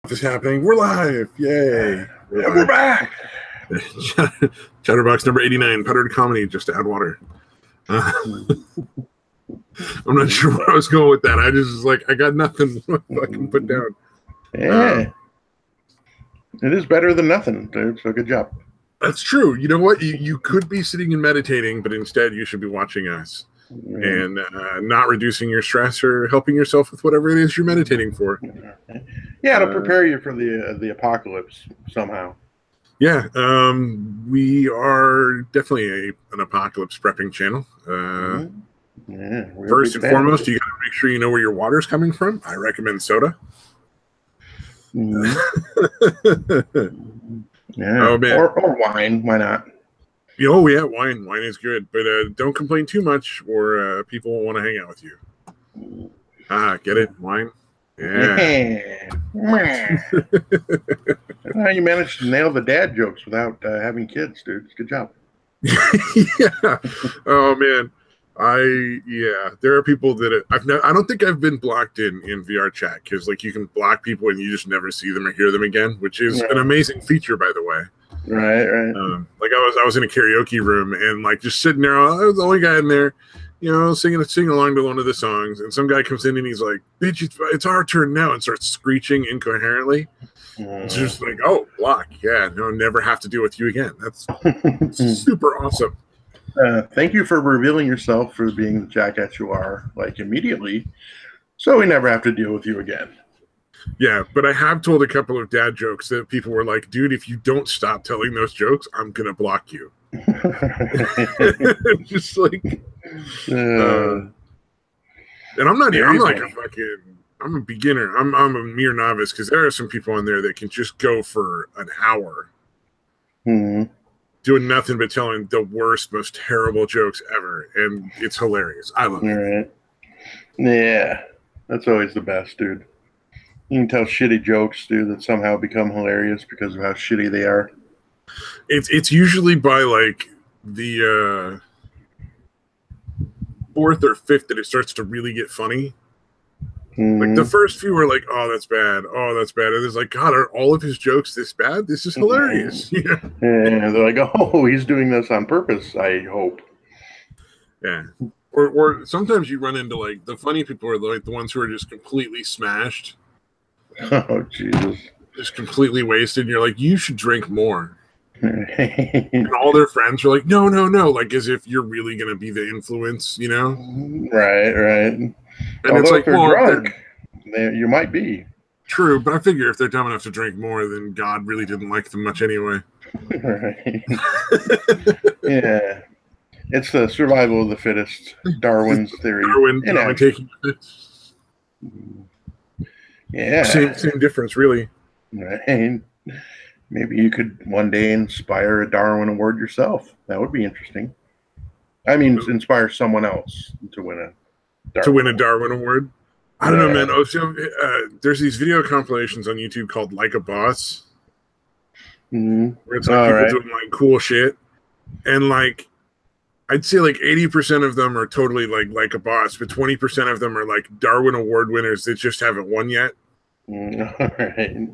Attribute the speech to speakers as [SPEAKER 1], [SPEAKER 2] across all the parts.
[SPEAKER 1] Is happening. We're live. Yay.
[SPEAKER 2] We're back.
[SPEAKER 1] Chatterbox number 89, Puttered Comedy, just to add water. I'm not sure where I was going with that. I just was like, I got nothing to fucking put down.
[SPEAKER 2] Yeah. It is better than nothing, dude. So good job.
[SPEAKER 1] That's true. You know what? You could be sitting and meditating, but instead you should be watching us and not reducing your stress or helping yourself with whatever it is you're meditating for.
[SPEAKER 2] Yeah, it'll prepare you for the apocalypse somehow.
[SPEAKER 1] Yeah, we are definitely an apocalypse prepping channel. First and foremost, you got to make sure you know where your water's coming from. I recommend soda.
[SPEAKER 2] Yeah.
[SPEAKER 1] Oh, man.
[SPEAKER 2] Or wine. Why not?
[SPEAKER 1] Oh, yeah, wine. Wine is good. But don't complain too much or people won't want to hang out with you. Get it? Wine? Yeah.
[SPEAKER 2] You managed to nail the dad jokes without having kids, dude. Good job.
[SPEAKER 1] Yeah. Oh, man. There are people that I don't think I've been blocked in VR chat because like you can block people and you just never see them or hear them again, which is an amazing feature, by the way.
[SPEAKER 2] Right.
[SPEAKER 1] Like I was in a karaoke room and like just sitting there, I was the only guy in there, singing along to one of the songs, and some guy comes in and he's like, "Bitch, it's our turn now," and starts screeching incoherently. It's just like, oh, block. Yeah, no, never have to deal with you again. That's super awesome.
[SPEAKER 2] Thank you for revealing yourself for being the jackass you are, like immediately, so we never have to deal with you again.
[SPEAKER 1] Yeah, but I have told a couple of dad jokes that people were like, "Dude, if you don't stop telling those jokes, I'm gonna block you." Just like, and I'm not. I'm like a fucking. I'm a beginner. I'm a mere novice because there are some people on there that can just go for an hour. Doing nothing but telling the worst, most terrible jokes ever, and it's hilarious. I love it.
[SPEAKER 2] Right. Yeah, that's always the best, dude. You can tell shitty jokes, dude, that somehow become hilarious because of how shitty they are.
[SPEAKER 1] It's usually by like the fourth or fifth that it starts to really get funny. Like the first few are like, "Oh, that's bad. Oh, that's bad." And it's like, God, are all of his jokes this bad? This is hilarious.
[SPEAKER 2] Yeah, they're like, "Oh, he's doing this on purpose, I hope."
[SPEAKER 1] Yeah. Or sometimes you run into like the funny people are like the ones who are just completely smashed.
[SPEAKER 2] Oh, Jesus.
[SPEAKER 1] Just completely wasted. And you're like, you should drink more. And all their friends are like, no, like as if you're really going to be the influence,
[SPEAKER 2] Right.
[SPEAKER 1] And
[SPEAKER 2] although
[SPEAKER 1] it's like,
[SPEAKER 2] if they're drunk, you might be.
[SPEAKER 1] True, but I figure if they're dumb enough to drink more, then God really didn't like them much anyway.
[SPEAKER 2] Right. Yeah. It's the survival of the fittest. Darwin's theory.
[SPEAKER 1] Darwin taking it.
[SPEAKER 2] Yeah.
[SPEAKER 1] Same difference, really.
[SPEAKER 2] Right. Maybe you could one day inspire a Darwin Award yourself. That would be interesting. I mean, inspire someone else to win a Darwin
[SPEAKER 1] Award. I don't know, man. There's these video compilations on YouTube called "Like a Boss," where it's like people doing like cool shit, and like I'd say like 80% of them are totally like a boss, but 20% of them are like Darwin Award winners that just haven't won yet.
[SPEAKER 2] All right.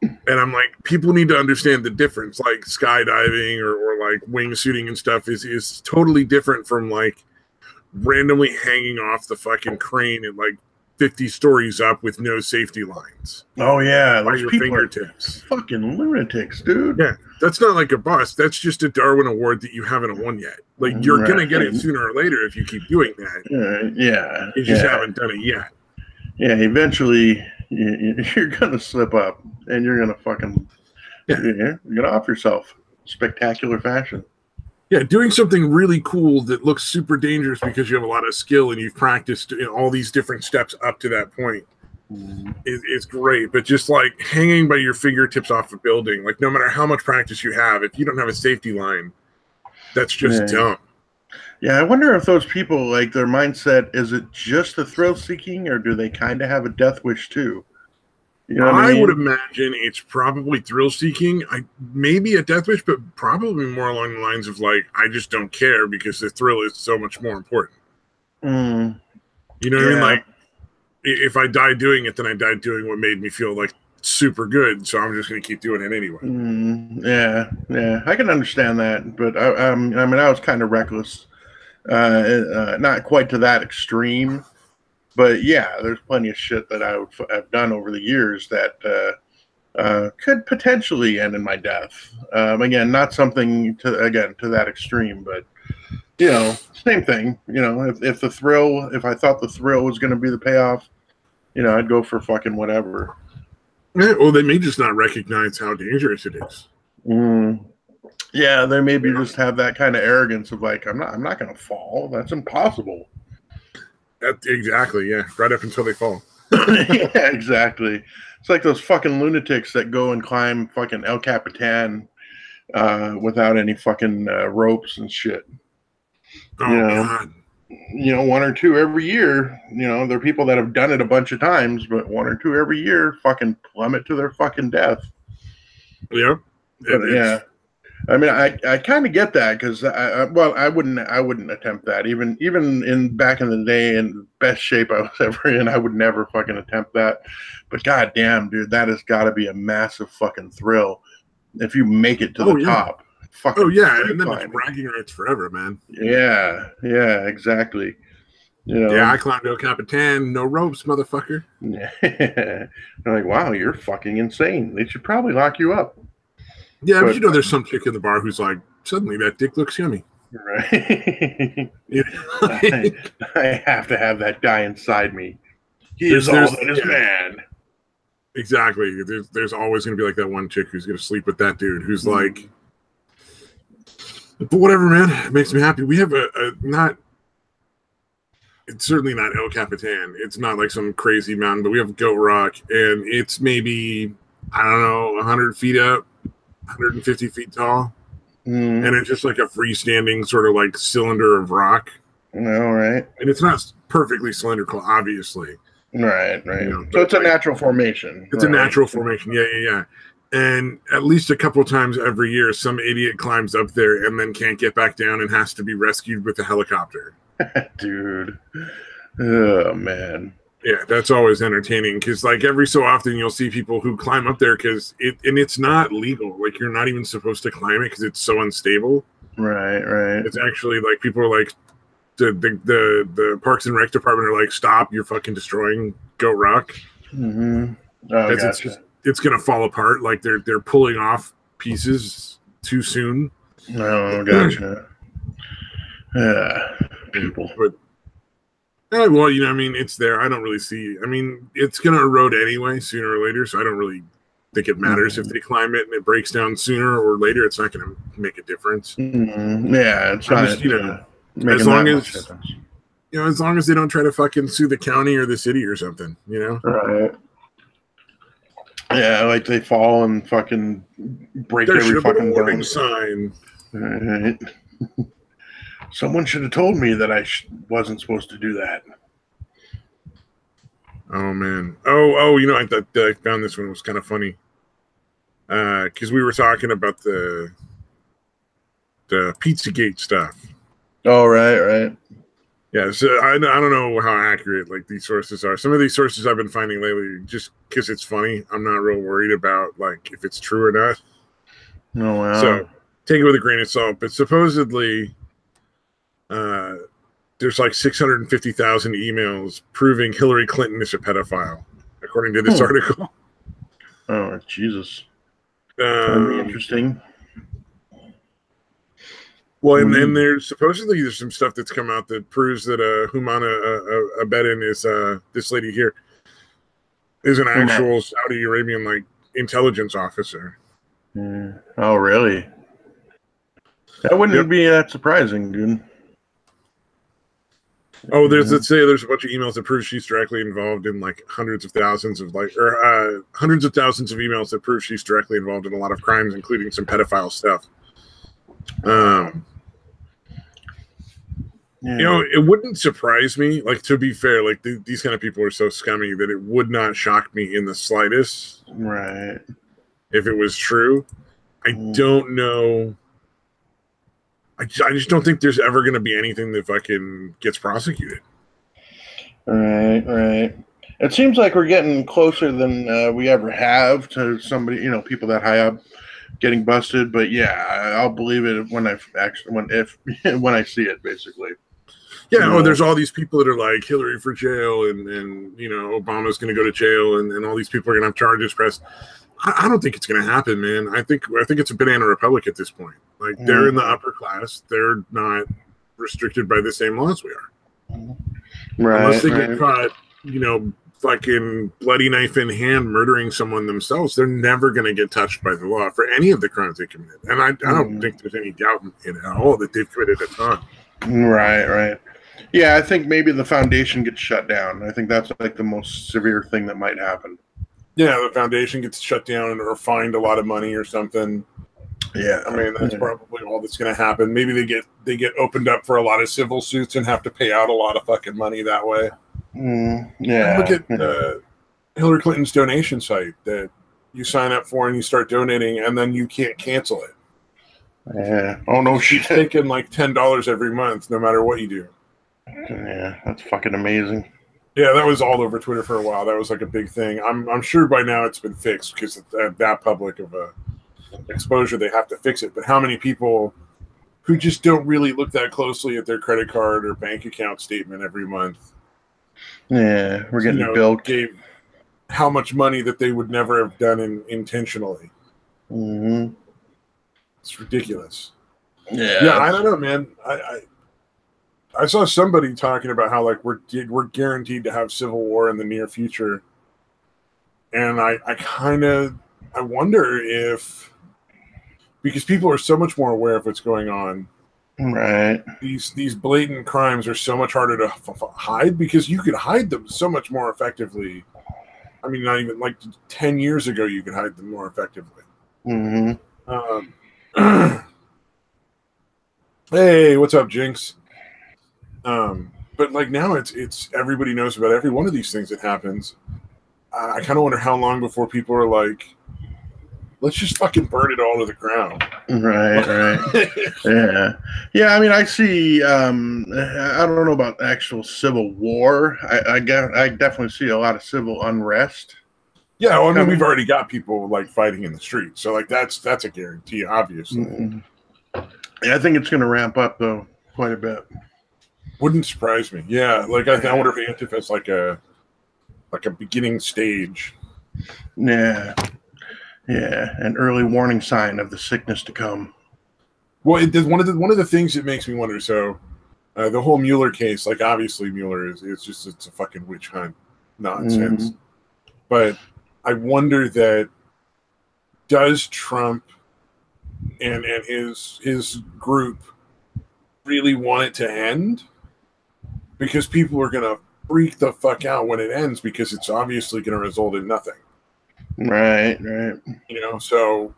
[SPEAKER 1] And I'm like, people need to understand the difference. Like skydiving or like wingsuiting and stuff is totally different from like randomly hanging off the fucking crane at like 50 stories up with no safety lines.
[SPEAKER 2] Oh yeah,
[SPEAKER 1] by your fingertips.
[SPEAKER 2] Fucking lunatics, dude.
[SPEAKER 1] Yeah, that's not like a bust. That's just a Darwin Award that you haven't won yet. Like you're gonna get it sooner or later if you keep doing that.
[SPEAKER 2] Yeah,
[SPEAKER 1] you just haven't done it yet.
[SPEAKER 2] Yeah, eventually you're gonna slip up and you're gonna fucking you're gonna off yourself. Spectacular fashion.
[SPEAKER 1] Yeah, doing something really cool that looks super dangerous because you have a lot of skill and you've practiced all these different steps up to that point is great. But just like hanging by your fingertips off a building, like no matter how much practice you have, if you don't have a safety line, that's just dumb.
[SPEAKER 2] Yeah, I wonder if those people, like their mindset, is it just the thrill seeking or do they kind of have a death wish too? You know
[SPEAKER 1] I would imagine it's probably thrill seeking. Maybe a death wish, but probably more along the lines of like, I just don't care because the thrill is so much more important. You know what I mean? Like, if I die doing it, then I died doing what made me feel like super good, so I'm just going to keep doing it anyway.
[SPEAKER 2] Yeah, I can understand that, but I mean, I was kind of reckless, not quite to that extreme, but yeah, there's plenty of shit that I've done over the years that could potentially end in my death. Again, not something to that extreme, but same thing. If I thought the thrill was going to be the payoff, I'd go for fucking whatever.
[SPEAKER 1] Yeah, well, they may just not recognize how dangerous it is.
[SPEAKER 2] Yeah, they maybe just have that kind of arrogance of like, I'm not going to fall. That's impossible.
[SPEAKER 1] Exactly. Yeah, right up until they fall.
[SPEAKER 2] Yeah, exactly. It's like those fucking lunatics that go and climb fucking El Capitan without any fucking ropes and shit.
[SPEAKER 1] God.
[SPEAKER 2] One or two every year. There are people that have done it a bunch of times, but one or two every year fucking plummet to their fucking death.
[SPEAKER 1] Yeah.
[SPEAKER 2] Yeah. I mean, I kind of get that because I wouldn't attempt that even in back in the day in the best shape I was ever in. I would never fucking attempt that. But goddamn, dude, that has got to be a massive fucking thrill if you make it to the top. Fucking
[SPEAKER 1] and then it's bragging rights forever, man.
[SPEAKER 2] Yeah, exactly.
[SPEAKER 1] Yeah, I climbed El Capitan, no ropes, motherfucker.
[SPEAKER 2] They're like, wow, you're fucking insane. They should probably lock you up.
[SPEAKER 1] Yeah, but there's some chick in the bar who's like, suddenly that dick looks yummy.
[SPEAKER 2] Right. I have to have that guy inside me. He is all that is man.
[SPEAKER 1] Exactly. There's always going to be like that one chick who's going to sleep with that dude who's like, but whatever, man. It makes me happy. We have it's certainly not El Capitan. It's not like some crazy mountain, but we have Goat Rock, and it's maybe, I don't know, 100 feet up, 150 feet tall. And it's just like a freestanding sort of like cylinder of rock.
[SPEAKER 2] All right.
[SPEAKER 1] And it's not perfectly cylindrical, obviously.
[SPEAKER 2] Right. So it's a natural formation.
[SPEAKER 1] It's a natural formation. Yeah. And at least a couple times every year, some idiot climbs up there and then can't get back down and has to be rescued with a helicopter.
[SPEAKER 2] Dude. Oh, man.
[SPEAKER 1] Yeah, that's always entertaining because, like, every so often you'll see people who climb up there because it's not legal. Like, you're not even supposed to climb it because it's so unstable.
[SPEAKER 2] Right.
[SPEAKER 1] It's actually like people are like, the Parks and Rec department are like, stop! You're fucking destroying Goat Rock.
[SPEAKER 2] Oh, gotcha.
[SPEAKER 1] It's gonna fall apart. Like they're pulling off pieces too soon.
[SPEAKER 2] Oh, gotcha. Yeah, people.
[SPEAKER 1] But well, I mean, it's there. I don't really see. I mean, it's gonna erode anyway, sooner or later. So I don't really think it matters if they climb it and it breaks down sooner or later. It's not gonna make a difference.
[SPEAKER 2] Yeah, it's not.
[SPEAKER 1] Just, as long as they don't try to fucking sue the county or the city or something,
[SPEAKER 2] Right. Yeah, like they fall and fucking break every fucking
[SPEAKER 1] warning sign.
[SPEAKER 2] Right. Someone should have told me that I wasn't supposed to do that.
[SPEAKER 1] Oh man. Oh, I thought I found this one was kind of funny. Because we were talking about the Pizzagate stuff.
[SPEAKER 2] Oh, right.
[SPEAKER 1] Yeah, so I don't know how accurate like these sources are. Some of these sources I've been finding lately, just because it's funny, I'm not real worried about like if it's true or not.
[SPEAKER 2] Oh wow!
[SPEAKER 1] So take it with a grain of salt. But supposedly, there's like 650,000 emails proving Hillary Clinton is a pedophile, according to this article.
[SPEAKER 2] Oh Jesus! That'd be interesting.
[SPEAKER 1] Well, and there's supposedly some stuff that's come out that proves that Humana Abedin is this lady here is an actual Saudi Arabian like intelligence officer.
[SPEAKER 2] Oh, really? That wouldn't be that surprising, dude.
[SPEAKER 1] Oh, there's a bunch of emails that prove she's directly involved in like hundreds of thousands of emails that prove she's directly involved in a lot of crimes, including some pedophile stuff. It wouldn't surprise me. Like, to be fair, like these kind of people are so scummy that it would not shock me in the slightest.
[SPEAKER 2] Right. If
[SPEAKER 1] it was true, I don't know. I just don't think there's ever going to be anything that fucking gets prosecuted.
[SPEAKER 2] Right. It seems like we're getting closer than we ever have to somebody, people that high up getting busted. But yeah, I'll believe it when when I see it, basically.
[SPEAKER 1] Yeah, there's all these people that are like Hillary for jail, and Obama's going to go to jail, and all these people are going to have charges pressed. I don't think it's going to happen, man. I think it's a banana republic at this point. Like, they're in the upper class. They're not restricted by the same laws we are. Right. Unless they get caught, fucking bloody knife in hand murdering someone themselves, they're never going to get touched by the law for any of the crimes they committed. And I don't think there's any doubt in it at all that they've committed a ton.
[SPEAKER 2] Right. Yeah, I think maybe the foundation gets shut down. I think that's like the most severe thing that might happen.
[SPEAKER 1] Yeah, the foundation gets shut down or fined a lot of money or something.
[SPEAKER 2] Yeah,
[SPEAKER 1] I mean, that's probably all that's going to happen. Maybe they get opened up for a lot of civil suits and have to pay out a lot of fucking money that way.
[SPEAKER 2] Yeah.
[SPEAKER 1] Look at Hillary Clinton's donation site that you sign up for and you start donating, and then you can't cancel it.
[SPEAKER 2] Yeah. Oh no shit.
[SPEAKER 1] She's taking like $10 every month, no matter what you do.
[SPEAKER 2] Yeah, that's fucking amazing.
[SPEAKER 1] Yeah, that was all over Twitter for a while. That was like a big thing. I'm sure by now it's been fixed because at that public of a exposure, they have to fix it. But how many people who just don't really look that closely at their credit card or bank account statement every month?
[SPEAKER 2] Yeah, we're getting billed.
[SPEAKER 1] Gave how much money that they would never have done intentionally. It's ridiculous.
[SPEAKER 2] Yeah,
[SPEAKER 1] I don't know, man. I saw somebody talking about how like we're guaranteed to have civil war in the near future, and I wonder if, because people are so much more aware of what's going on,
[SPEAKER 2] right?
[SPEAKER 1] These blatant crimes are so much harder to hide because you could hide them so much more effectively. I mean, not even like 10 years ago, you could hide them more effectively. Hey, what's up, Jinx? But like now it's everybody knows about every one of these things that happens. I kind of wonder how long before people are like, let's just fucking burn it all to the ground.
[SPEAKER 2] Right. Yeah. I mean, I see. I don't know about actual civil war. I definitely see a lot of civil unrest.
[SPEAKER 1] Yeah, well, I mean, we've already got people like fighting in the streets, so like that's a guarantee, obviously.
[SPEAKER 2] Yeah, I think it's going to ramp up though quite a bit.
[SPEAKER 1] Wouldn't surprise me. Yeah, like I wonder if Antifa's like a beginning stage.
[SPEAKER 2] Yeah, an early warning sign of the sickness to come.
[SPEAKER 1] Well, one of the things that makes me wonder. So, the whole Mueller case, like obviously Mueller it's a fucking witch hunt nonsense. But I wonder that does Trump and his group really want it to end? Because people are going to freak the fuck out when it ends because it's obviously going to result in nothing.
[SPEAKER 2] Right.
[SPEAKER 1] So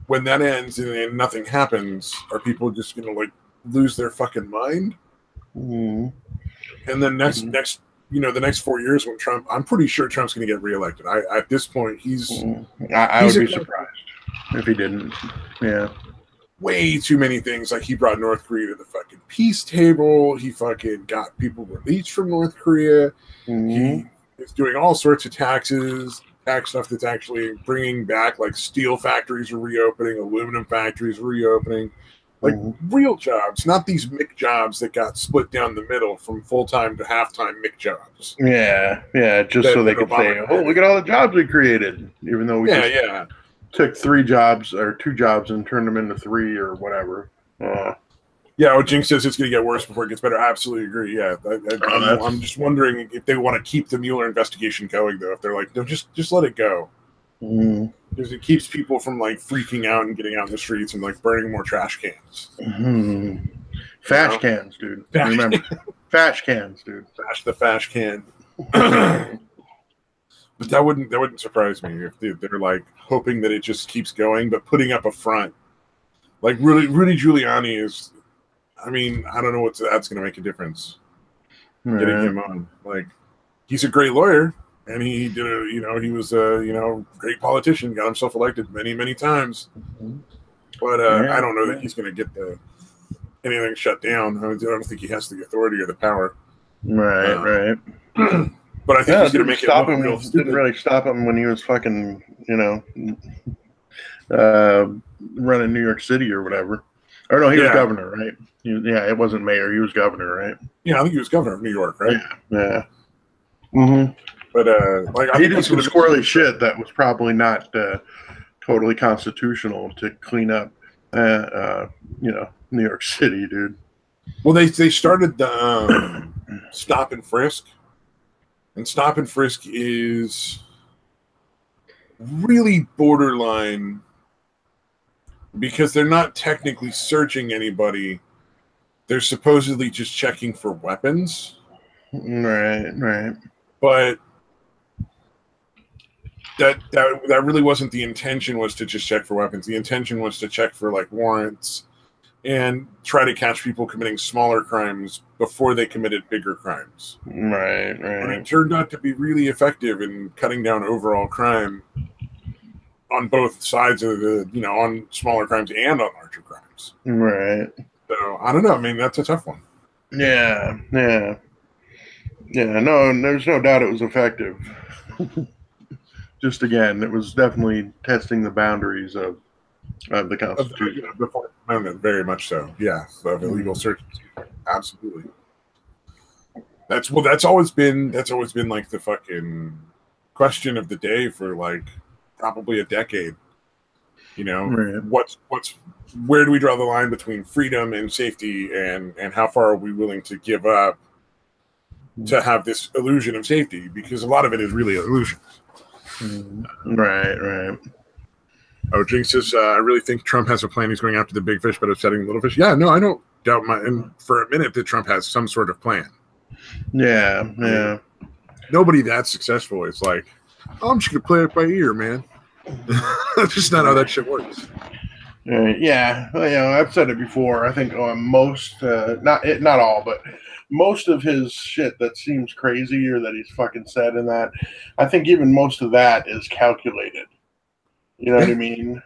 [SPEAKER 1] when that ends and nothing happens, are people just going to like lose their fucking mind? And then next the next 4 years when Trump, I'm pretty sure Trump's going to get reelected. At this point,
[SPEAKER 2] I would be surprised if he didn't. Yeah.
[SPEAKER 1] Way too many things. Like he brought North Korea to the fucking peace table. He fucking got people released from North Korea. He is doing all sorts of tax stuff that's actually bringing back, like steel factories are reopening, aluminum factories are reopening, like real jobs, not these MIC jobs that got split down the middle from full-time to half-time MIC jobs.
[SPEAKER 2] Yeah, just so they could say, "Oh, look at all the jobs we created," even though we took 3 jobs or 2 jobs and turned them into 3 or whatever.
[SPEAKER 1] Yeah, Jinx says it's going to get worse before it gets better. I absolutely agree. Yeah, I'm just wondering if they want to keep the Mueller investigation going, though. If they're like, no, just let it go, because it keeps people from like freaking out and getting out in the streets and like burning more trash cans.
[SPEAKER 2] Fash cans, dude. Remember, fash cans, dude.
[SPEAKER 1] Fash the fash can. But that wouldn't surprise me if they're like hoping that it just keeps going, but putting up a front. Like Rudy Giuliani is. I mean, I don't know that's going to make a difference. Getting him on, like, he's a great lawyer, and he did he was a great politician, got himself elected many times. But I don't know that he's going to get anything shut down. I don't think he has the authority or the power.
[SPEAKER 2] Right.
[SPEAKER 1] But I think he's going to make it look real stupid.
[SPEAKER 2] Didn't really stop him when he was fucking, running New York City or whatever. Or no, he was governor, right? It wasn't mayor. He was governor, right?
[SPEAKER 1] Yeah, I think he was governor of New York, right?
[SPEAKER 2] Yeah. Mm-hmm.
[SPEAKER 1] But
[SPEAKER 2] he did some squirrely shit that was probably not totally constitutional to clean up, New York City, dude.
[SPEAKER 1] Well, they started the stop and frisk, and stop and frisk is really borderline because they're not technically searching anybody. They're supposedly just checking for weapons.
[SPEAKER 2] Right.
[SPEAKER 1] But that really wasn't the intention, was to just check for weapons. The intention was to check for like warrants and try to catch people committing smaller crimes before they committed bigger crimes.
[SPEAKER 2] Right.
[SPEAKER 1] And it turned out to be really effective in cutting down overall crime on both sides of the, on smaller crimes and on larger crimes.
[SPEAKER 2] Right.
[SPEAKER 1] So, I don't know. I mean, that's a tough one.
[SPEAKER 2] Yeah. No, there's no doubt it was effective. Just again, it was definitely testing the boundaries of the Constitution.
[SPEAKER 1] The Fourth Amendment, very much so. Yeah, of illegal search. Absolutely. That's always been like the fucking question of the day for like probably a decade.
[SPEAKER 2] Right.
[SPEAKER 1] Where do we draw the line between freedom and safety, and how far are we willing to give up to have this illusion of safety? Because a lot of it is really illusions.
[SPEAKER 2] Right.
[SPEAKER 1] Oh, Jinx says, I really think Trump has a plan. He's going after the big fish, but upsetting the little fish. Yeah, no, I don't doubt for a minute that Trump has some sort of plan.
[SPEAKER 2] Yeah.
[SPEAKER 1] Nobody that successful is like, I'm just going to play it by ear, man. That's just not how that shit works.
[SPEAKER 2] Yeah. I've said it before. I think most, not all, but most of his shit that seems crazy or that he's fucking said in that, I think even most of that is calculated. You know what I mean?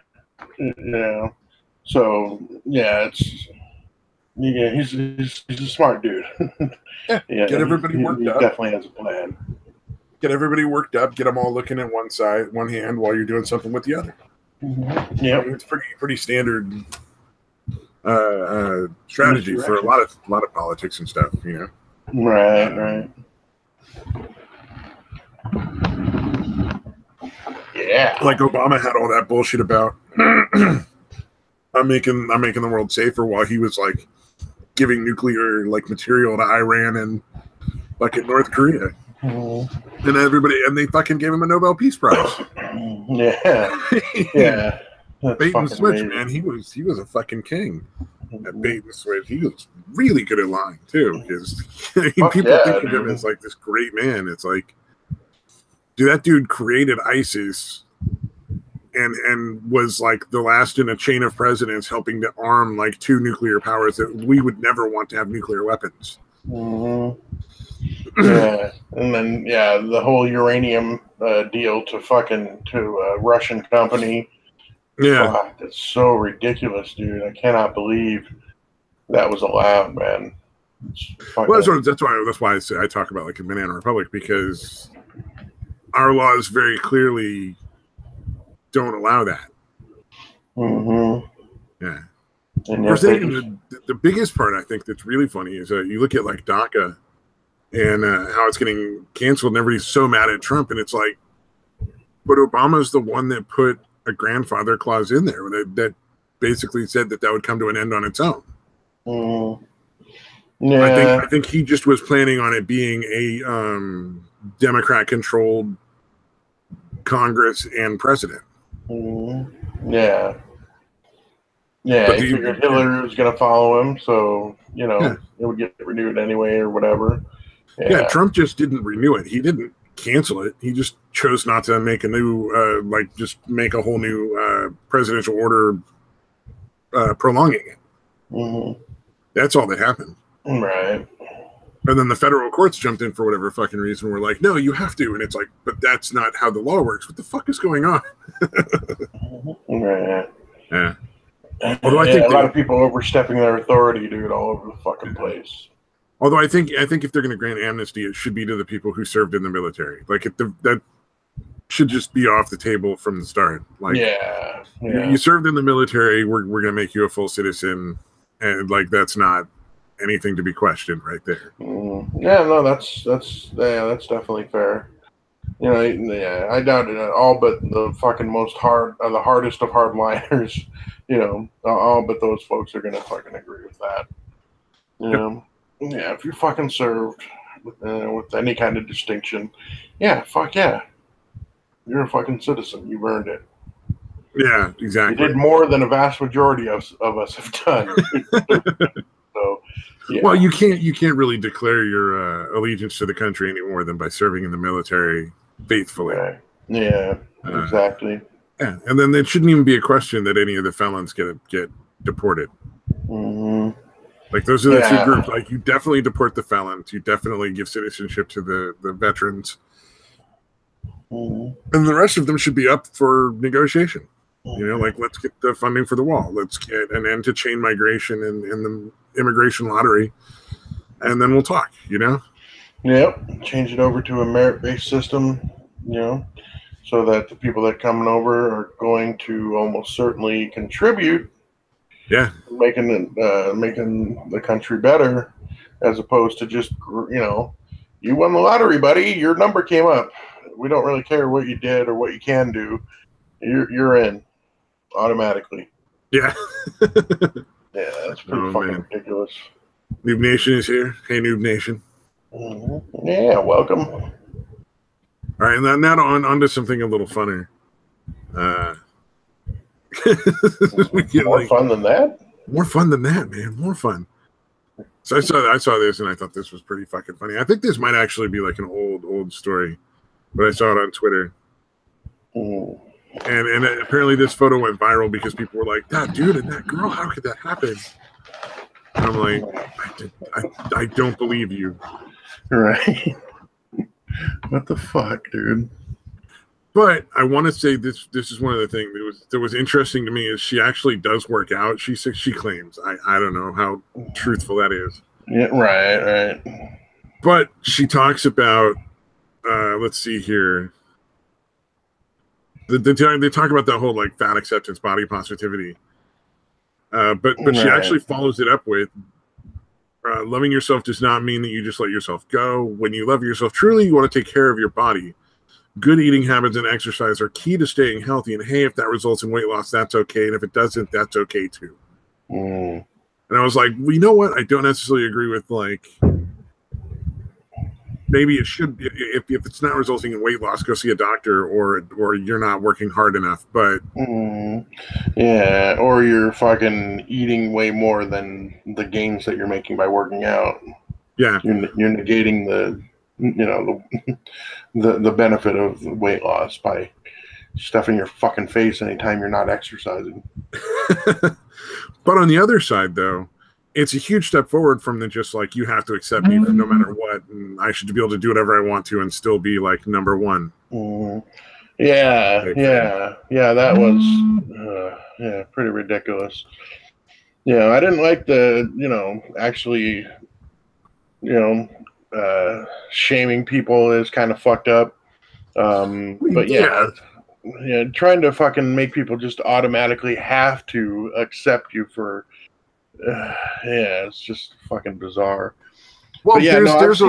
[SPEAKER 2] So he's a smart dude.
[SPEAKER 1] Get everybody worked up.
[SPEAKER 2] He definitely has a plan.
[SPEAKER 1] Get everybody worked up. Get them all looking at one hand while you're doing something with the other.
[SPEAKER 2] Mm-hmm. Yeah,
[SPEAKER 1] it's pretty standard strategy for a lot of politics and stuff.
[SPEAKER 2] Right. Yeah,
[SPEAKER 1] like Obama had all that bullshit about I'm making the world safer while he was like giving nuclear like material to Iran and like in North Korea. Mm-hmm. And they fucking gave him a Nobel Peace Prize.
[SPEAKER 2] Yeah.
[SPEAKER 1] Bait and switch, amazing. Man. He was a fucking king at bait and switch. He was really good at lying too, because people think of him as like this great man. It's like, dude, that dude created ISIS and was like the last in a chain of presidents helping to arm like 2 nuclear powers that we would never want to have nuclear weapons.
[SPEAKER 2] Mm-hmm. Yeah, and then the whole uranium deal to a Russian company.
[SPEAKER 1] Yeah,
[SPEAKER 2] God, that's so ridiculous, dude. I cannot believe that was allowed, man.
[SPEAKER 1] Well, that's why I talk about like a banana republic, because our laws very clearly don't allow that.
[SPEAKER 2] Mm-hmm.
[SPEAKER 1] Yeah. And the biggest part I think that's really funny is you look at like DACA and how it's getting canceled, and everybody's so mad at Trump, and it's like, but Obama's the one that put a grandfather clause in there that basically said that would come to an end on its own.
[SPEAKER 2] Yeah.
[SPEAKER 1] I think he just was planning on it being a Democrat-controlled Congress and president.
[SPEAKER 2] Yeah. But he figured Hillary was going to follow him, so it would get renewed anyway or whatever.
[SPEAKER 1] Yeah, Trump just didn't renew it. He didn't cancel it. He just chose not to make a new, just make a whole new presidential order prolonging it.
[SPEAKER 2] Mm-hmm.
[SPEAKER 1] That's all that happened.
[SPEAKER 2] Right.
[SPEAKER 1] And then the federal courts jumped in for whatever fucking reason. We're like, no, you have to. And it's like, but that's not how the law works. What the fuck is going on?
[SPEAKER 2] Right.
[SPEAKER 1] Yeah.
[SPEAKER 2] Although I think a lot of people overstepping their authority, dude, all over the fucking place.
[SPEAKER 1] Although I think if they're going to grant amnesty, it should be to the people who served in the military. Like that should just be off the table from the start. Like, you served in the military, we're going to make you a full citizen, and like that's not anything to be questioned right there.
[SPEAKER 2] Yeah, no, that's definitely fair. You know, yeah, I doubt it. All but the fucking the hardest of hardliners. You know, all but those folks are gonna fucking agree with that. You know, yeah, if you fucking served with any kind of distinction, yeah, fuck yeah, you're a fucking citizen. You've earned it.
[SPEAKER 1] Yeah, exactly.
[SPEAKER 2] You did more than a vast majority of us have done. So, yeah.
[SPEAKER 1] Well, you can't really declare your allegiance to the country any more than by serving in the military faithfully.
[SPEAKER 2] Right. Yeah, exactly.
[SPEAKER 1] Yeah, and then it shouldn't even be a question that any of the felons get deported.
[SPEAKER 2] Mm-hmm.
[SPEAKER 1] Like those are the two groups. Like you definitely deport the felons. You definitely give citizenship to the veterans.
[SPEAKER 2] Mm-hmm.
[SPEAKER 1] And the rest of them should be up for negotiation. You know, like let's get the funding for the wall. Let's get an end to chain migration and the immigration lottery, and then we'll talk. You know.
[SPEAKER 2] Yep. Change it over to a merit-based system. You know, so that the people that coming over are going to almost certainly contribute.
[SPEAKER 1] Yeah.
[SPEAKER 2] Making the country better, as opposed to just, you know, you won the lottery, buddy. Your number came up. We don't really care what you did or what you can do. You're in automatically.
[SPEAKER 1] Yeah.
[SPEAKER 2] Yeah, that's pretty fucking ridiculous.
[SPEAKER 1] Noob Nation is here. Hey, Noob Nation.
[SPEAKER 2] Mm-hmm. Yeah, welcome.
[SPEAKER 1] All right, and now on to something a little funner.
[SPEAKER 2] More fun than that?
[SPEAKER 1] More fun than that, man. More fun. So I saw this and I thought this was pretty fucking funny. I think this might actually be like an old story, but I saw it on Twitter.
[SPEAKER 2] Mm.
[SPEAKER 1] And apparently this photo went viral because people were like, that dude and that girl, how could that happen? And I'm like, I don't believe you.
[SPEAKER 2] Right. What the fuck, dude?
[SPEAKER 1] But I want to say this is one of the things that was interesting to me is she actually does work out. She claims. I don't know how truthful that is.
[SPEAKER 2] Yeah, right.
[SPEAKER 1] But she talks about let's see here. They talk about that whole like fat acceptance, body positivity. But she actually follows it up with loving yourself does not mean that you just let yourself go. When you love yourself truly, you want to take care of your body. Good eating habits and exercise are key to staying healthy. And hey, if that results in weight loss, that's okay. And if it doesn't, that's okay too.
[SPEAKER 2] Mm.
[SPEAKER 1] And I was like, well, you know what? I don't necessarily agree with like, maybe it should be, if it's not resulting in weight loss, go see a doctor or you're not working hard enough. But
[SPEAKER 2] yeah, or you're fucking eating way more than the gains that you're making by working out.
[SPEAKER 1] Yeah.
[SPEAKER 2] You're negating the benefit of weight loss by stuffing your fucking face anytime you're not exercising.
[SPEAKER 1] But on the other side, though, it's a huge step forward from the just like you have to accept me no matter what, and I should be able to do whatever I want to and still be like number one.
[SPEAKER 2] Yeah. That was pretty ridiculous. Yeah, I didn't like the actually shaming people is kind of fucked up. But yeah, trying to fucking make people just automatically have to accept you for, it's just fucking bizarre.
[SPEAKER 1] Well, there's a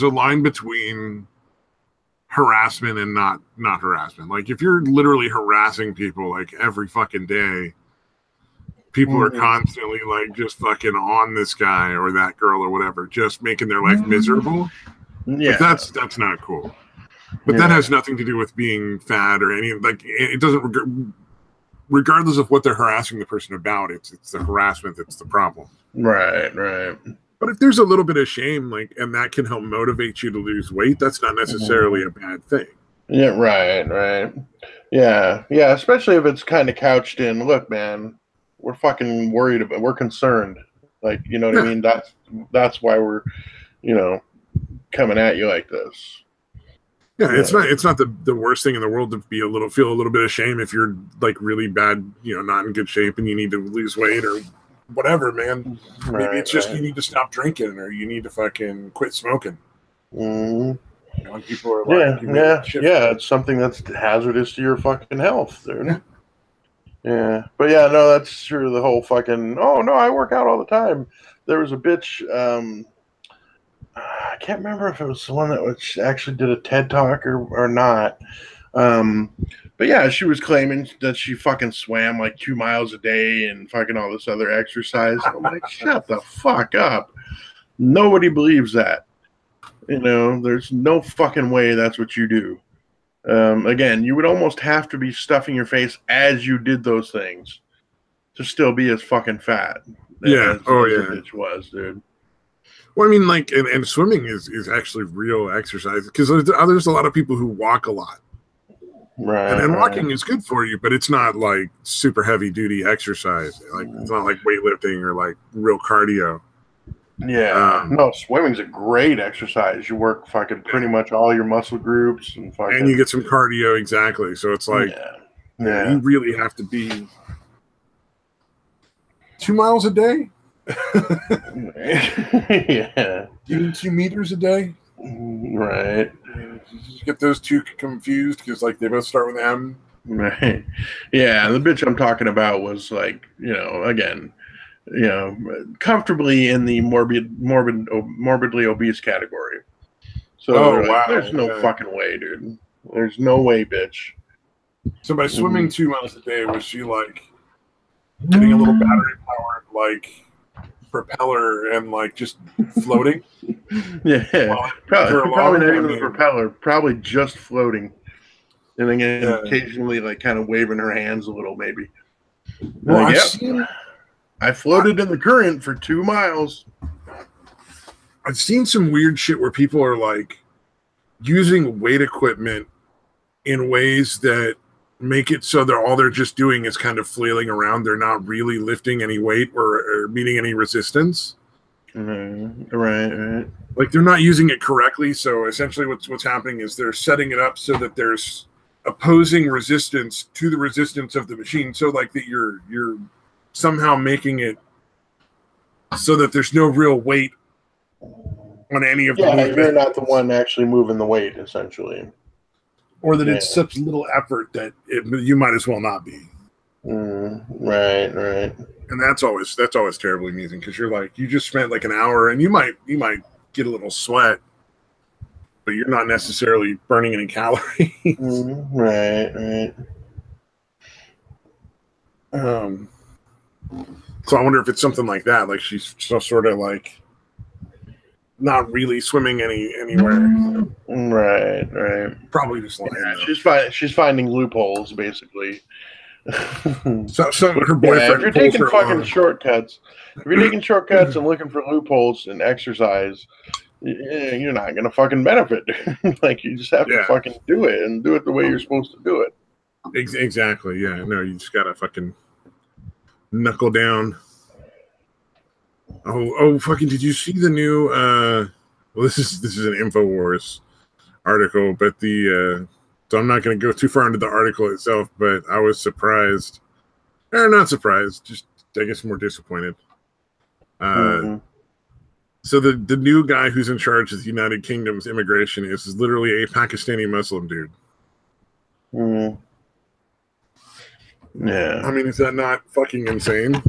[SPEAKER 1] line between harassment and not harassment. Like if you're literally harassing people like every fucking day, people are constantly like just fucking on this guy or that girl or whatever, just making their life miserable. Yeah, like that's not cool. But that has nothing to do with being fat or any like it doesn't. Regardless of what they're harassing the person about, it's the harassment that's the problem.
[SPEAKER 2] Right.
[SPEAKER 1] But if there's a little bit of shame, like, and that can help motivate you to lose weight, that's not necessarily a bad thing.
[SPEAKER 2] Yeah, right. Yeah, especially if it's kind of couched in, look, man, we're fucking worried about, we're concerned. Like, you know what I mean? That's why we're, coming at you like this.
[SPEAKER 1] Yeah, it's not the worst thing in the world to feel a little bit of shame if you're like really bad, not in good shape and you need to lose weight or whatever, man. Maybe it's just you need to stop drinking or you need to fucking quit smoking.
[SPEAKER 2] Mm.
[SPEAKER 1] You know, people are like,
[SPEAKER 2] yeah. It's something that's hazardous to your fucking health, dude. Yeah. But yeah, no, that's true. The whole fucking, oh no, I work out all the time. There was a bitch, I can't remember if it was the one that actually did a TED talk or not. But yeah, she was claiming that she fucking swam like 2 miles a day and fucking all this other exercise. I'm like, shut the fuck up. Nobody believes that. You know, there's no fucking way that's what you do. Again, you would almost have to be stuffing your face as you did those things to still be as fucking fat. As the bitch was, dude.
[SPEAKER 1] Well, I mean, like, and swimming is actually real exercise because there's a lot of people who walk a lot.
[SPEAKER 2] Right.
[SPEAKER 1] And walking is good for you, but it's not like super heavy duty exercise. Like, it's not like weightlifting or like real cardio.
[SPEAKER 2] Yeah. No, swimming's a great exercise. You work fucking pretty much all your muscle groups and fucking.
[SPEAKER 1] And you get some cardio, exactly. So it's like, you really have to be 2 miles a day.
[SPEAKER 2] Yeah.
[SPEAKER 1] Even 2 meters a day.
[SPEAKER 2] Right.
[SPEAKER 1] You get those two confused because like they both start with M.
[SPEAKER 2] Right. Yeah. The bitch I'm talking about was like, you know, again, you know, comfortably in the morbidly obese category. So there's no fucking way, dude. There's no way, bitch.
[SPEAKER 1] So by swimming 2 miles a day, was she like getting a little battery powered like propeller and like just floating?
[SPEAKER 2] Yeah, probably not even the propeller. Probably just floating, and then occasionally like kind of waving her hands a little, maybe.
[SPEAKER 1] Well,
[SPEAKER 2] I floated in the current for 2 miles.
[SPEAKER 1] I've seen some weird shit where people are like using weight equipment in ways that make it so they're just doing is kind of flailing around. They're not really lifting any weight or meeting any resistance.
[SPEAKER 2] Right.
[SPEAKER 1] Like they're not using it correctly. So essentially what's happening is they're setting it up so that there's opposing resistance to the resistance of the machine. So like that you're somehow making it so that there's no real weight on any of the movement.
[SPEAKER 2] You're not the one actually moving the weight, essentially.
[SPEAKER 1] Or that it's such little effort that you might as well not be.
[SPEAKER 2] Right.
[SPEAKER 1] And that's always terribly amusing because you're like, you just spent like an hour and you might get a little sweat, but you're not necessarily burning any calories.
[SPEAKER 2] Right.
[SPEAKER 1] So I wonder if it's something like that. Like she's sort of like not really swimming anywhere.
[SPEAKER 2] Right.
[SPEAKER 1] Probably just lying.
[SPEAKER 2] Yeah, she's finding loopholes, basically.
[SPEAKER 1] So her boyfriend.
[SPEAKER 2] If you're taking fucking shortcuts, and looking for loopholes in exercise, you're not gonna fucking benefit. Like you just have to fucking do it and do it the way you're supposed to do it.
[SPEAKER 1] Exactly. Yeah. No, you just gotta fucking knuckle down. Oh, fucking! Did you see the new? Well, this is an InfoWars article, but so I'm not going to go too far into the article itself. But I was surprised, or not surprised, just I guess more disappointed. So the new guy who's in charge of the United Kingdom's immigration is literally a Pakistani Muslim dude.
[SPEAKER 2] Yeah.
[SPEAKER 1] I mean, is that not fucking insane?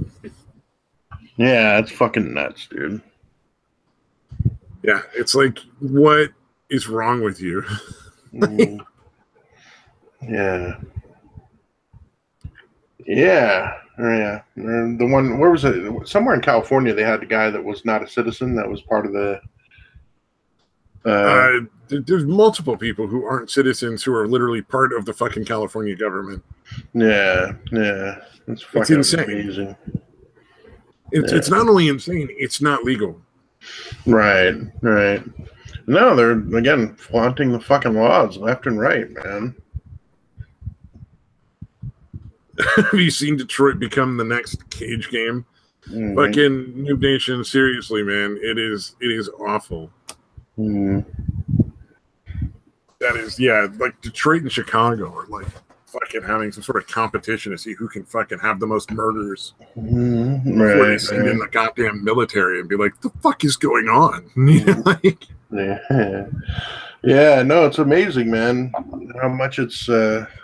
[SPEAKER 2] Yeah, it's fucking nuts, dude.
[SPEAKER 1] Yeah, it's like, what is wrong with you?
[SPEAKER 2] Yeah. The one, where was it? Somewhere in California, they had a guy that was not a citizen that was part of the.
[SPEAKER 1] There's multiple people who aren't citizens who are literally part of the fucking California government.
[SPEAKER 2] Yeah. It's fucking
[SPEAKER 1] insane.
[SPEAKER 2] Amazing.
[SPEAKER 1] It's not only insane, it's not legal.
[SPEAKER 2] Right. No, they're, again, flaunting the fucking laws left and right, man.
[SPEAKER 1] Have you seen Detroit become the next Cage game? Fucking Mutation, seriously, man. It is awful. That is, like Detroit and Chicago are like fucking having some sort of competition to see who can fucking have the most murders
[SPEAKER 2] before
[SPEAKER 1] they send in the goddamn military and be like, the fuck is going on?
[SPEAKER 2] Yeah, no, it's amazing, man, how much it's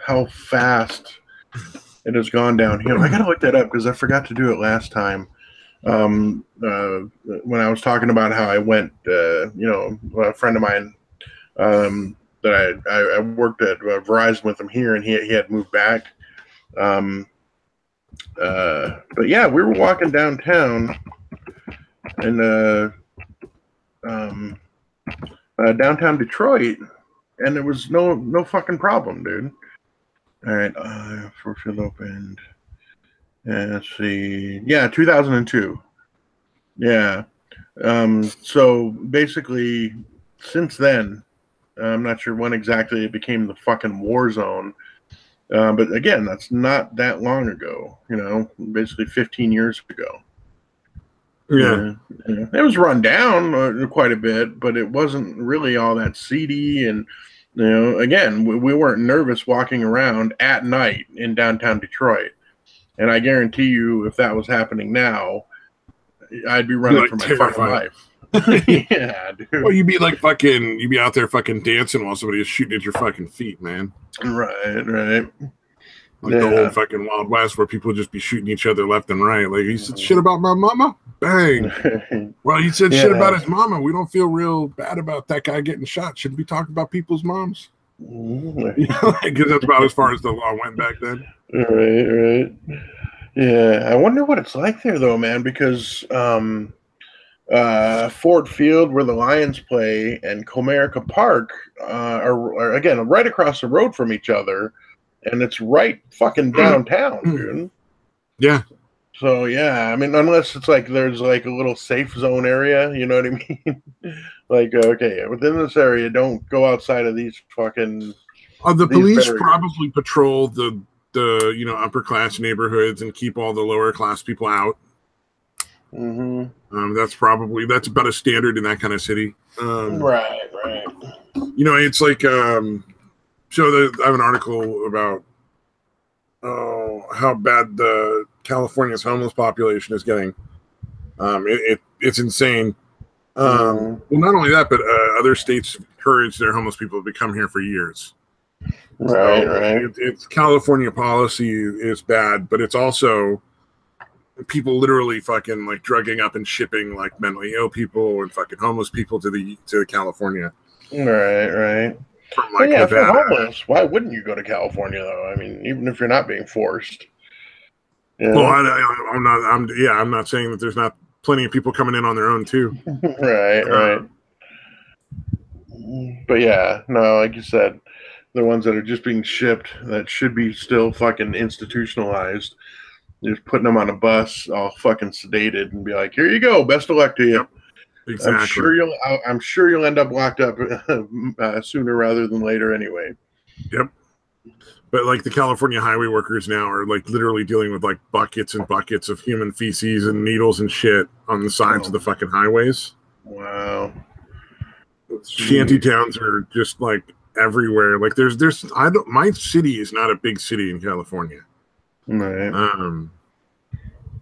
[SPEAKER 2] how fast it has gone downhill. I gotta look that up because I forgot to do it last time. When I was talking about how I went, a friend of mine that I worked at Verizon with him here, and he had moved back. But yeah, we were walking downtown, and downtown Detroit, and there was no fucking problem, dude. All right, first field opened. Let's see. Yeah, 2002. Yeah. So basically, since then, I'm not sure when exactly it became the fucking war zone. But again, that's not that long ago, basically 15 years ago.
[SPEAKER 1] Yeah.
[SPEAKER 2] It was run down quite a bit, but it wasn't really all that seedy. And, again, we weren't nervous walking around at night in downtown Detroit. And I guarantee you, if that was happening now, I'd be running for my fucking life. Yeah, dude.
[SPEAKER 1] Well, you'd be out there fucking dancing while somebody is shooting at your fucking feet, man.
[SPEAKER 2] Right.
[SPEAKER 1] Like the old fucking Wild West where people would just be shooting each other left and right. Like, he said shit about my mama? Bang. Well, he said shit about his mama. We don't feel real bad about that guy getting shot. Shouldn't we talk about people's moms? Because that's about as far as the law went back then.
[SPEAKER 2] Right. Yeah, I wonder what it's like there, though, man, because Ford Field, where the Lions play, and Comerica Park are again right across the road from each other, and it's right fucking downtown, dude.
[SPEAKER 1] Yeah.
[SPEAKER 2] So yeah, I mean, unless it's like there's like a little safe zone area, you know what I mean? Like, okay, within this area, don't go outside of these fucking.
[SPEAKER 1] The police probably patrol the upper class neighborhoods and keep all the lower class people out. That's about a standard in that kind of city.
[SPEAKER 2] Right.
[SPEAKER 1] It's like I have an article about how bad the California's homeless population is getting. It's insane. Well, not only that, but other states encourage their homeless people to come here for years.
[SPEAKER 2] Right.
[SPEAKER 1] It's California policy is bad, but it's also people literally fucking like drugging up and shipping like mentally ill people and fucking homeless people to California.
[SPEAKER 2] Right.
[SPEAKER 1] From like
[SPEAKER 2] if you're homeless, why wouldn't you go to California though? I mean, even if you're not being forced.
[SPEAKER 1] Well, I'm not saying that there's not plenty of people coming in on their own too.
[SPEAKER 2] Right. But yeah, no, like you said, the ones that are just being shipped that should be still fucking institutionalized, just putting them on a bus all fucking sedated and be like, here you go, best of luck to you. Yep.
[SPEAKER 1] Exactly.
[SPEAKER 2] I'm sure you'll end up locked up sooner rather than later anyway.
[SPEAKER 1] Yep. But like the California highway workers now are like literally dealing with like buckets and buckets of human feces and needles and shit on the sides of the fucking highways.
[SPEAKER 2] Wow.
[SPEAKER 1] Shanty towns are just like everywhere. Like my city is not a big city in California.
[SPEAKER 2] Right.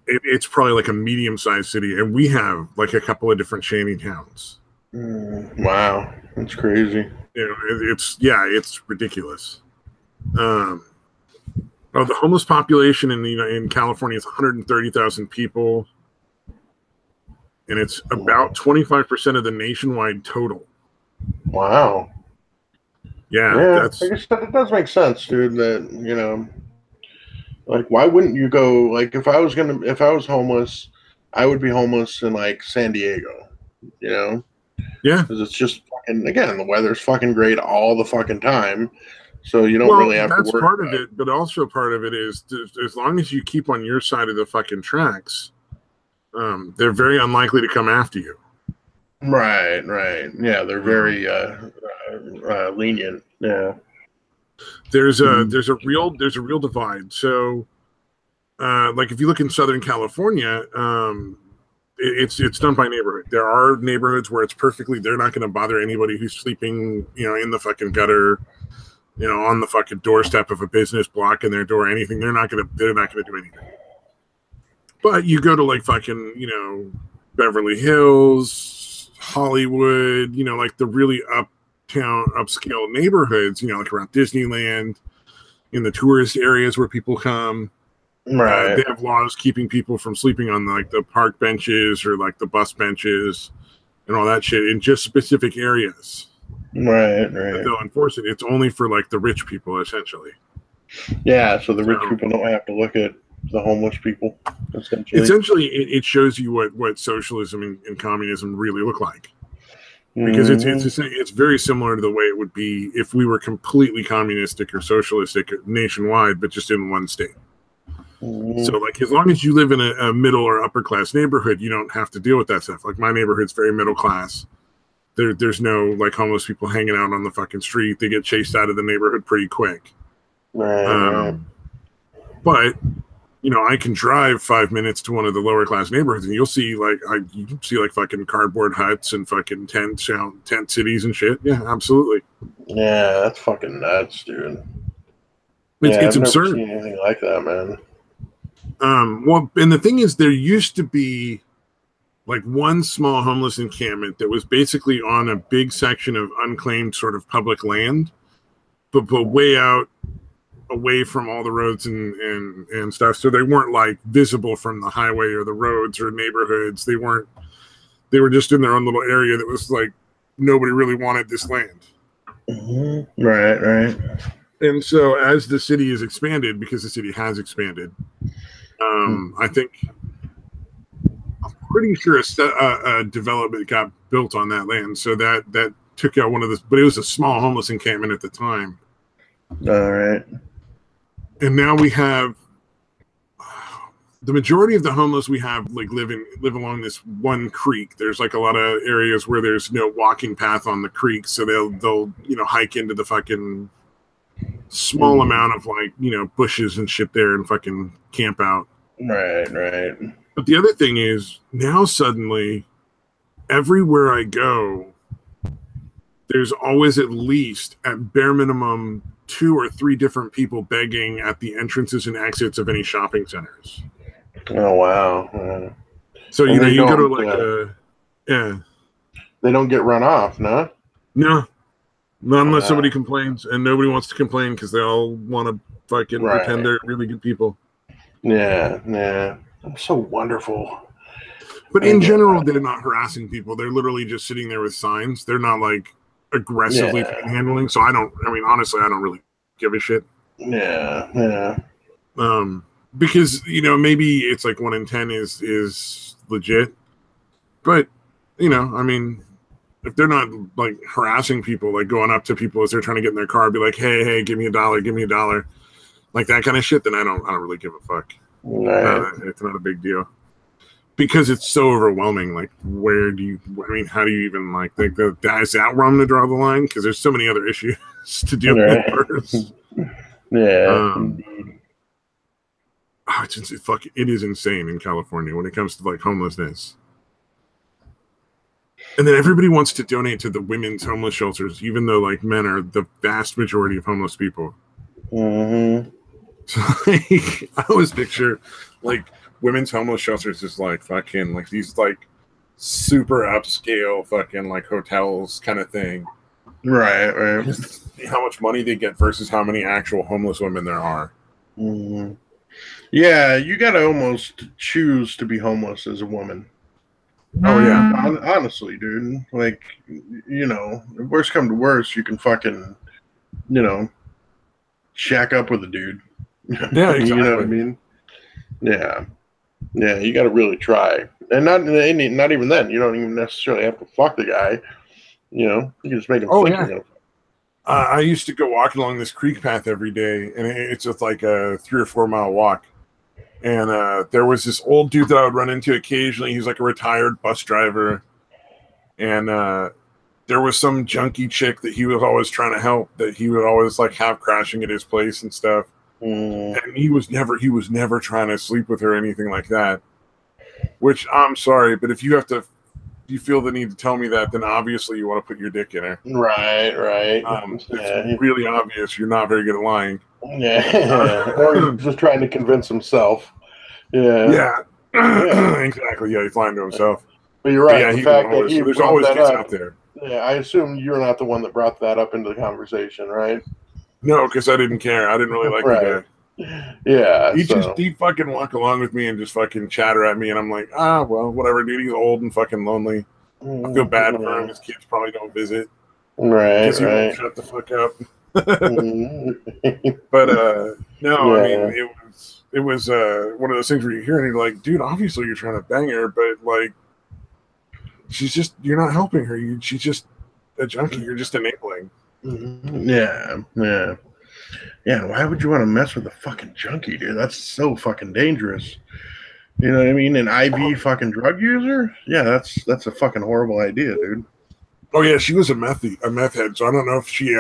[SPEAKER 1] It's probably like a medium-sized city, and we have like a couple of different shanty towns.
[SPEAKER 2] Wow, that's crazy.
[SPEAKER 1] It's ridiculous. The homeless population in California is 130,000 people, and it's about 25% of the nationwide total.
[SPEAKER 2] Wow.
[SPEAKER 1] Yeah,
[SPEAKER 2] I guess that does make sense, dude. That like, why wouldn't you go? Like, if I was homeless, I would be homeless in like San Diego.
[SPEAKER 1] Yeah,
[SPEAKER 2] because it's just fucking, again, the weather's fucking great all the fucking time. So you don't really have to worry.
[SPEAKER 1] That's part of it, but also part of it is as long as you keep on your side of the fucking tracks, they're very unlikely to come after you.
[SPEAKER 2] Right. Yeah, they're very lenient. Yeah.
[SPEAKER 1] There's a real divide. So, like if you look in Southern California, it's done by neighborhood. There are neighborhoods where it's they're not going to bother anybody who's sleeping, in the fucking gutter. on the fucking doorstep of a business, blocking their door, anything. They're not gonna do anything. But you go to like fucking, Beverly Hills, Hollywood, like the really uptown, upscale neighborhoods, like around Disneyland, in the tourist areas where people come.
[SPEAKER 2] Right.
[SPEAKER 1] They have laws keeping people from sleeping on like the park benches or like the bus benches and all that shit in just specific areas.
[SPEAKER 2] Right.
[SPEAKER 1] They'll enforce it. It's only for like the rich people, essentially.
[SPEAKER 2] Yeah, so the rich people don't have to look at the homeless people.
[SPEAKER 1] Essentially, it shows you what socialism and communism really look like, because it's very similar to the way it would be if we were completely communistic or socialistic nationwide, but just in one state. So, like, as long as you live in a middle or upper class neighborhood, you don't have to deal with that stuff. Like, my neighborhood's very middle class. There's no like homeless people hanging out on the fucking street. They get chased out of the neighborhood pretty quick.
[SPEAKER 2] Right.
[SPEAKER 1] But I can drive 5 minutes to one of the lower class neighborhoods, and you'll see like fucking cardboard huts and fucking tent cities and shit. Yeah, absolutely.
[SPEAKER 2] Yeah, that's fucking nuts, dude.
[SPEAKER 1] It's absurd.
[SPEAKER 2] Never seen anything like that, man.
[SPEAKER 1] Well, and the thing is, there used to be like one small homeless encampment that was basically on a big section of unclaimed sort of public land, but way out away from all the roads and stuff. So they weren't like visible from the highway or the roads or neighborhoods. They were just in their own little area that was like, nobody really wanted this land.
[SPEAKER 2] Mm-hmm. Right.
[SPEAKER 1] And so as the city has expanded, because the city has expanded, I think, I'm pretty sure a development got built on that land. So that took out one of the, but it was a small homeless encampment at the time.
[SPEAKER 2] All right.
[SPEAKER 1] And now we have the majority of the homeless we have like live along this one creek. There's like a lot of areas where there's no walking path on the creek, so they'll hike into the fucking small amount of like bushes and shit there and fucking camp out.
[SPEAKER 2] Right.
[SPEAKER 1] But the other thing is, now suddenly everywhere I go, there's always at least, at bare minimum, 2 or 3 different people begging at the entrances and exits of any shopping centers.
[SPEAKER 2] Oh, wow.
[SPEAKER 1] So, you go to like yeah.
[SPEAKER 2] They don't get run off, no?
[SPEAKER 1] No. Not unless somebody complains, and nobody wants to complain because they all want to fucking pretend they're really good people.
[SPEAKER 2] Yeah. That's so wonderful.
[SPEAKER 1] But in general, they're not harassing people. They're literally just sitting there with signs. They're not like aggressively panhandling. So honestly, I don't really give a shit.
[SPEAKER 2] Yeah.
[SPEAKER 1] Because maybe it's like 1 in 10 is legit, but if they're not like harassing people, like going up to people as they're trying to get in their car, be like, hey, give me $1, like that kind of shit, then I don't really give a fuck.
[SPEAKER 2] Right.
[SPEAKER 1] It's not a big deal. Because it's so overwhelming. Like, how do you even like think that is that wrong to draw the line? Because there's so many other issues to deal with first.
[SPEAKER 2] Yeah.
[SPEAKER 1] It is insane in California when it comes to like homelessness. And then everybody wants to donate to the women's homeless shelters, even though like men are the vast majority of homeless people.
[SPEAKER 2] Mm-hmm.
[SPEAKER 1] So like, I always picture like women's homeless shelters is like fucking like these like super upscale fucking like hotels kind of thing.
[SPEAKER 2] Right.
[SPEAKER 1] How much money they get versus how many actual homeless women there are.
[SPEAKER 2] Mm-hmm. Yeah, you got to almost choose to be homeless as a woman.
[SPEAKER 1] Oh yeah,
[SPEAKER 2] honestly, dude. Like, worst come to worst, you can fucking, shack up with a dude.
[SPEAKER 1] Yeah, exactly.
[SPEAKER 2] You know what I mean? Yeah, you got to really try, and not even then. You don't even necessarily have to fuck the guy. You can just make him think you're gonna.
[SPEAKER 1] I used to go walking along this creek path every day, and it's just like a 3 or 4 mile walk. And there was this old dude that I would run into occasionally. He's like a retired bus driver. And there was some junkie chick that he was always trying to help, that he would always like have crashing at his place and stuff. And he was never trying to sleep with her or anything like that. Which, I'm sorry, but if you have to you feel the need to tell me that, then obviously you want to put your dick in her.
[SPEAKER 2] Right.
[SPEAKER 1] It's really obvious you're not very good at lying.
[SPEAKER 2] Yeah. Or he's just trying to convince himself.
[SPEAKER 1] Yeah. Exactly. Yeah, he's lying to himself.
[SPEAKER 2] But you're right.
[SPEAKER 1] But yeah,
[SPEAKER 2] the fact that
[SPEAKER 1] there's always kids out there.
[SPEAKER 2] Yeah, I assume you're not the one that brought that up into the conversation, right?
[SPEAKER 1] No, because I didn't care. I didn't really like the
[SPEAKER 2] guy. Yeah.
[SPEAKER 1] He'd fucking walk along with me and just fucking chatter at me, and I'm like, well, whatever, dude. He's old and fucking lonely. I feel bad for him. His kids probably don't visit.
[SPEAKER 2] Right.
[SPEAKER 1] Because he won't shut the fuck up. But no, I mean, it was one of those things where you hear it and you're like, dude, obviously you're trying to bang her, but like, you're not helping her. She's just a junkie. You're just enabling.
[SPEAKER 2] Yeah. Why would you want to mess with a fucking junkie, dude? That's so fucking dangerous. You know what I mean? An IV fucking drug user? Yeah, that's a fucking horrible idea, dude.
[SPEAKER 1] Oh yeah, she was a meth head, so I don't know if she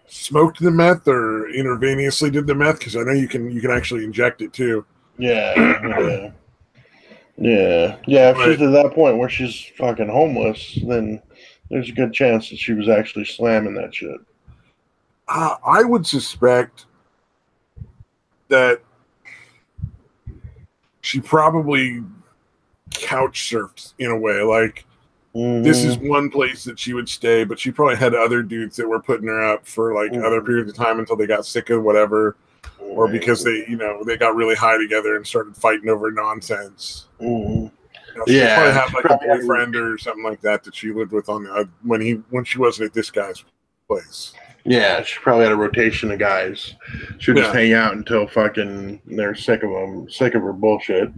[SPEAKER 1] smoked the meth or intravenously did the meth, because I know you can actually inject it too.
[SPEAKER 2] Yeah. If she's at that point where she's fucking homeless, then there's a good chance that she was actually slamming that shit.
[SPEAKER 1] I would suspect that she probably couch surfed in a way. Like, this is one place that she would stay, but she probably had other dudes that were putting her up for like other periods of time until they got sick of whatever, or because they got really high together and started fighting over nonsense. She probably had like a boyfriend or something like that she lived with on when she wasn't at this guy's place.
[SPEAKER 2] Yeah, she probably had a rotation of guys. She would just hang out until fucking they're sick of her bullshit,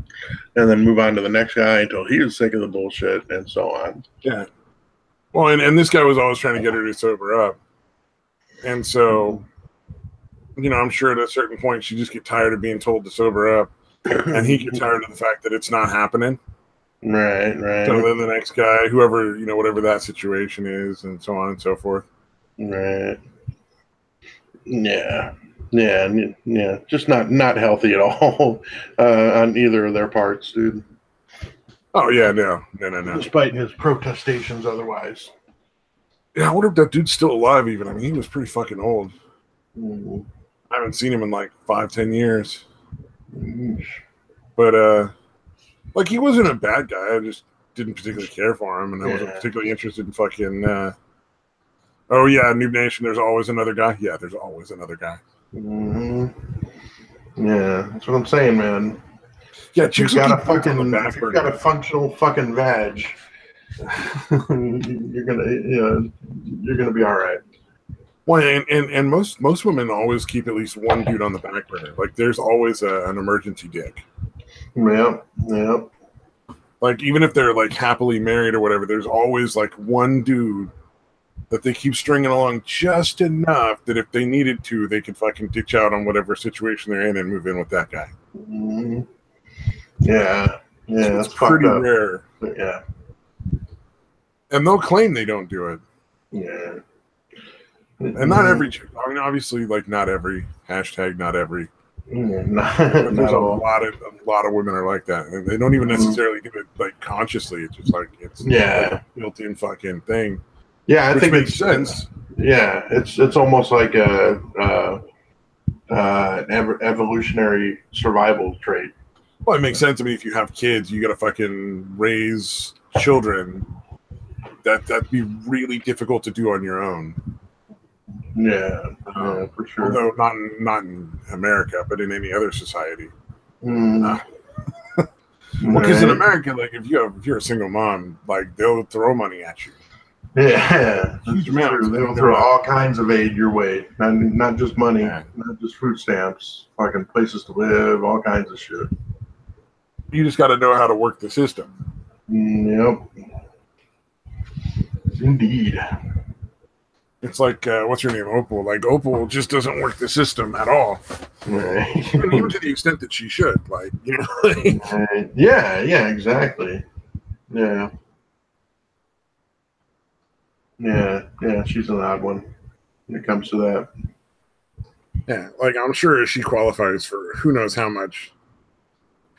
[SPEAKER 2] and then move on to the next guy until he was sick of the bullshit, and so on.
[SPEAKER 1] Yeah. Well, and this guy was always trying to get her to sober up. And so, I'm sure at a certain point she'd just get tired of being told to sober up, and he'd get tired of the fact that it's not happening.
[SPEAKER 2] Right.
[SPEAKER 1] So then the next guy, whoever, whatever that situation is, and so on and so forth.
[SPEAKER 2] Right. Yeah. Just not healthy at all on either of their parts, dude.
[SPEAKER 1] Oh yeah, no.
[SPEAKER 2] Despite his protestations, otherwise.
[SPEAKER 1] Yeah, I wonder if that dude's still alive. Even, I mean, he was pretty fucking old. I haven't seen him in like 5-10 years. But like, he wasn't a bad guy. I just didn't particularly care for him, and I wasn't particularly interested in fucking. Oh yeah, Noob Nation. There's always another guy. Yeah, there's always another guy.
[SPEAKER 2] Yeah, that's what I'm saying, man.
[SPEAKER 1] Yeah,
[SPEAKER 2] if you've got a functional fucking vag, you're gonna be all right.
[SPEAKER 1] Well, and most women always keep at least one dude on the back burner. Like, there's always an emergency dick.
[SPEAKER 2] Yep.
[SPEAKER 1] Like, even if they're like happily married or whatever, there's always like one dude that they keep stringing along just enough that if they needed to, they could fucking ditch out on whatever situation they're in and move in with that guy.
[SPEAKER 2] Yeah,
[SPEAKER 1] so it's pretty rare.
[SPEAKER 2] Yeah,
[SPEAKER 1] and they'll claim they don't do it.
[SPEAKER 2] Yeah,
[SPEAKER 1] and not every. I mean, obviously, like, not every hashtag, not every. There's a lot of women are like that, and they don't even necessarily do it like consciously. It's just like it's like a built-in fucking thing.
[SPEAKER 2] Yeah, I think
[SPEAKER 1] makes sense.
[SPEAKER 2] Yeah, it's almost like a evolutionary survival trait.
[SPEAKER 1] Well, it makes sense. I mean, if you have kids, you got to fucking raise children. That'd be really difficult to do on your own.
[SPEAKER 2] Yeah, for sure.
[SPEAKER 1] Although not in America, but in any other society. Well, because in America, like, if you're a single mom, like, they'll throw money at you.
[SPEAKER 2] Yeah, huge amounts. They'll throw all kinds of aid your way, not just money, not just food stamps, fucking places to live, all kinds of shit.
[SPEAKER 1] You just got to know how to work the system.
[SPEAKER 2] Yep. Indeed.
[SPEAKER 1] It's like, what's her name, Opal? Like, Opal just doesn't work the system at all.
[SPEAKER 2] Right.
[SPEAKER 1] Even to the extent that she should. Like, Like,
[SPEAKER 2] yeah, exactly. Yeah. Yeah, she's an odd one when it comes to that.
[SPEAKER 1] Yeah, like, I'm sure she qualifies for who knows how much.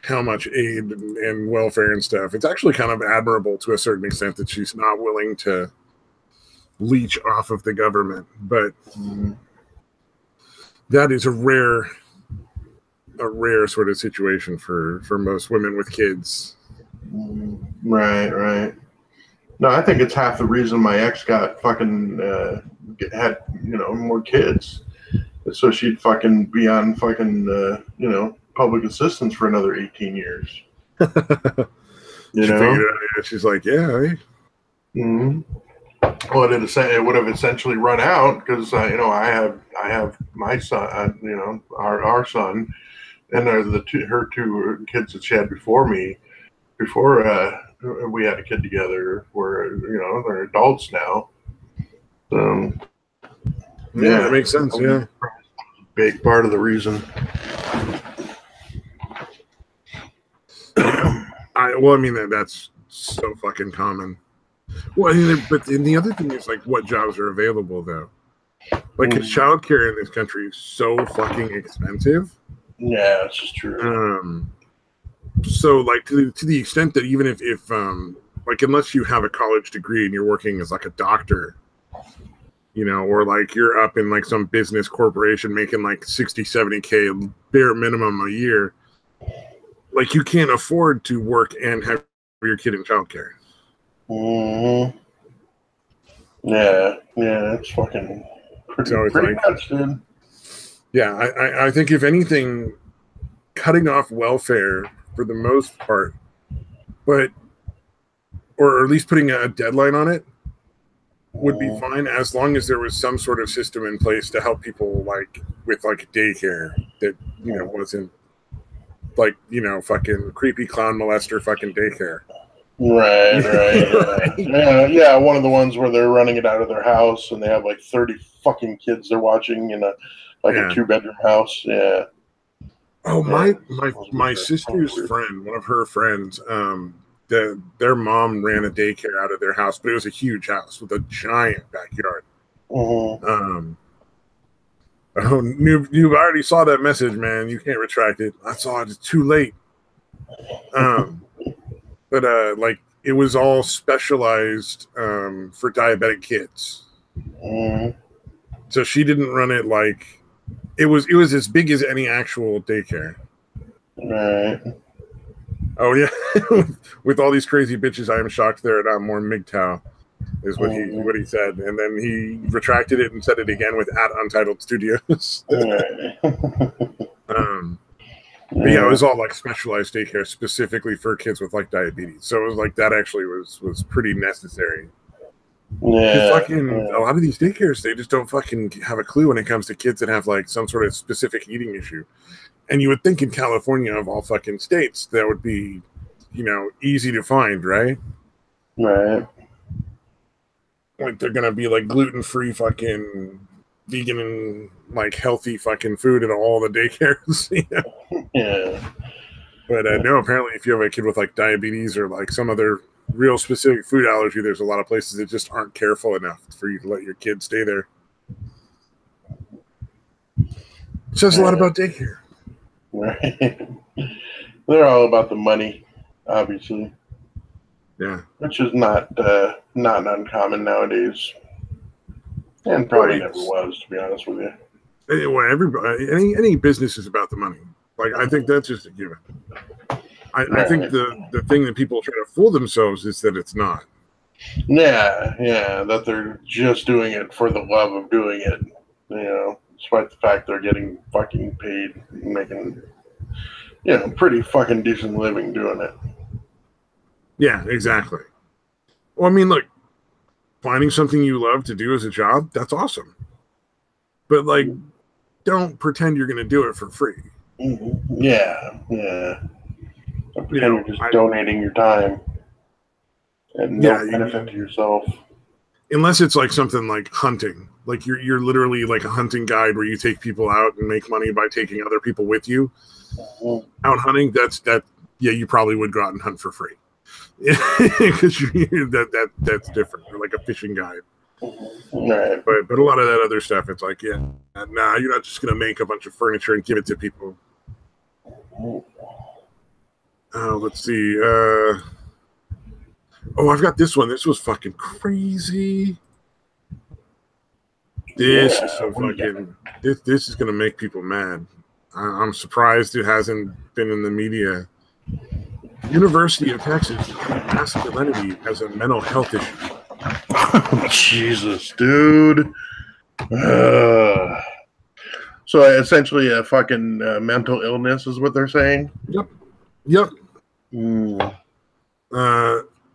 [SPEAKER 1] how much aid and welfare and stuff. It's actually kind of admirable to a certain extent that she's not willing to leech off of the government. But that is a rare sort of situation for most women with kids.
[SPEAKER 2] Right. No, I think it's half the reason my ex got fucking had more kids, so she'd fucking be on fucking public assistance for another 18 years.
[SPEAKER 1] She's like, yeah.
[SPEAKER 2] Well, it would have essentially run out because I have my son, our son, and her two kids that she had before me, before we had a kid together. They're adults now.
[SPEAKER 1] Yeah, that makes sense. Yeah,
[SPEAKER 2] big part of the reason.
[SPEAKER 1] That's so fucking common. Well, but the other thing is like what jobs are available though. Like, because childcare in this country is so fucking expensive.
[SPEAKER 2] Yeah, it's just true.
[SPEAKER 1] So like to the extent that even if like unless you have a college degree and you're working as like a doctor, or like you're up in like some business corporation making like 60-70K bare minimum a year, like you can't afford to work and have your kid in childcare.
[SPEAKER 2] Yeah, it's fucking pretty much, dude.
[SPEAKER 1] Yeah, I think if anything, cutting off welfare for the most part, or at least putting a deadline on it would be fine, as long as there was some sort of system in place to help people like with like daycare that wasn't like fucking creepy clown molester fucking daycare.
[SPEAKER 2] Right. Yeah, one of the ones where they're running it out of their house and they have like 30 fucking kids they're watching in a 2-bedroom house. Yeah.
[SPEAKER 1] Oh, my sister's friend, one of her friends, their mom ran a daycare out of their house, but it was a huge house with a giant backyard. You already saw that message, man. You can't retract it. I saw it. It's too late. But like it was all specialized for diabetic kids. So she didn't run it like it was as big as any actual daycare.
[SPEAKER 2] Right.
[SPEAKER 1] Oh yeah, with all these crazy bitches, I am shocked they're not more MGTOW, is what he said, and then he retracted it and said it again with @Untitled Studios. But yeah, it was all like specialized daycare specifically for kids with like diabetes. So it was like that actually was pretty necessary. Yeah. A lot of these daycares, they just don't fucking have a clue when it comes to kids that have like some sort of specific eating issue. And you would think in California, of all fucking states, that would be, easy to find, right?
[SPEAKER 2] Right.
[SPEAKER 1] Like they're gonna be like gluten-free fucking vegan and like healthy fucking food in all the daycares.
[SPEAKER 2] Yeah.
[SPEAKER 1] But no, apparently if you have a kid with like diabetes or like some other real specific food allergy, there's a lot of places that just aren't careful enough for you to let your kid stay there. It says a lot about daycare.
[SPEAKER 2] Right. They're all about the money, obviously.
[SPEAKER 1] Yeah.
[SPEAKER 2] Which is not uncommon nowadays. And probably never was, to be honest with you.
[SPEAKER 1] Anyway, everybody, any business is about the money. Like, I think that's just a given. I think the thing that people try to fool themselves is that it's not.
[SPEAKER 2] Yeah, that they're just doing it for the love of doing it. Despite the fact they're getting fucking paid, making, pretty fucking decent living doing it.
[SPEAKER 1] Yeah, exactly. Well, I mean, look, finding something you love to do as a job, that's awesome. But, like, don't pretend you're going to do it for free.
[SPEAKER 2] Yeah. Don't pretend you're just donating your time and no benefit to yourself.
[SPEAKER 1] Unless it's like something like hunting. Like you're literally like a hunting guide where you take people out and make money by taking other people with you. Out hunting, you probably would go out and hunt for free. Because that's different. You're like a fishing guide.
[SPEAKER 2] Right.
[SPEAKER 1] But a lot of that other stuff, it's like, you're not just gonna make a bunch of furniture and give it to people. Let's see. I've got this one. This was fucking crazy. This is so fucking. This is gonna make people mad. I'm surprised it hasn't been in the media. University of Texas masculinity as a mental health issue.
[SPEAKER 2] Jesus, dude. So essentially, a fucking mental illness is what they're saying.
[SPEAKER 1] Yep.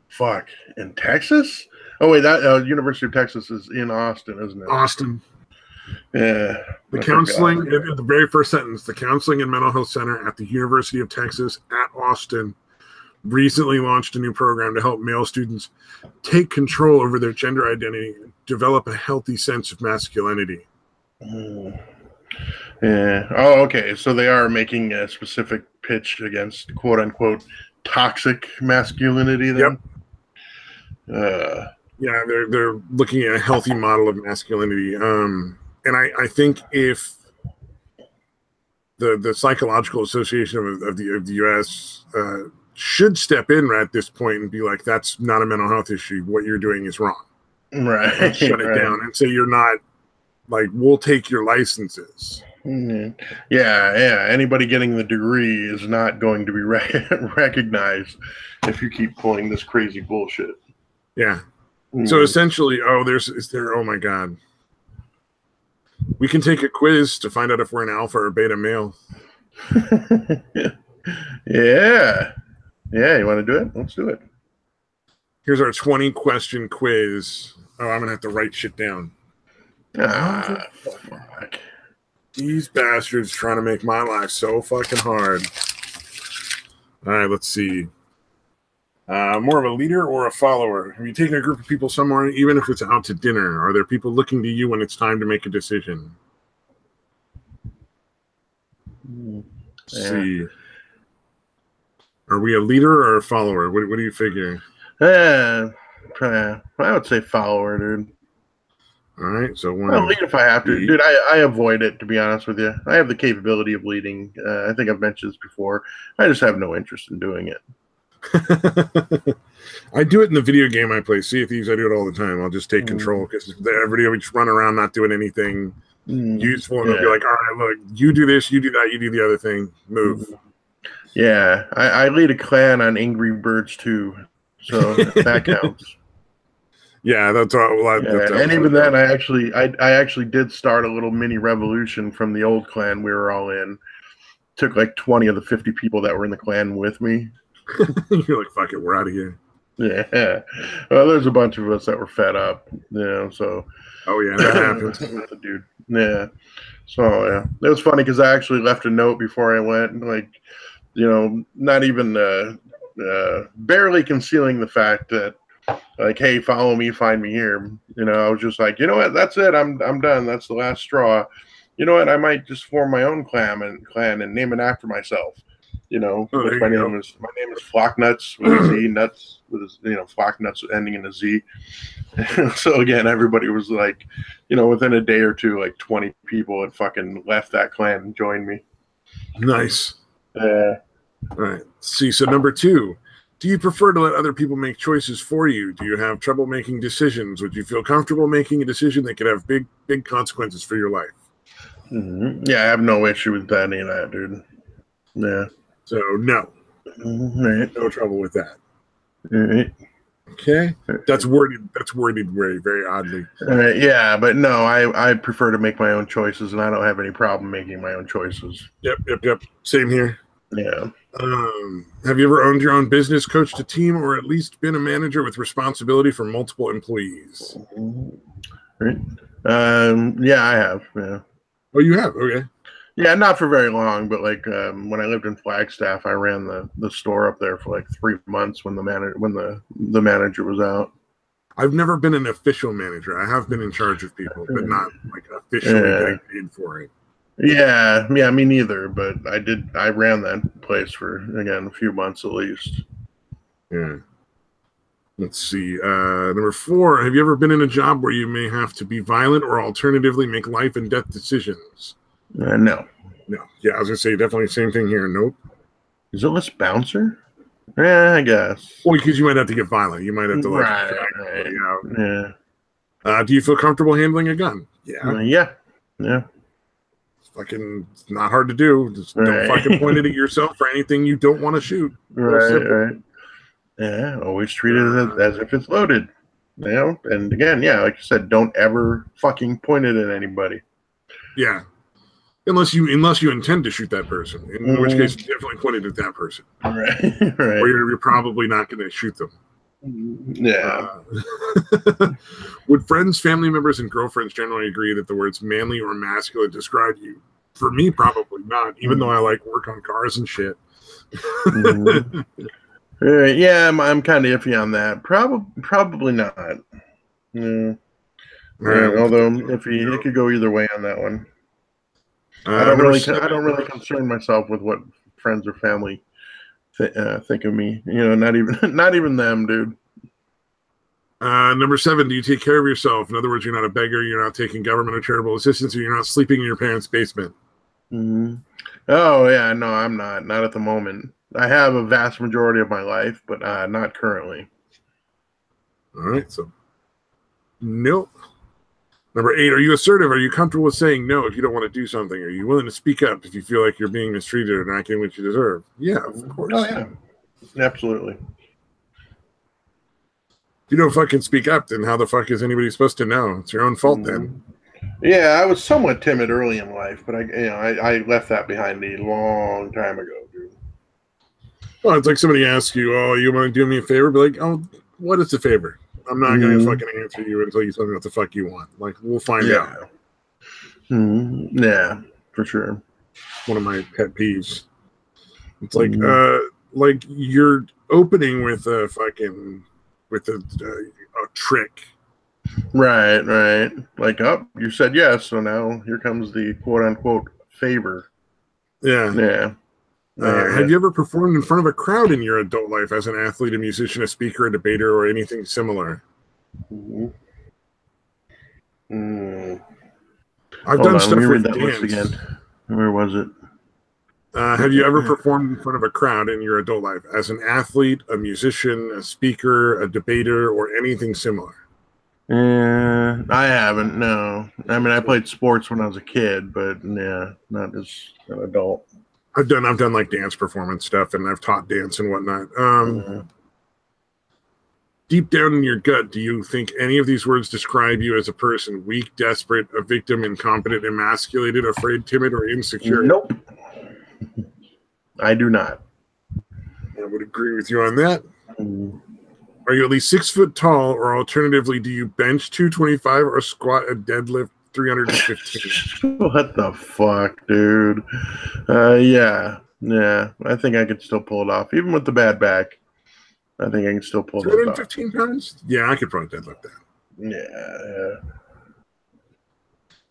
[SPEAKER 2] Fuck. In Texas? Oh wait, that University of Texas is in Austin, isn't it?
[SPEAKER 1] Austin.
[SPEAKER 2] Yeah.
[SPEAKER 1] The counseling, in the very first sentence, the Counseling and Mental Health Center at the University of Texas at Austin recently launched a new program to help male students take control over their gender identity and develop a healthy sense of masculinity.
[SPEAKER 2] Yeah. Oh, okay. So they are making a specific pitch against quote unquote toxic masculinity then?
[SPEAKER 1] Yep. Yeah, they're looking at a healthy model of masculinity. And I think if the Psychological Association of the U.S. Should step in at this point and be like, that's not a mental health issue. What you're doing is wrong.
[SPEAKER 2] Right.
[SPEAKER 1] And shut it down and say you're not, like, we'll take your licenses.
[SPEAKER 2] Mm-hmm. Yeah. Anybody getting the degree is not going to be recognized if you keep pulling this crazy bullshit.
[SPEAKER 1] Yeah. So essentially, oh my God. We can take a quiz to find out if we're an alpha or beta male.
[SPEAKER 2] Yeah. Yeah, you want to do it? Let's do it.
[SPEAKER 1] Here's our 20-question quiz. Oh, I'm going to have to write shit down.
[SPEAKER 2] Fuck.
[SPEAKER 1] These bastards trying to make my life so fucking hard. All right, let's see. More of a leader or a follower? Have you taken a group of people somewhere, even if it's out to dinner? Are there people looking to you when it's time to make a decision? Let's see. Are we a leader or a follower? What do you figure?
[SPEAKER 2] I would say follower, dude.
[SPEAKER 1] All right, so
[SPEAKER 2] I'll lead if I have to. Dude, I avoid it, to be honest with you. I have the capability of leading. I think I've mentioned this before. I just have no interest in doing it.
[SPEAKER 1] I do it in the video game I play. Sea of Thieves, I do it all the time. I'll just take control because everybody will just run around not doing anything useful. And they'll be like, all right, look, you do this, you do that, you do the other thing. Move.
[SPEAKER 2] Yeah, I lead a clan on Angry Birds too, so that counts.
[SPEAKER 1] Yeah, that's all.
[SPEAKER 2] And even then, I actually did start a little mini revolution from the old clan we were all in. Took like 20 of the 50 people that were in the clan with me.
[SPEAKER 1] You're like, fuck it, we're out of here.
[SPEAKER 2] Yeah. Well, there's a bunch of us that were fed up, so.
[SPEAKER 1] Oh, yeah, that happens.
[SPEAKER 2] Dude. Yeah. So, yeah. It was funny because I actually left a note before I went, like, not even barely concealing the fact that, like, hey, follow me, find me here. I was just like, you know what? That's it. I'm done. That's the last straw. You know what? I might just form my own clan and name it after myself. My name is Flocknuts with a Z, nuts with Flocknuts ending in a Z. So again, everybody was like, within a day or two, like 20 people had fucking left that clan and joined me.
[SPEAKER 1] Nice. All right. See, so number 2, do you prefer to let other people make choices for you? Do you have trouble making decisions? Would you feel comfortable making a decision that could have big consequences for your life?
[SPEAKER 2] Mm-hmm. Yeah, I have no issue with any of that, dude. Yeah.
[SPEAKER 1] So no.
[SPEAKER 2] Right.
[SPEAKER 1] No trouble with that.
[SPEAKER 2] Right.
[SPEAKER 1] Okay. That's worded very, very oddly.
[SPEAKER 2] Yeah, but no, I prefer to make my own choices, and I don't have any problem making my own choices.
[SPEAKER 1] Yep. Same here.
[SPEAKER 2] Yeah.
[SPEAKER 1] Have you ever owned your own business, coached a team, or at least been a manager with responsibility for multiple employees?
[SPEAKER 2] Right. Yeah, I have. Yeah.
[SPEAKER 1] Oh, you have? Okay.
[SPEAKER 2] Yeah, not for very long, but like when I lived in Flagstaff, I ran the store up there for like 3 months when the manager was out.
[SPEAKER 1] I've never been an official manager. I have been in charge of people, but not like officially getting paid for it.
[SPEAKER 2] Yeah, me neither. But I ran that place for, again, a few months at least.
[SPEAKER 1] Yeah. Let's see. Number 4, have you ever been in a job where you may have to be violent or alternatively make life and death decisions?
[SPEAKER 2] No.
[SPEAKER 1] Yeah, I was going to say definitely same thing here. Nope.
[SPEAKER 2] Is it less bouncer? Yeah, I guess.
[SPEAKER 1] Well, because you might have to get violent. You might have to like.
[SPEAKER 2] Right.
[SPEAKER 1] Yeah. Do you feel comfortable handling a gun? Yeah.
[SPEAKER 2] Yeah.
[SPEAKER 1] It's fucking not hard to do. Just don't fucking point it at yourself for anything you don't want to shoot.
[SPEAKER 2] Right. Yeah. Always treat it as if it's loaded. You know. And again, like you said, don't ever fucking point it at anybody.
[SPEAKER 1] Yeah. Unless you intend to shoot that person, in which case you definitely point it at that person.
[SPEAKER 2] Right.
[SPEAKER 1] Or you're probably not going to shoot them.
[SPEAKER 2] Yeah.
[SPEAKER 1] Would friends, family members, and girlfriends generally agree that the words manly or masculine describe you? For me, probably not, even though I like work on cars and shit.
[SPEAKER 2] Yeah, I'm kind of iffy on that. Probably not. Yeah. Although it could go either way on that one. I don't really concern myself with what friends or family think of me. You know, not even them, dude.
[SPEAKER 1] Number 7, do you take care of yourself? In other words, you're not a beggar, you're not taking government or charitable assistance, or you're not sleeping in your parents' basement.
[SPEAKER 2] Oh yeah, no, I'm not at the moment. I have a vast majority of my life, but not currently.
[SPEAKER 1] All right, so nope. Number 8, are you assertive? Are you comfortable with saying no if you don't want to do something? Are you willing to speak up if you feel like you're being mistreated or not getting what you deserve? Yeah, of course.
[SPEAKER 2] Oh, yeah. Absolutely.
[SPEAKER 1] If you don't fucking speak up, then how the fuck is anybody supposed to know? It's your own fault then.
[SPEAKER 2] Yeah, I was somewhat timid early in life, but I left that behind me a long time ago, dude.
[SPEAKER 1] Well, it's like somebody asks you, oh, you want to do me a favor? Be like, oh, what is the favor? I'm not going to fucking answer you until you tell me what the fuck you want. Like, we'll find out.
[SPEAKER 2] Yeah, for sure.
[SPEAKER 1] One of my pet peeves. It's like you're opening with a trick.
[SPEAKER 2] Right. Like, you said yes, so now here comes the quote unquote favor.
[SPEAKER 1] Yeah. Have you ever performed in front of a crowd in your adult life as an athlete, a musician, a speaker, a debater, or anything similar? I've done stuff with dance. Again.
[SPEAKER 2] Where was it?
[SPEAKER 1] Have you ever performed in front of a crowd in your adult life as an athlete, a musician, a speaker, a debater, or anything similar?
[SPEAKER 2] I haven't, no. I mean, I played sports when I was a kid, but not as an adult.
[SPEAKER 1] I've done like dance performance stuff, and I've taught dance and whatnot. Deep down in your gut, do you think any of these words describe you as a person? Weak, desperate, a victim, incompetent, emasculated, afraid, timid, or insecure?
[SPEAKER 2] Nope. I do not.
[SPEAKER 1] I would agree with you on that. Are you at least 6 foot tall, or alternatively, do you bench 225 or squat a deadlift 315?
[SPEAKER 2] What the fuck, dude? Yeah. I think I could still pull it off, even with the bad back. I think I can still pull it off.
[SPEAKER 1] 315 pounds? Yeah, I could probably deadlift that.
[SPEAKER 2] Yeah.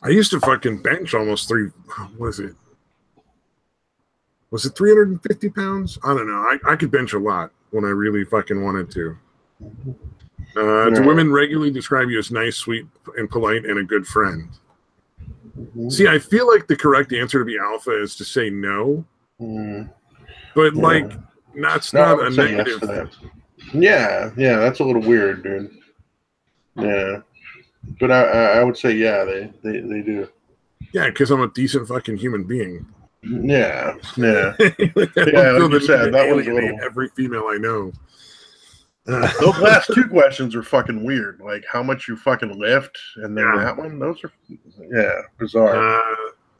[SPEAKER 1] I used to fucking bench almost was it 350 pounds? I don't know. I could bench a lot when I really fucking wanted to. Do women regularly describe you as nice, sweet, and polite, and a good friend? See, I feel like the correct answer to be alpha is to say no. But that's not a negative.
[SPEAKER 2] Yes, yeah, that's a little weird, dude. Yeah, but I would say they do.
[SPEAKER 1] Yeah, because I'm a decent fucking human being.
[SPEAKER 2] Yeah.
[SPEAKER 1] Like
[SPEAKER 2] you said, that was a little.
[SPEAKER 1] Every female I know.
[SPEAKER 2] Those last 2 questions are fucking weird. Like how much you fucking lift, and then that one. Those are bizarre.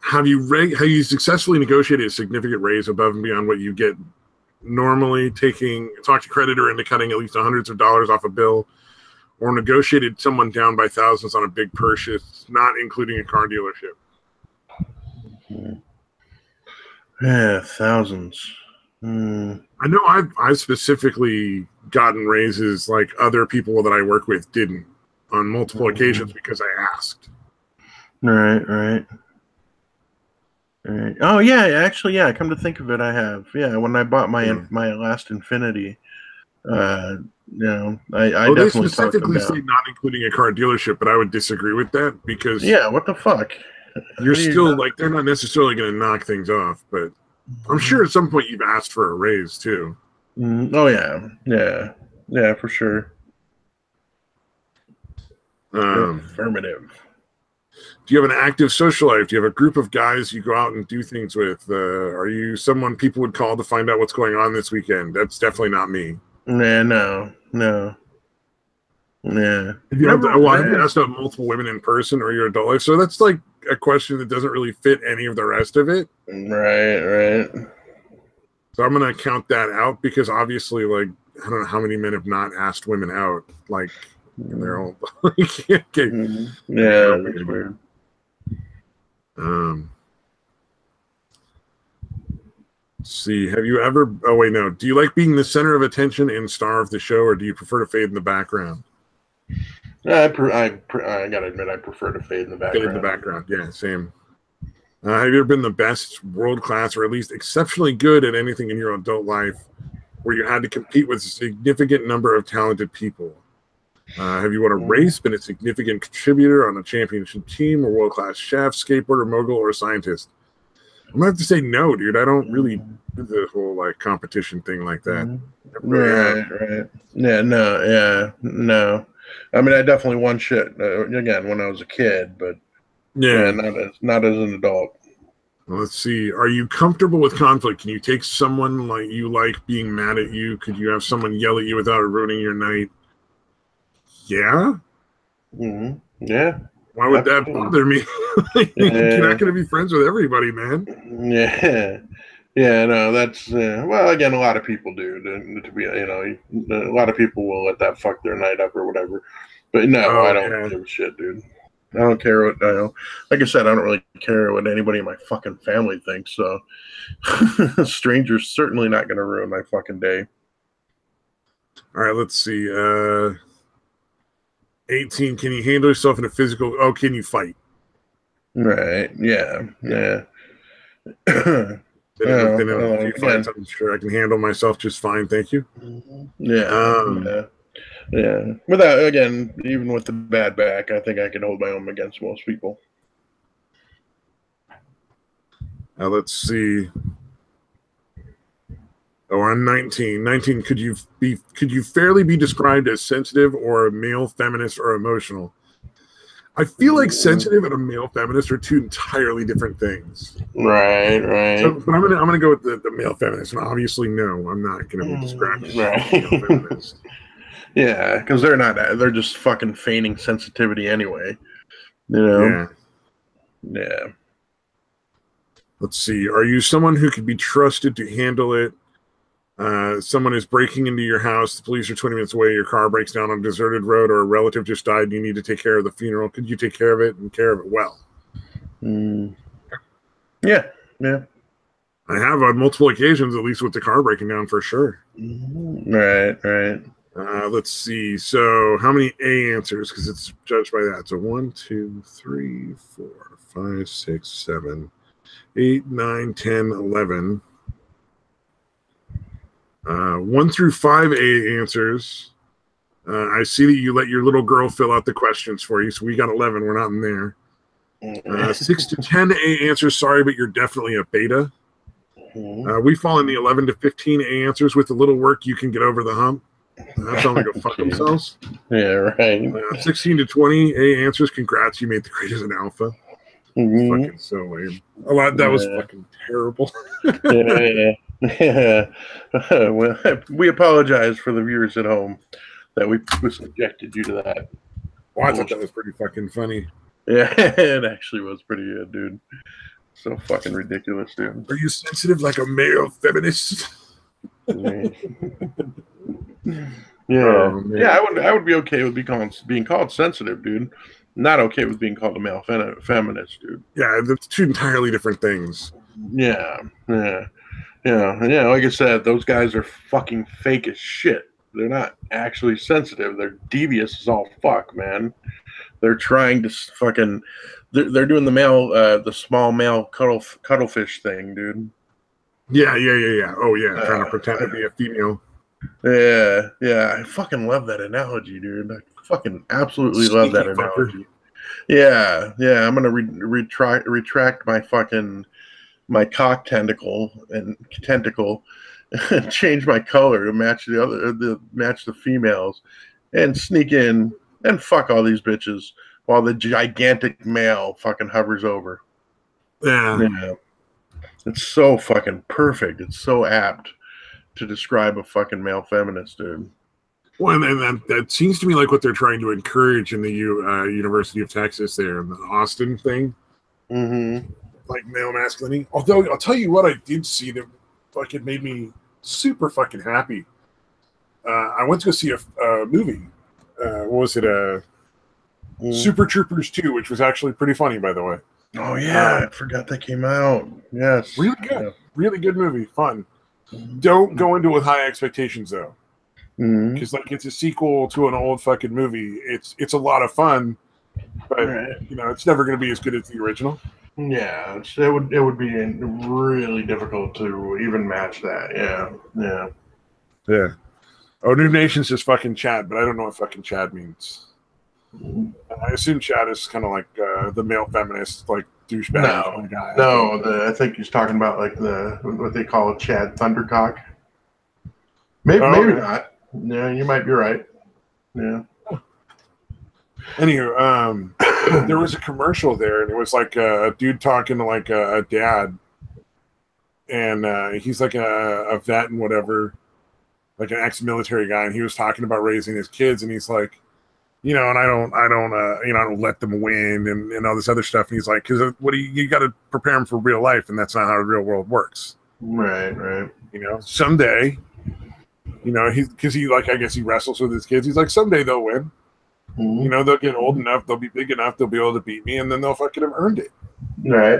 [SPEAKER 1] Have you successfully negotiated a significant raise above and beyond what you get normally? Talked a creditor into cutting at least hundreds of dollars off a bill, or negotiated someone down by thousands on a big purchase, not including a car dealership?
[SPEAKER 2] Yeah, thousands.
[SPEAKER 1] I know I've specifically gotten raises like other people that I work with didn't on multiple occasions because I asked.
[SPEAKER 2] Right. Oh yeah, actually, come to think of it, I have. Yeah, when I bought my last Infinity, I
[SPEAKER 1] they specifically say not including a car dealership, but I would disagree with that because
[SPEAKER 2] what the fuck?
[SPEAKER 1] You're still like they're not necessarily going to knock things off, but I'm sure at some point you've asked for a raise too.
[SPEAKER 2] Oh yeah, for sure. Affirmative.
[SPEAKER 1] Do you have an active social life? Do you have a group of guys you go out and do things with? Are you someone people would call to find out what's going on this weekend? That's definitely not me.
[SPEAKER 2] No. Yeah.
[SPEAKER 1] Have you asked out multiple women in person or your adult life? So that's like a question that doesn't really fit any of the rest of it.
[SPEAKER 2] Right.
[SPEAKER 1] So I'm going to count that out because obviously, like, I don't know how many men have not asked women out. Like, and they're all like,
[SPEAKER 2] yeah, that's weird.
[SPEAKER 1] Let's see. Have you ever? Oh wait, no. Do you like being the center of attention and star of the show, or do you prefer to fade in the background?
[SPEAKER 2] I gotta admit, I prefer to fade in the background.
[SPEAKER 1] Fade in the background, yeah, same. Have you ever been the best, world class, or at least exceptionally good at anything in your adult life, where you had to compete with a significant number of talented people? Have you won a race, been a significant contributor on a championship team, a world class chef, skateboarder, mogul, or scientist? I'm gonna have to say no, dude. I don't really do the whole like competition thing like that.
[SPEAKER 2] Right. Yeah, no. I mean, I definitely won shit again when I was a kid, but yeah, not as an adult.
[SPEAKER 1] Well, let's see. Are you comfortable with conflict? Can you take someone like you like being mad at you? Could you have someone yell at you without ruining your night? Yeah.
[SPEAKER 2] Yeah.
[SPEAKER 1] Why would that bother me? You're not going to be friends with everybody, man.
[SPEAKER 2] Yeah. No, that's well. Again, a lot of people do. To be, a lot of people will let that fuck their night up or whatever. But no, I don't give a shit, dude. I don't care what like I said, I don't really care what anybody in my fucking family thinks. So, strangers certainly not going to ruin my fucking day.
[SPEAKER 1] All right, let's see. 18. Can you handle yourself in a physical? Oh, can you fight?
[SPEAKER 2] Right. Yeah.
[SPEAKER 1] I'm sure I can handle myself just fine. Thank you.
[SPEAKER 2] Yeah. Without, again, even with the bad back, I think I can hold my own against most people.
[SPEAKER 1] Let's see. Oh, I'm 19. 19. Could you fairly be described as sensitive or a male feminist or emotional? I feel like sensitive and a male feminist are two entirely different things.
[SPEAKER 2] Right.
[SPEAKER 1] So, but I'm gonna go with the male feminist, and obviously, no, I'm not gonna be described as a male feminist.
[SPEAKER 2] Yeah, because they're just fucking feigning sensitivity anyway. Yeah.
[SPEAKER 1] Let's see. Are you someone who could be trusted to handle it? Someone is breaking into your house, the police are 20 minutes away, your car breaks down on a deserted road, or a relative just died and you need to take care of the funeral. Could you take care of it and care of it well?
[SPEAKER 2] Yeah.
[SPEAKER 1] I have on multiple occasions, at least with the car breaking down for sure.
[SPEAKER 2] Right.
[SPEAKER 1] Let's see. So how many A answers? Because it's judged by that. So 1, 2, 3, 4, 5, 6, 7, 8, 9, 10, 11. 1 through 5 A answers. I see that you let your little girl fill out the questions for you. So we got 11. We're not in there. 6 to 10 A answers. Sorry, but you're definitely a beta. We fall in the 11 to 15 A answers. With a little work, you can get over the hump. That's how they go fuck themselves.
[SPEAKER 2] Yeah, right.
[SPEAKER 1] 16 to 20 A answers. Congrats, you made the grade as an alpha. Fucking so lame. That was fucking terrible.
[SPEAKER 2] Yeah. Well, we apologize for the viewers at home that we subjected you to that.
[SPEAKER 1] Well, I thought that was pretty fucking funny.
[SPEAKER 2] Yeah, it actually was pretty good, dude. So fucking ridiculous, dude.
[SPEAKER 1] Are you sensitive like a male feminist?
[SPEAKER 2] Yeah, I would be okay with being called sensitive, dude. Not okay with being called a male feminist, dude.
[SPEAKER 1] Yeah, that's two entirely different things.
[SPEAKER 2] Yeah. Like I said, those guys are fucking fake as shit. They're not actually sensitive. They're devious as all fuck, man. They're trying to fucking. They're doing the small male cuttlefish thing, dude.
[SPEAKER 1] Yeah. Oh yeah, trying to pretend to be a female.
[SPEAKER 2] Yeah. I fucking love that analogy, dude. I fucking absolutely love that analogy. Yeah. I'm gonna retract my cock tentacle and change my color to match match the females, and sneak in and fuck all these bitches while the gigantic male fucking hovers over. Yeah. It's so fucking perfect. It's so apt to describe a fucking male feminist, dude.
[SPEAKER 1] Well, and that seems to me like what they're trying to encourage in the University of Texas there, in the Austin thing.
[SPEAKER 2] Mm-hmm.
[SPEAKER 1] Like male masculinity. Although, I'll tell you what I did see that fucking made me super fucking happy. I went to go see a movie. What was it? Super Troopers 2, which was actually pretty funny, by the way.
[SPEAKER 2] Oh, yeah. I forgot that came out. Yes.
[SPEAKER 1] Really good. Yeah. Really good movie. Fun. Don't go into it with high expectations, though. Because like it's a sequel to an old fucking movie. It's a lot of fun, but it's never going to be as good as the original.
[SPEAKER 2] Yeah, it would be really difficult to even match that. Yeah.
[SPEAKER 1] Oh, New Nation's just fucking Chad, but I don't know what fucking Chad means. I assume Chad is kind of like the male feminist, like douchebag guy.
[SPEAKER 2] I think he's talking about like what they call Chad Thundercock. Maybe not. Yeah, you might be right. Yeah.
[SPEAKER 1] Anywho, there was a commercial there, and it was like a dude talking to like a dad, and he's like a vet and whatever, like an ex-military guy, and he was talking about raising his kids, and he's like, and I don't let them win and all this other stuff, and he's like, because you got to prepare them for real life, and that's not how the real world works.
[SPEAKER 2] Right.
[SPEAKER 1] Someday. Because he I guess he wrestles with his kids. He's like, someday they'll win. Mm-hmm. They'll get old enough, they'll be big enough, they'll be able to beat me, and then they'll fucking have earned it.
[SPEAKER 2] Right.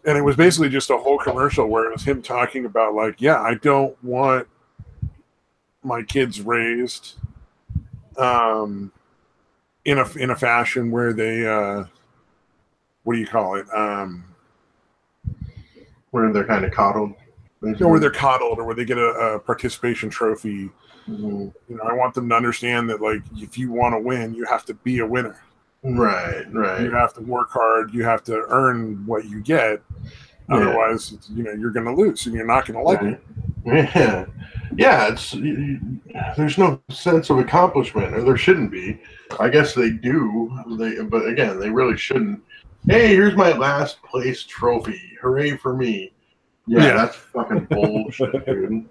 [SPEAKER 1] And it was basically just a whole commercial where it was him talking about like, I don't want my kids raised in a fashion where they what do you call it?
[SPEAKER 2] Where they're kind of coddled.
[SPEAKER 1] Where they're coddled, or where they get a participation trophy. Mm-hmm. I want them to understand that, like, if you want to win, you have to be a winner.
[SPEAKER 2] Right.
[SPEAKER 1] You have to work hard. You have to earn what you get. Otherwise, you're going to lose, and you're not going to like it.
[SPEAKER 2] Yeah. There's no sense of accomplishment, or there shouldn't be. I guess they do. But again, they really shouldn't. Hey, here's my last place trophy. Hooray for me. Yeah, that's fucking bullshit, dude.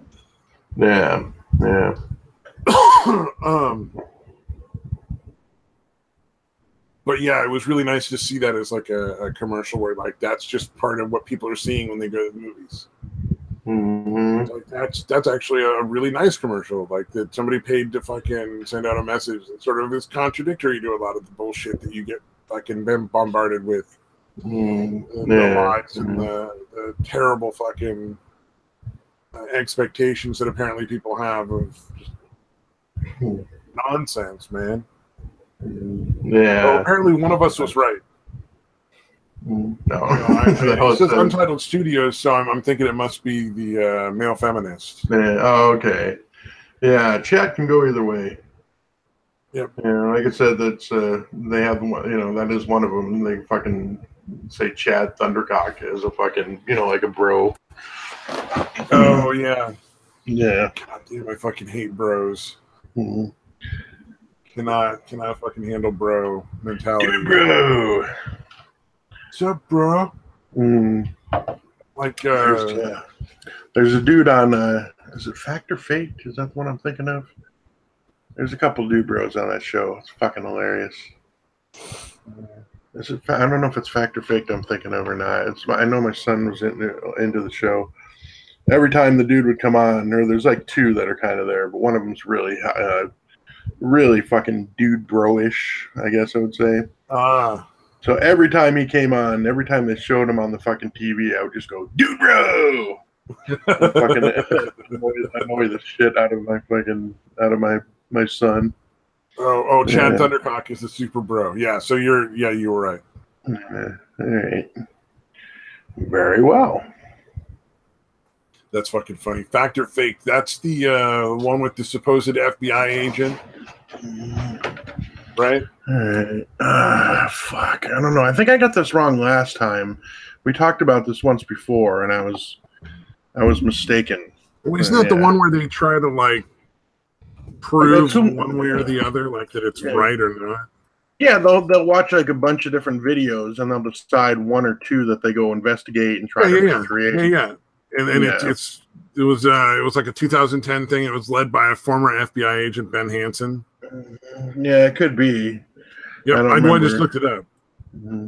[SPEAKER 2] Yeah.
[SPEAKER 1] But yeah, it was really nice to see that as like a commercial where like that's just part of what people are seeing when they go to the movies.
[SPEAKER 2] Mm-hmm.
[SPEAKER 1] Like that's actually a really nice commercial. Like that somebody paid to fucking send out a message that sort of is contradictory to a lot of the bullshit that you get fucking been bombarded with. The lies and the terrible fucking expectations that apparently people have of nonsense, man.
[SPEAKER 2] Yeah.
[SPEAKER 1] Well, apparently one of us was right. It says Untitled Studios, so I'm thinking it must be the male feminist.
[SPEAKER 2] Oh, okay. Yeah, chat can go either way.
[SPEAKER 1] Yep.
[SPEAKER 2] Yeah, like I said, that's they have that is one of them. They fucking say Chad Thundercock as a fucking like a bro.
[SPEAKER 1] Oh yeah.
[SPEAKER 2] Yeah.
[SPEAKER 1] God damn, I fucking hate bros.
[SPEAKER 2] Mm-hmm.
[SPEAKER 1] Cannot fucking handle bro mentality.
[SPEAKER 2] Hey, bro.
[SPEAKER 1] What's up, bro? Like
[SPEAKER 2] there's a dude on is it Fact or Fake? Is that the one I'm thinking of? There's a couple dude bros on that show. It's fucking hilarious. I don't know if it's Fact or Fake I'm thinking of or not. I know my son was into the show. Every time the dude would come on, or there's like two that are kind of there, but one of them's really, really fucking dude bro-ish, I guess I would say. So every time he came on, every time they showed him on the fucking TV, I would just go, dude bro! Fucking annoy the shit out of my son.
[SPEAKER 1] Oh, Chad Thundercock is the super bro. Yeah, so you were right.
[SPEAKER 2] All right. Very well.
[SPEAKER 1] That's fucking funny. Fact or Fake? That's the one with the supposed FBI agent. Right?
[SPEAKER 2] Fuck. I don't know. I think I got this wrong last time. We talked about this once before, and I was mistaken.
[SPEAKER 1] Well, isn't that the one where they try to like prove one way or the other, like that it's right or not?
[SPEAKER 2] Yeah, they'll watch like a bunch of different videos, and they'll decide one or two that they go investigate and try to recreate.
[SPEAKER 1] And it was like a 2010 thing. It was led by a former FBI agent, Ben Hansen.
[SPEAKER 2] Yeah, it could be.
[SPEAKER 1] Yeah, I just looked it up.
[SPEAKER 2] Mm-hmm.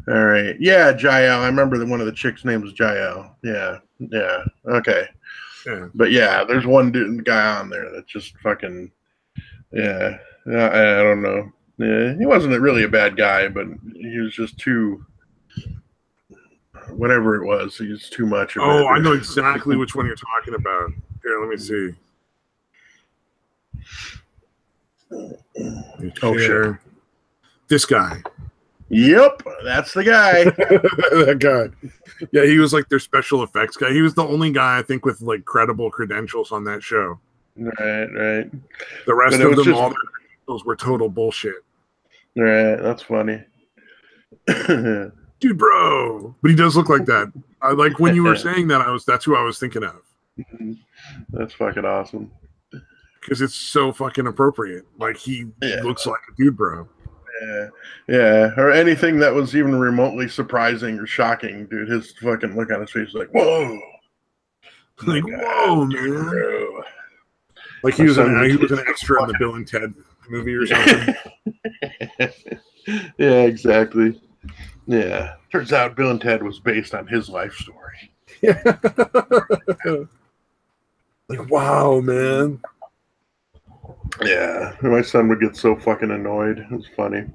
[SPEAKER 2] All right. Yeah, Jael. I remember that one of the chicks' name was Jael. Yeah. Okay.
[SPEAKER 1] Yeah.
[SPEAKER 2] But yeah, there's one guy on there that just fucking. Yeah. I don't know. Yeah, he wasn't really a bad guy, but he was just too. Whatever it was, he was too much of it.
[SPEAKER 1] I know exactly which one you're talking about. Here, let me see.
[SPEAKER 2] Oh, sure.
[SPEAKER 1] This guy.
[SPEAKER 2] Yep, that's the guy.
[SPEAKER 1] That guy. Yeah, he was like their special effects guy. He was the only guy, I think, with like credible credentials on that show.
[SPEAKER 2] Right.
[SPEAKER 1] The rest of them, all their credentials were total bullshit.
[SPEAKER 2] Right, that's funny.
[SPEAKER 1] Dude, bro. But he does look like that. I like when you were saying that, that's who I was thinking of.
[SPEAKER 2] That's fucking awesome.
[SPEAKER 1] Because it's so fucking appropriate. Like he looks like a dude, bro.
[SPEAKER 2] Yeah. Or anything that was even remotely surprising or shocking, dude. His fucking look on his face was like, whoa.
[SPEAKER 1] Like, whoa, man. Bro. Like he was an extra in the Bill and Ted movie or something.
[SPEAKER 2] Yeah, exactly. Yeah. Turns out Bill and Ted was based on his life story.
[SPEAKER 1] Yeah. Like, wow, man.
[SPEAKER 2] Yeah. My son would get so fucking annoyed. It was funny.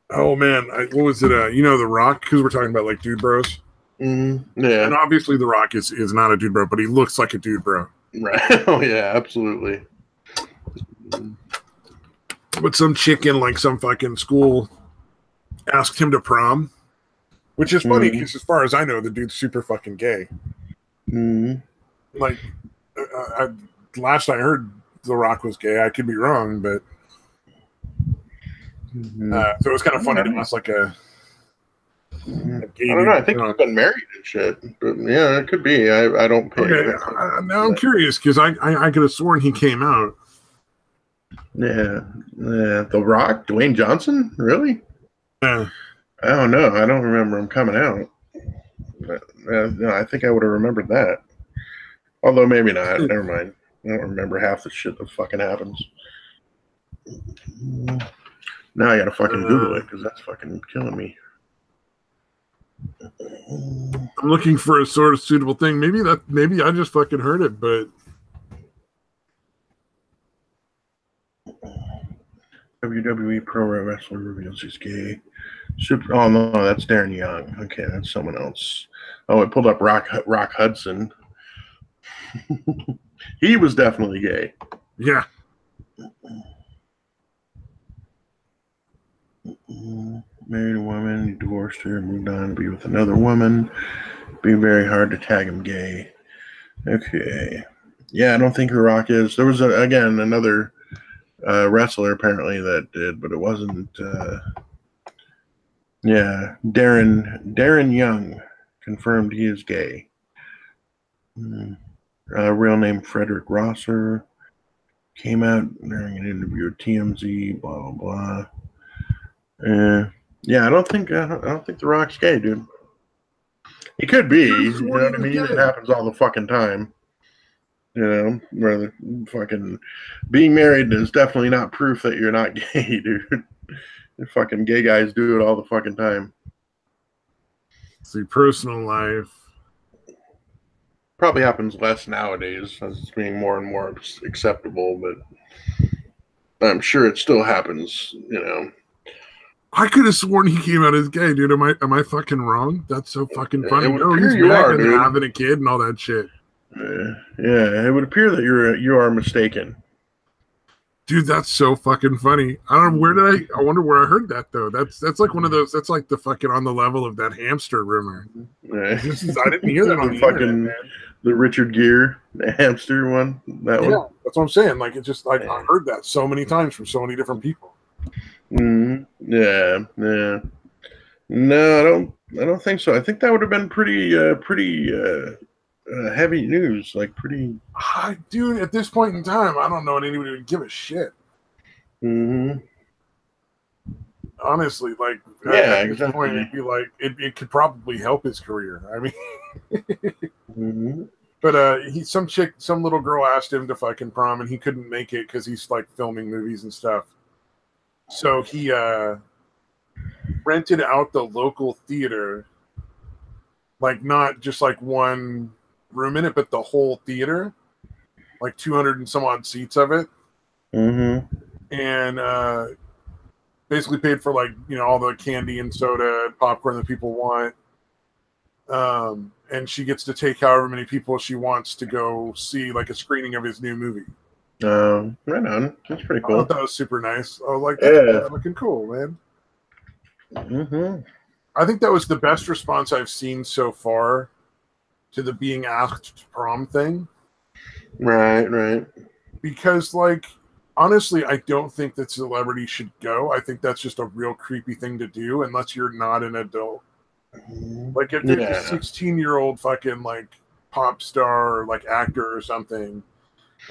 [SPEAKER 1] Oh, man. What was it? The Rock? Because we're talking about, like, dude bros.
[SPEAKER 2] Yeah.
[SPEAKER 1] And obviously The Rock is not a dude bro, but he looks like a dude bro.
[SPEAKER 2] Right. Oh, yeah, absolutely.
[SPEAKER 1] But some chick in, like, some fucking school asked him to prom, which is funny because as far as I know, the dude's super fucking gay. Like, last I heard, The Rock was gay. I could be wrong, but so it was kind of funny to ask like a gay
[SPEAKER 2] I don't know. I think he's been married and shit, but yeah, it could be. I don't pay.
[SPEAKER 1] Okay, now I'm curious because I could have sworn he came out.
[SPEAKER 2] Yeah, The Rock, Dwayne Johnson, really?
[SPEAKER 1] Yeah.
[SPEAKER 2] I don't know. I don't remember him coming out. I think I would have remembered that. Although maybe not. Never mind. I don't remember half the shit that fucking happens. Now I gotta fucking Google it because that's fucking killing me.
[SPEAKER 1] I'm looking for a sort of suitable thing. Maybe I just fucking heard it, but
[SPEAKER 2] WWE Pro Wrestler reveals he's gay. Oh no, that's Darren Young. Okay, that's someone else. Oh, it pulled up Rock Hudson. He was definitely gay.
[SPEAKER 1] Yeah.
[SPEAKER 2] Married a woman, he divorced her, moved on to be with another woman. Be very hard to tag him gay. Okay. Yeah, I don't think The Rock is. There was another wrestler apparently that did, but it wasn't. Yeah, Darren Young confirmed he is gay. Real name Frederick Rosser. Came out during an interview with TMZ. Blah blah blah. Yeah, I don't think The Rock's gay, dude. He could be. You know what I mean? It happens all the fucking time. You know, rather fucking being married is definitely not proof that you're not gay, dude. The fucking gay guys do it all the fucking time.
[SPEAKER 1] See, personal life
[SPEAKER 2] probably happens less nowadays as it's being more and more acceptable, but I'm sure it still happens, you know.
[SPEAKER 1] I could have sworn he came out as gay, dude. Am I fucking wrong? That's so fucking funny.
[SPEAKER 2] Oh, he's married and
[SPEAKER 1] having a kid and all that shit.
[SPEAKER 2] Yeah, it would appear that you are mistaken.
[SPEAKER 1] Dude, that's so fucking funny. I don't know I wonder where I heard that though. That's like one of those. That's like the fucking on the level of that hamster rumor.
[SPEAKER 2] I
[SPEAKER 1] didn't hear that on the
[SPEAKER 2] fucking
[SPEAKER 1] internet, man.
[SPEAKER 2] The Richard Gere, the hamster one. That one.
[SPEAKER 1] Yeah, that's what I'm saying. Like, it just like I heard that so many times from so many different people.
[SPEAKER 2] Yeah. No, I don't think so. I think that would have been pretty heavy news. Like pretty.
[SPEAKER 1] Dude, at this point in time, I don't know anybody would give a shit. Honestly, like at this point, it'd be like it could probably help his career. I mean, but some little girl asked him to fucking prom, and he couldn't make it because he's like filming movies and stuff. So he rented out the local theater, like not just like one room in it, but the whole theater, like 200 and some odd seats of it, and basically paid for like all the candy and soda and popcorn that people want, and she gets to take however many people she wants to go see like a screening of his new movie.
[SPEAKER 2] Right on. That's pretty cool.
[SPEAKER 1] I thought that was super nice. I was like, that's looking cool, man. I think that was the best response I've seen so far to the being asked to prom thing.
[SPEAKER 2] Right.
[SPEAKER 1] Because, like, honestly, I don't think that celebrities should go. I think that's just a real creepy thing to do unless you're not an adult. Like, if there's a 16-year-old fucking, like, pop star or, like, actor or something,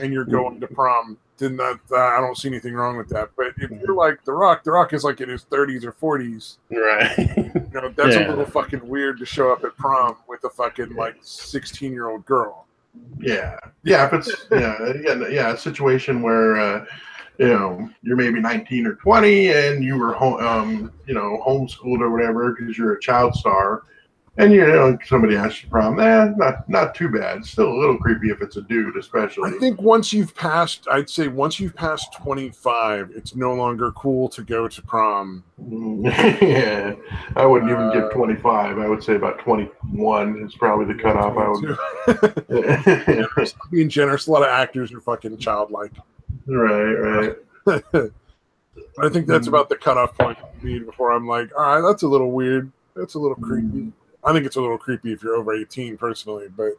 [SPEAKER 1] and you're going to prom, then I don't see anything wrong with that. But if you're like The Rock is like in his 30s or 40s.
[SPEAKER 2] Right.
[SPEAKER 1] That's a little fucking weird to show up at prom with a fucking, like, 16-year-old girl.
[SPEAKER 2] Yeah. If it's a situation where you're maybe 19 or 20 and you were homeschooled or whatever because you're a child star, and somebody asks you to prom, not too bad. It's still a little creepy if it's a dude, especially.
[SPEAKER 1] I think once you've passed 25, it's no longer cool to go to prom.
[SPEAKER 2] Yeah, I wouldn't even give 25. I would say about 21 is probably the cutoff. I would.
[SPEAKER 1] Being generous. A lot of actors are fucking childlike.
[SPEAKER 2] Right.
[SPEAKER 1] I think that's about the cutoff point for me before I'm like, all right, that's a little weird. That's a little creepy. I think it's a little creepy if you're over 18 personally, but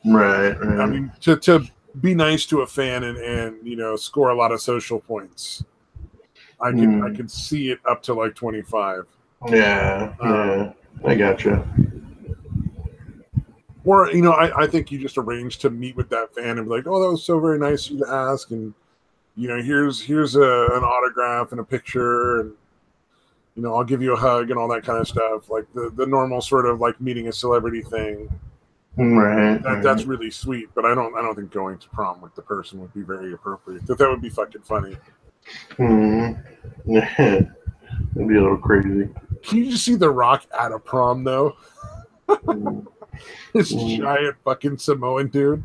[SPEAKER 2] right.
[SPEAKER 1] I mean, to be nice to a fan and score a lot of social points. I could see it up to like 25.
[SPEAKER 2] Yeah, I gotcha.
[SPEAKER 1] Or I think you just arrange to meet with that fan and be like, oh, that was so very nice of you to ask, and here's an autograph and a picture, and I'll give you a hug and all that kind of stuff, like the normal sort of like meeting a celebrity thing.
[SPEAKER 2] Right.
[SPEAKER 1] That's really sweet, but I don't think going to prom with the person would be very appropriate. That would be fucking funny.
[SPEAKER 2] That'd be a little crazy.
[SPEAKER 1] Can you just see The Rock at a prom though? This giant fucking Samoan dude.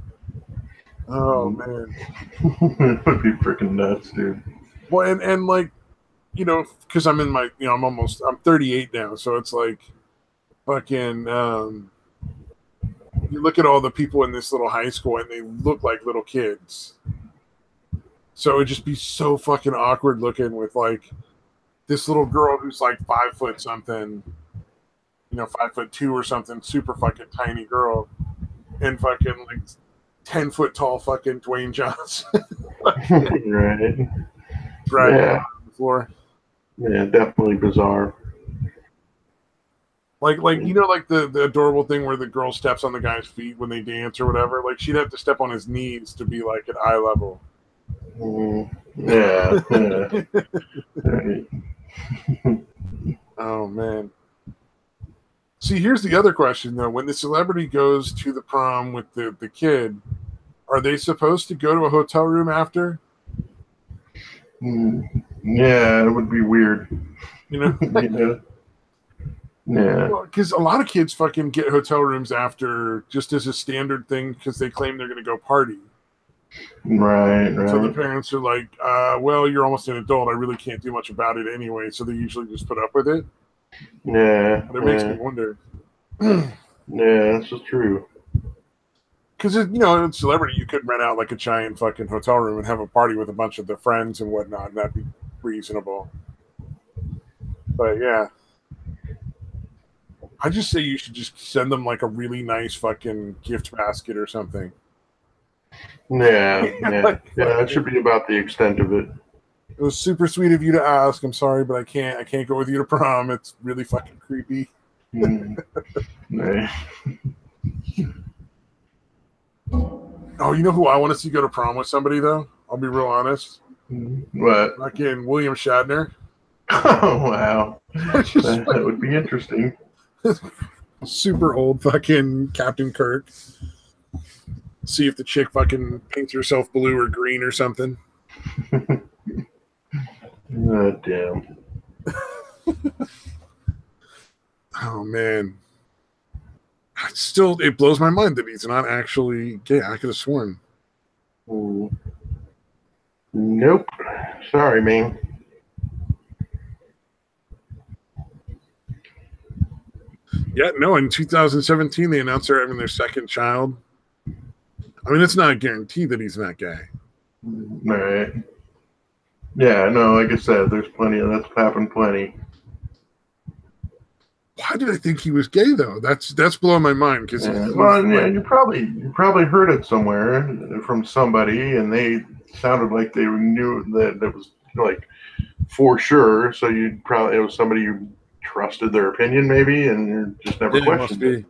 [SPEAKER 1] Oh man.
[SPEAKER 2] It would be freaking nuts, dude.
[SPEAKER 1] Well, and like, because I'm in my, I'm 38 now, so it's like, fucking, you look at all the people in this little high school and they look like little kids. So it'd just be so fucking awkward looking with like this little girl who's like 5 foot something, 5'2" or something, super fucking tiny girl, and fucking like 10 foot tall fucking Dwayne Johnson.
[SPEAKER 2] Right.
[SPEAKER 1] On the floor.
[SPEAKER 2] Yeah, definitely bizarre.
[SPEAKER 1] Like the adorable thing where the girl steps on the guy's feet when they dance or whatever. Like she'd have to step on his knees to be like at eye level.
[SPEAKER 2] Yeah.
[SPEAKER 1] Oh man. See, here's the other question though. When the celebrity goes to the prom with the kid, are they supposed to go to a hotel room after?
[SPEAKER 2] Yeah, it would be weird.
[SPEAKER 1] Yeah. Because a lot of kids fucking get hotel rooms after just as a standard thing because they claim they're going to go party.
[SPEAKER 2] Right.
[SPEAKER 1] So the parents are like, well, you're almost an adult. I really can't do much about it anyway. So they usually just put up with it.
[SPEAKER 2] Yeah.
[SPEAKER 1] But it makes me wonder.
[SPEAKER 2] Yeah, this is true.
[SPEAKER 1] Because, in celebrity, you could rent out like a giant fucking hotel room and have a party with a bunch of their friends and whatnot. And that'd be reasonable. But yeah. I just say you should just send them like a really nice fucking gift basket or something.
[SPEAKER 2] Yeah, that should be about the extent of it.
[SPEAKER 1] It was super sweet of you to ask. I'm sorry, but I can't go with you to prom. It's really fucking creepy. Oh, you know who I want to see go to prom with somebody though? I'll be real honest.
[SPEAKER 2] What?
[SPEAKER 1] Fucking William Shatner.
[SPEAKER 2] Oh wow, that would be interesting.
[SPEAKER 1] Super old fucking Captain Kirk. See if the chick fucking paints herself blue or green or something.
[SPEAKER 2] Oh, damn.
[SPEAKER 1] Oh man. It blows my mind that he's not actually gay. I could have sworn.
[SPEAKER 2] Nope. Sorry, man.
[SPEAKER 1] Yeah, no, in 2017 they announced they're having their second child. I mean, it's not a guarantee that he's not gay.
[SPEAKER 2] Right. Yeah, no, like I said, there's plenty of that's happened plenty.
[SPEAKER 1] Why did I think he was gay though? That's blowing my mind because
[SPEAKER 2] you probably heard it somewhere from somebody, and they sounded like they knew that it was like for sure. So it was somebody you trusted their opinion maybe, and you just never questioned it.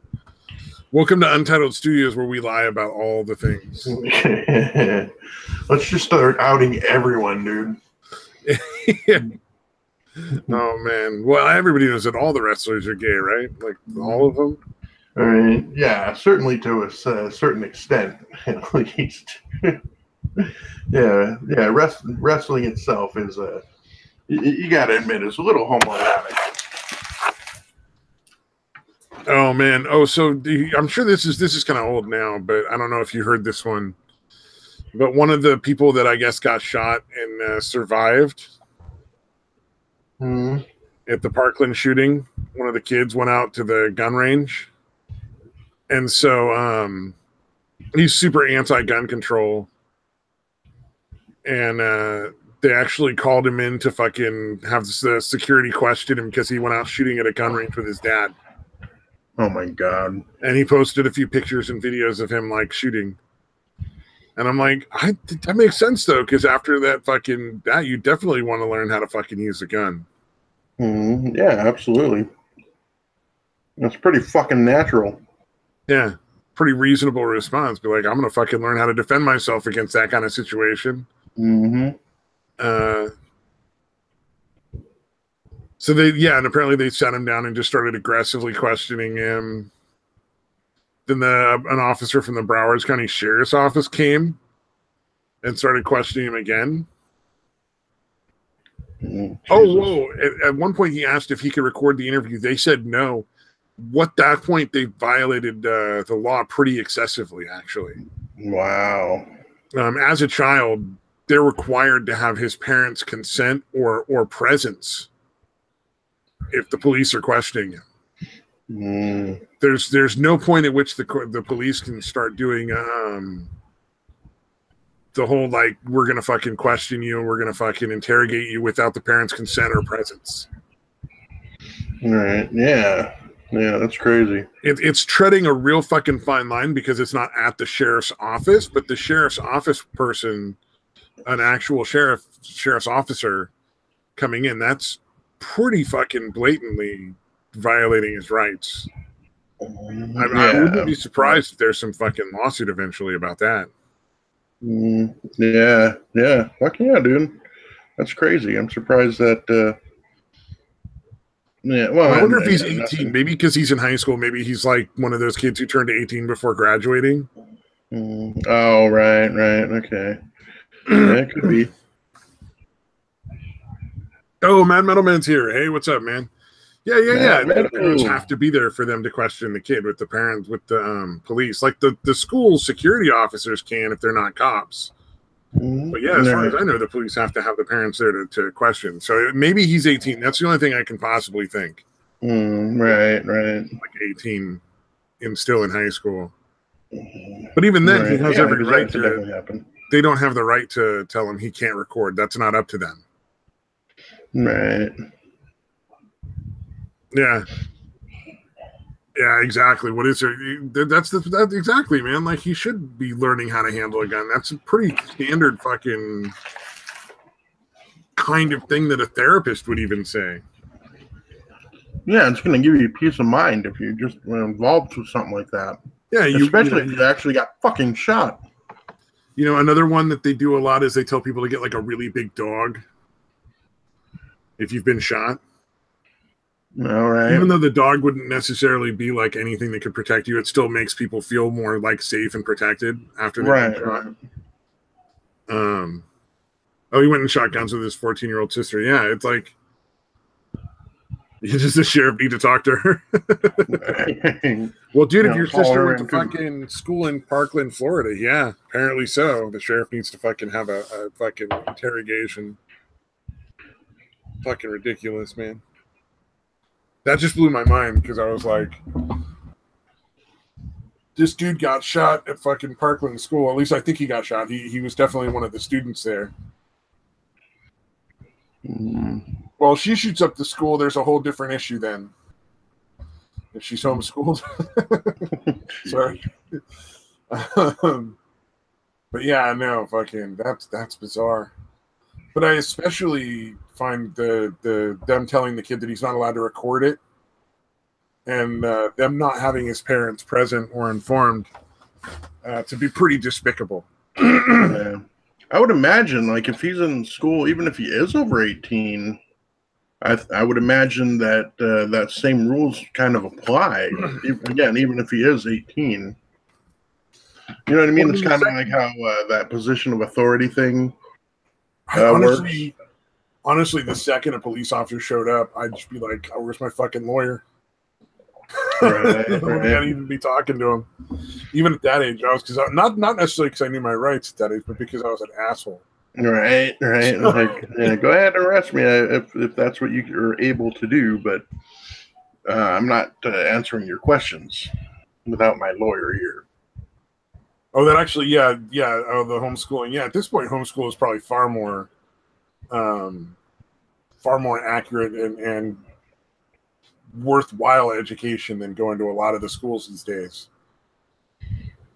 [SPEAKER 1] Welcome to Untitled Studios, where we lie about all the things.
[SPEAKER 2] Let's just start outing everyone, dude.
[SPEAKER 1] Yeah. Oh man! Well, everybody knows that all the wrestlers are gay, right? Like all of them.
[SPEAKER 2] I mean, yeah, certainly to a certain extent, at least. yeah. Wrestling itself is you got to admit, it's a little homoerotic.
[SPEAKER 1] Oh man! Oh, so I'm sure this is kind of old now, but I don't know if you heard this one. But one of the people that I guess got shot and survived. At the Parkland shooting, one of the kids went out to the gun range, and so he's super anti-gun control, and they actually called him in to fucking have the security question him because he went out shooting at a gun range with his dad.
[SPEAKER 2] Oh my god!
[SPEAKER 1] And he posted a few pictures and videos of him like shooting, and I'm like, that makes sense though, because after that you definitely want to learn how to fucking use a gun.
[SPEAKER 2] Yeah, absolutely. That's pretty fucking natural.
[SPEAKER 1] Yeah, pretty reasonable response. Be like, I'm gonna fucking learn how to defend myself against that kind of situation. So and apparently they sat him down and just started aggressively questioning him. Then an officer from the Broward County Sheriff's Office came and started questioning him again. Whoa. At one point he asked if he could record the interview. They said no. At that point, they violated the law pretty excessively, actually.
[SPEAKER 2] Wow.
[SPEAKER 1] As a child, they're required to have his parents' consent or presence if the police are questioning him. There's no point at which the police can start doing the whole like, we're gonna fucking question you and we're gonna fucking interrogate you without the parents' consent or presence.
[SPEAKER 2] Right. Yeah, that's crazy.
[SPEAKER 1] It's treading a real fucking fine line because it's not at the sheriff's office, but the sheriff's office person, an actual sheriff's officer coming in, that's pretty fucking blatantly violating his rights. I wouldn't be surprised if there's some fucking lawsuit eventually about that.
[SPEAKER 2] Yeah. Fuck yeah, dude. That's crazy. I'm surprised that. Yeah. Well,
[SPEAKER 1] I wonder if he's 18. Nothing. Maybe because he's in high school. Maybe he's like one of those kids who turned 18 before graduating.
[SPEAKER 2] Oh, right. Okay. Yeah, it could be.
[SPEAKER 1] Oh, Mad Metal Man's here. Hey, what's up, man? Yeah. The parents have to be there for them to question the kid with the parents, with the police. Like the school security officers can if they're not cops. But yeah, as far as I know, the police have to have the parents there to question. So maybe he's 18. That's the only thing I can possibly think.
[SPEAKER 2] Right.
[SPEAKER 1] Like 18 and still in high school. But even then, he has every right to happen. They don't have the right to tell him he can't record. That's not up to them.
[SPEAKER 2] Right.
[SPEAKER 1] Yeah. Yeah, exactly. What is there? That's exactly, man. Like, he should be learning how to handle a gun. That's a pretty standard fucking kind of thing that a therapist would even say.
[SPEAKER 2] Yeah, it's going to give you peace of mind if you're just involved with something like that.
[SPEAKER 1] Yeah,
[SPEAKER 2] especially if you actually got fucking shot.
[SPEAKER 1] You know, another one that they do a lot is they tell people to get like a really big dog if you've been shot.
[SPEAKER 2] All right.
[SPEAKER 1] Even though the dog wouldn't necessarily be like anything that could protect you, it still makes people feel more like safe and protected after they've been shot. Right. Oh, he went and shot guns with his 14-year-old sister. Yeah, it's like, does the sheriff need to talk to her? Well, dude, if your sister went to fucking school in Parkland, Florida, yeah, apparently so. The sheriff needs to fucking have a fucking interrogation. Fucking ridiculous, man. That just blew my mind because I was like, this dude got shot at fucking Parkland School. At least I think he got shot. He was definitely one of the students there. Well, she shoots up the school. There's a whole different issue then. If she's homeschooled. Sorry. But yeah, no, fucking that's bizarre. But I especially find them telling the kid that he's not allowed to record it, and them not having his parents present or informed to be pretty despicable.
[SPEAKER 2] Yeah. I would imagine, like, if he's in school, even if he is over 18, I would imagine that that same rules kind of apply. Again, even if he is 18. You know what I mean? It's kind of like how that position of authority thing
[SPEAKER 1] works. Honestly, the second a police officer showed up, I'd just be like, oh, where's my fucking lawyer? Right. I can't even be talking to him. Even at that age, I was not necessarily because I knew my rights at that age, but because I was an asshole.
[SPEAKER 2] Right. Like, yeah, go ahead and arrest me if that's what you are able to do, but I'm not answering your questions without my lawyer here.
[SPEAKER 1] Oh, that actually, yeah. Oh, the homeschooling. Yeah, at this point, homeschool is probably far more accurate and worthwhile education than going to a lot of the schools these days.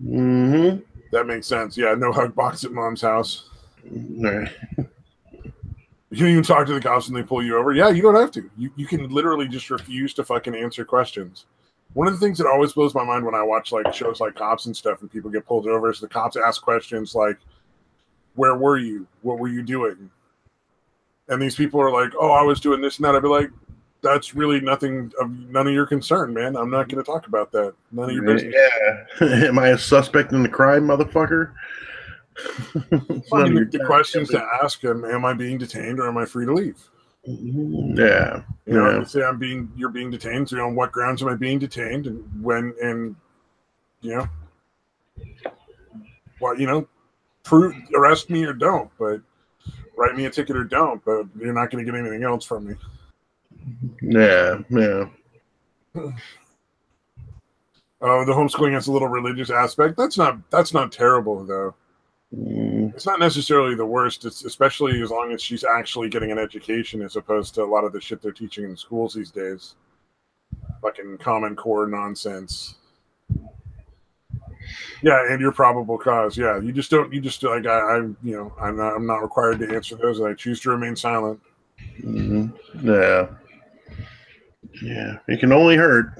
[SPEAKER 2] Mm-hmm.
[SPEAKER 1] That makes sense. Yeah, no hug box at mom's house.
[SPEAKER 2] Right.
[SPEAKER 1] You can even talk to the cops and they pull you over. Yeah, you don't have to. You can literally just refuse to fucking answer questions. One of the things that always blows my mind when I watch like shows like Cops and stuff and people get pulled over is the cops ask questions like, where were you? What were you doing? And these people are like, oh, I was doing this and that. I'd be like, that's really none of your concern, man. I'm not going to talk about that. None of your business.
[SPEAKER 2] Yeah. Am I a suspect in the crime, motherfucker?
[SPEAKER 1] The questions to ask him: am I being detained or am I free to leave?
[SPEAKER 2] Yeah.
[SPEAKER 1] You know, say you're being detained. So, on what grounds am I being detained, and when, and arrest me or don't, but write me a ticket or don't, but you're not going to get anything else from me.
[SPEAKER 2] Yeah.
[SPEAKER 1] Oh, the homeschooling has a little religious aspect. That's not terrible though. It's not necessarily the worst. It's especially as long as she's actually getting an education, as opposed to a lot of the shit they're teaching in schools these days. Fucking Common Core nonsense. Yeah, and your probable cause. Yeah, you just like I'm not required to answer those. I choose to remain silent.
[SPEAKER 2] Mm-hmm. Yeah. Yeah, it can only hurt.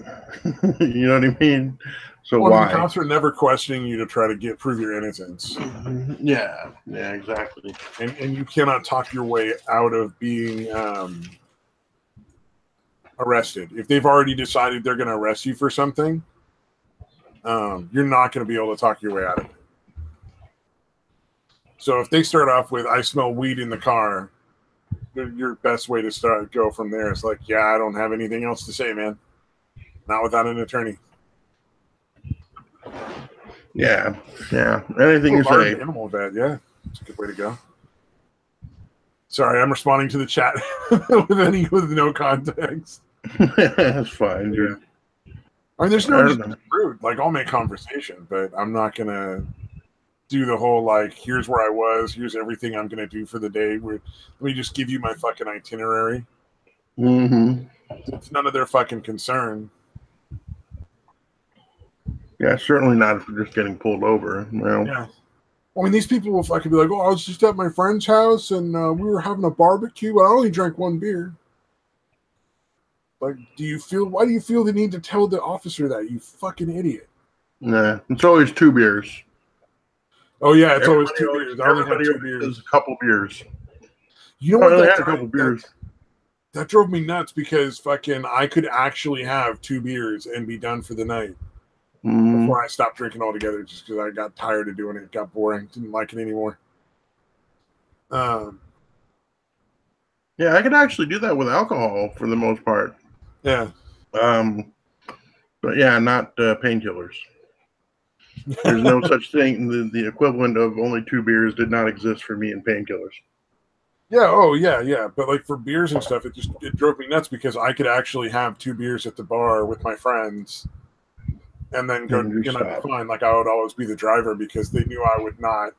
[SPEAKER 2] You know what I mean? So why?
[SPEAKER 1] The cops are never questioning you to try to prove your innocence.
[SPEAKER 2] Yeah, exactly.
[SPEAKER 1] And you cannot talk your way out of being arrested. If they've already decided they're going to arrest you for something, you're not going to be able to talk your way out of it. So if they start off with, I smell weed in the car, your best way to go from there is like, yeah, I don't have anything else to say, man. Not without an attorney.
[SPEAKER 2] Yeah. Anything you say.
[SPEAKER 1] Animal vet, yeah. It's a good way to go. Sorry, I'm responding to the chat with no context.
[SPEAKER 2] That's fine, dude.
[SPEAKER 1] I mean, there's no reason to be rude. Like, I'll make conversation, but I'm not gonna do the whole like, here's where I was, here's everything I'm gonna do for the day. Let me just give you my fucking itinerary.
[SPEAKER 2] Mm-hmm.
[SPEAKER 1] It's none of their fucking concern.
[SPEAKER 2] Yeah, certainly not if you're just getting pulled over. Well,
[SPEAKER 1] yeah. I mean, these people will fucking be like, "Oh, I was just at my friend's house and we were having a barbecue, but I only drank one beer." Like, why do you feel the need to tell the officer that, you fucking idiot?
[SPEAKER 2] Nah, it's always 2 beers.
[SPEAKER 1] Oh, yeah, it's always 2 beers. I only had 2 beers.
[SPEAKER 2] A couple beers.
[SPEAKER 1] You know what?
[SPEAKER 2] I had a couple beers.
[SPEAKER 1] That drove me nuts because fucking I could actually have 2 beers and be done for the night before I stopped drinking altogether just because I got tired of doing it. It got boring. Didn't like it anymore.
[SPEAKER 2] Yeah, I could actually do that with alcohol for the most part.
[SPEAKER 1] Yeah.
[SPEAKER 2] But yeah, not painkillers. There's no such thing. The equivalent of only 2 beers did not exist for me in painkillers.
[SPEAKER 1] Yeah. Oh, yeah. But like for beers and stuff, it drove me nuts because I could actually have 2 beers at the bar with my friends, and then go and I'd be fine. Like I would always be the driver because they knew I would not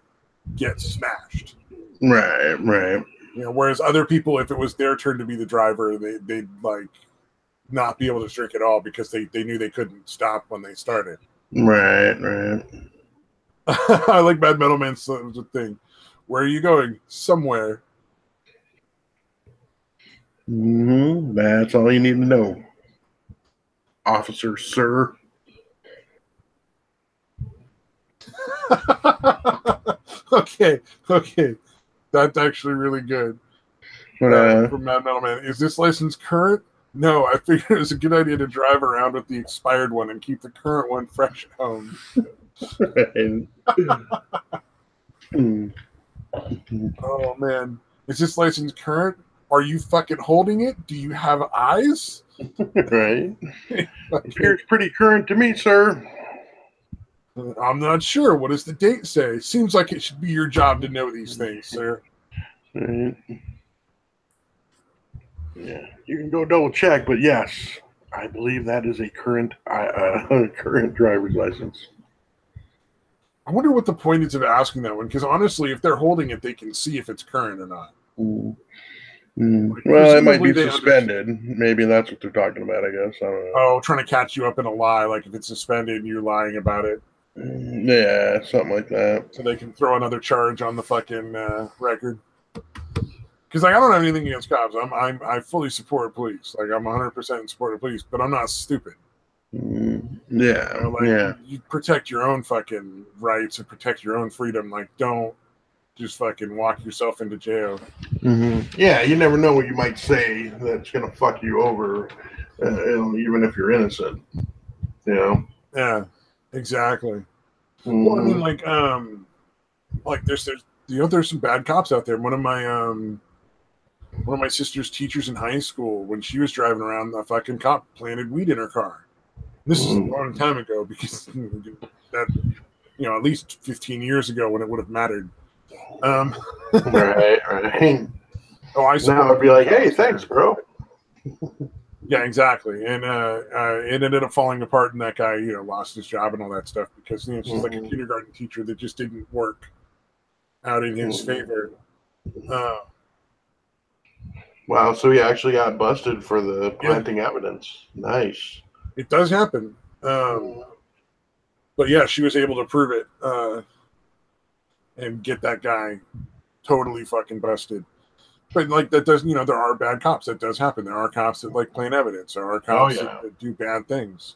[SPEAKER 1] get smashed.
[SPEAKER 2] Right.
[SPEAKER 1] You know, whereas other people, if it was their turn to be the driver, they'd like not be able to drink at all because they knew they couldn't stop when they started.
[SPEAKER 2] Right.
[SPEAKER 1] I like Bad Metal Man's thing. Where are you going? Somewhere.
[SPEAKER 2] That's all you need to know, officer, sir.
[SPEAKER 1] Okay. That's actually really good. From Mad Metal Man. Is this license current? No, I figured it's a good idea to drive around with the expired one and keep the current one fresh at home. Oh, man. Is this license current? Are you fucking holding it? Do you have eyes?
[SPEAKER 2] Right. Appears pretty current to me, sir.
[SPEAKER 1] I'm not sure. What does the date say? Seems like it should be your job to know these things, sir.
[SPEAKER 2] Right. Yeah, you can go double check, but yes, I believe that is a current driver's license.
[SPEAKER 1] I wonder what the point is of asking that one, because honestly, if they're holding it, they can see if it's current or not.
[SPEAKER 2] Like, well, it might be suspended. Maybe that's what they're talking about, I guess. I don't know.
[SPEAKER 1] Oh, trying to catch you up in a lie, like if it's suspended, you're lying about it.
[SPEAKER 2] Yeah, something like that.
[SPEAKER 1] So they can throw another charge on the fucking record. Because like, I don't have anything against cops. I fully support police. Like I'm 100% in support of police, but I'm not stupid.
[SPEAKER 2] Yeah,
[SPEAKER 1] You protect your own fucking rights and protect your own freedom. Like, don't just fucking walk yourself into jail.
[SPEAKER 2] Yeah, you never know what you might say that's gonna fuck you over, even if you're innocent. You know.
[SPEAKER 1] Yeah, exactly. Well, I mean, like there's some bad cops out there. One of my sister's teachers in high school, when she was driving around, a fucking cop planted weed in her car. This is a long time ago because that, at least 15 years ago when it would have mattered.
[SPEAKER 2] Right.
[SPEAKER 1] Oh,
[SPEAKER 2] now I'd be like, hey, thanks, bro.
[SPEAKER 1] Yeah, exactly. And it ended up falling apart, and that guy, lost his job and all that stuff because she's like a kindergarten teacher that just didn't work out in his favor.
[SPEAKER 2] Wow, so he actually got busted for the planting evidence. Nice.
[SPEAKER 1] It does happen. But yeah, she was able to prove it and get that guy totally fucking busted. But like that does, there are bad cops. That does happen. There are cops that like plant evidence. There are cops that do bad things.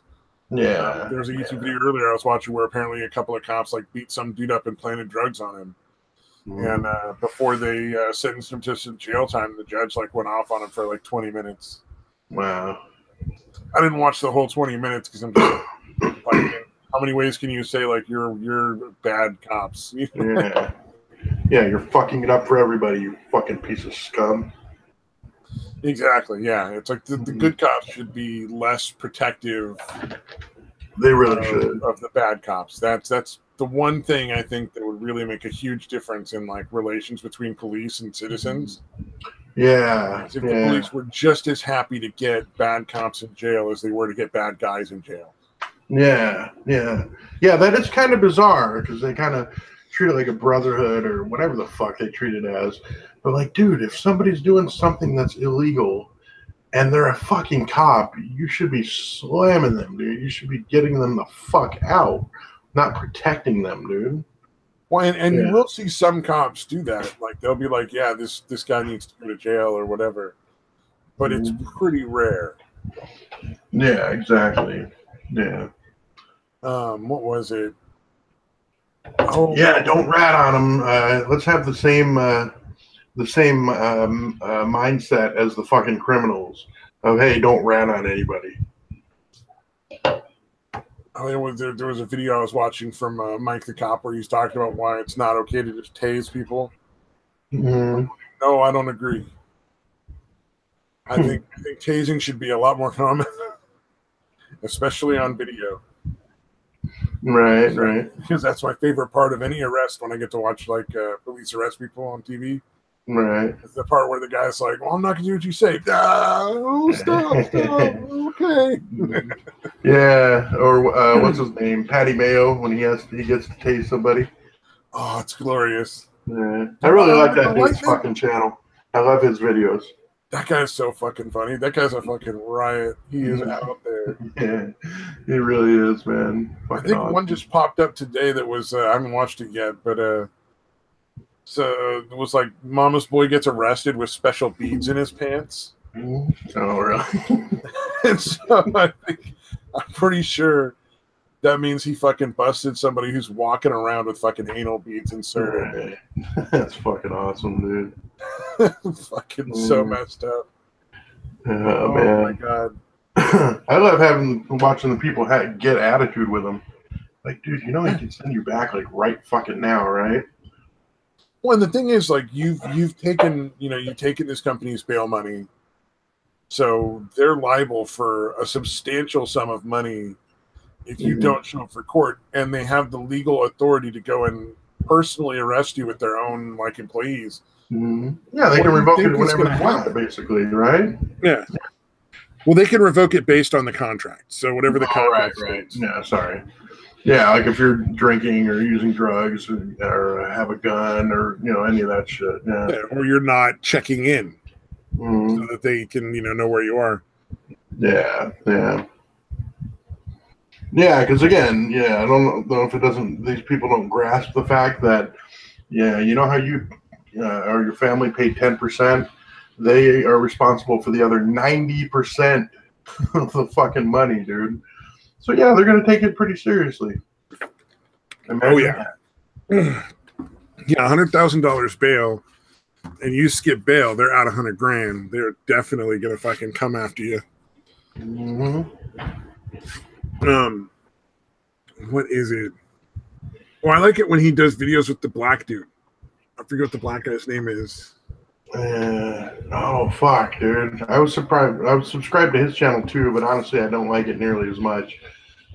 [SPEAKER 2] Yeah.
[SPEAKER 1] There was a YouTube video earlier I was watching where apparently a couple of cops like beat some dude up and planted drugs on him. And before they sentenced him to some jail time, the judge like went off on him for like 20 minutes.
[SPEAKER 2] Wow.
[SPEAKER 1] I didn't watch the whole 20 minutes because I'm just like, how many ways can you say like you're bad cops?
[SPEAKER 2] Yeah, you're fucking it up for everybody, you fucking piece of scum.
[SPEAKER 1] Exactly. Yeah, it's like the good cops should be less protective.
[SPEAKER 2] They really should
[SPEAKER 1] of the bad cops. That's the one thing I think that would really make a huge difference in like relations between police and citizens.
[SPEAKER 2] Yeah.
[SPEAKER 1] If the police were just as happy to get bad cops in jail as they were to get bad guys in jail.
[SPEAKER 2] Yeah. That is kind of bizarre because they kind of treat it like a brotherhood or whatever the fuck they treat it as. But like, dude, if somebody's doing something that's illegal, and they're a fucking cop, you should be slamming them, dude. You should be getting them the fuck out, not protecting them, dude.
[SPEAKER 1] Well, and you will see some cops do that. Like they'll be like, "Yeah, this guy needs to go to jail or whatever," but it's pretty rare.
[SPEAKER 2] Yeah, exactly. Yeah.
[SPEAKER 1] What was it?
[SPEAKER 2] Oh yeah, don't rat on them. Let's have the same mindset as the fucking criminals. Of hey, don't rat on anybody.
[SPEAKER 1] There was a video I was watching from Mike the Cop where he's talking about why it's not okay to just tase people.
[SPEAKER 2] Mm-hmm.
[SPEAKER 1] No, I don't agree. I think tasing should be a lot more common, especially on video.
[SPEAKER 2] Right.
[SPEAKER 1] Because that's my favorite part of any arrest when I get to watch like police arrest people on TV.
[SPEAKER 2] Right.
[SPEAKER 1] It's the part where the guy's like, "Well, I'm not going to do what you say." Stop. Okay.
[SPEAKER 2] Yeah. Or what's his name? Patty Mayo when he gets to tase somebody.
[SPEAKER 1] Oh, it's glorious.
[SPEAKER 2] Yeah. I really like that dude's fucking channel. I love his videos.
[SPEAKER 1] That guy's so fucking funny. That guy's a fucking riot. He is out there.
[SPEAKER 2] Yeah, he really is, man. Fucking
[SPEAKER 1] I think
[SPEAKER 2] awesome.
[SPEAKER 1] one just popped up today that was I haven't watched it yet, but so it was like Mama's boy gets arrested with special beads in his pants.
[SPEAKER 2] Oh, really?
[SPEAKER 1] And so I'm pretty sure that means he fucking busted somebody who's walking around with fucking anal beads inserted.
[SPEAKER 2] Right. That's fucking awesome, dude.
[SPEAKER 1] Fucking so messed up.
[SPEAKER 2] Oh man.
[SPEAKER 1] My god.
[SPEAKER 2] I love watching the people get attitude with him. Like, dude, you know he can send you back like right fucking now, right?
[SPEAKER 1] Well, and the thing is, like, you've taken this company's bail money, so they're liable for a substantial sum of money if you don't show up for court, and they have the legal authority to go and personally arrest you with their own like employees.
[SPEAKER 2] Yeah, they can revoke it whenever they want, basically, right?
[SPEAKER 1] Yeah. Well, they can revoke it based on the contract. So whatever the contract
[SPEAKER 2] states. Yeah, sorry. Yeah, like if you're drinking or using drugs or have a gun or any of that shit. Yeah.
[SPEAKER 1] Or you're not checking in so that they can know where you are.
[SPEAKER 2] Yeah. Because again, I don't know if these people don't grasp the fact that you know how you or your family pay 10%, they are responsible for the other 90% of the fucking money, dude. So yeah, they're gonna take it pretty seriously.
[SPEAKER 1] Imagine $100,000 bail, and you skip bail, they're out $100,000. They're definitely gonna fucking come after you. What is it? Well, I like it when he does videos with the black dude. I forget what the black guy's name is.
[SPEAKER 2] Oh fuck, dude! I was surprised. I was subscribed to his channel too, but honestly, I don't like it nearly as much.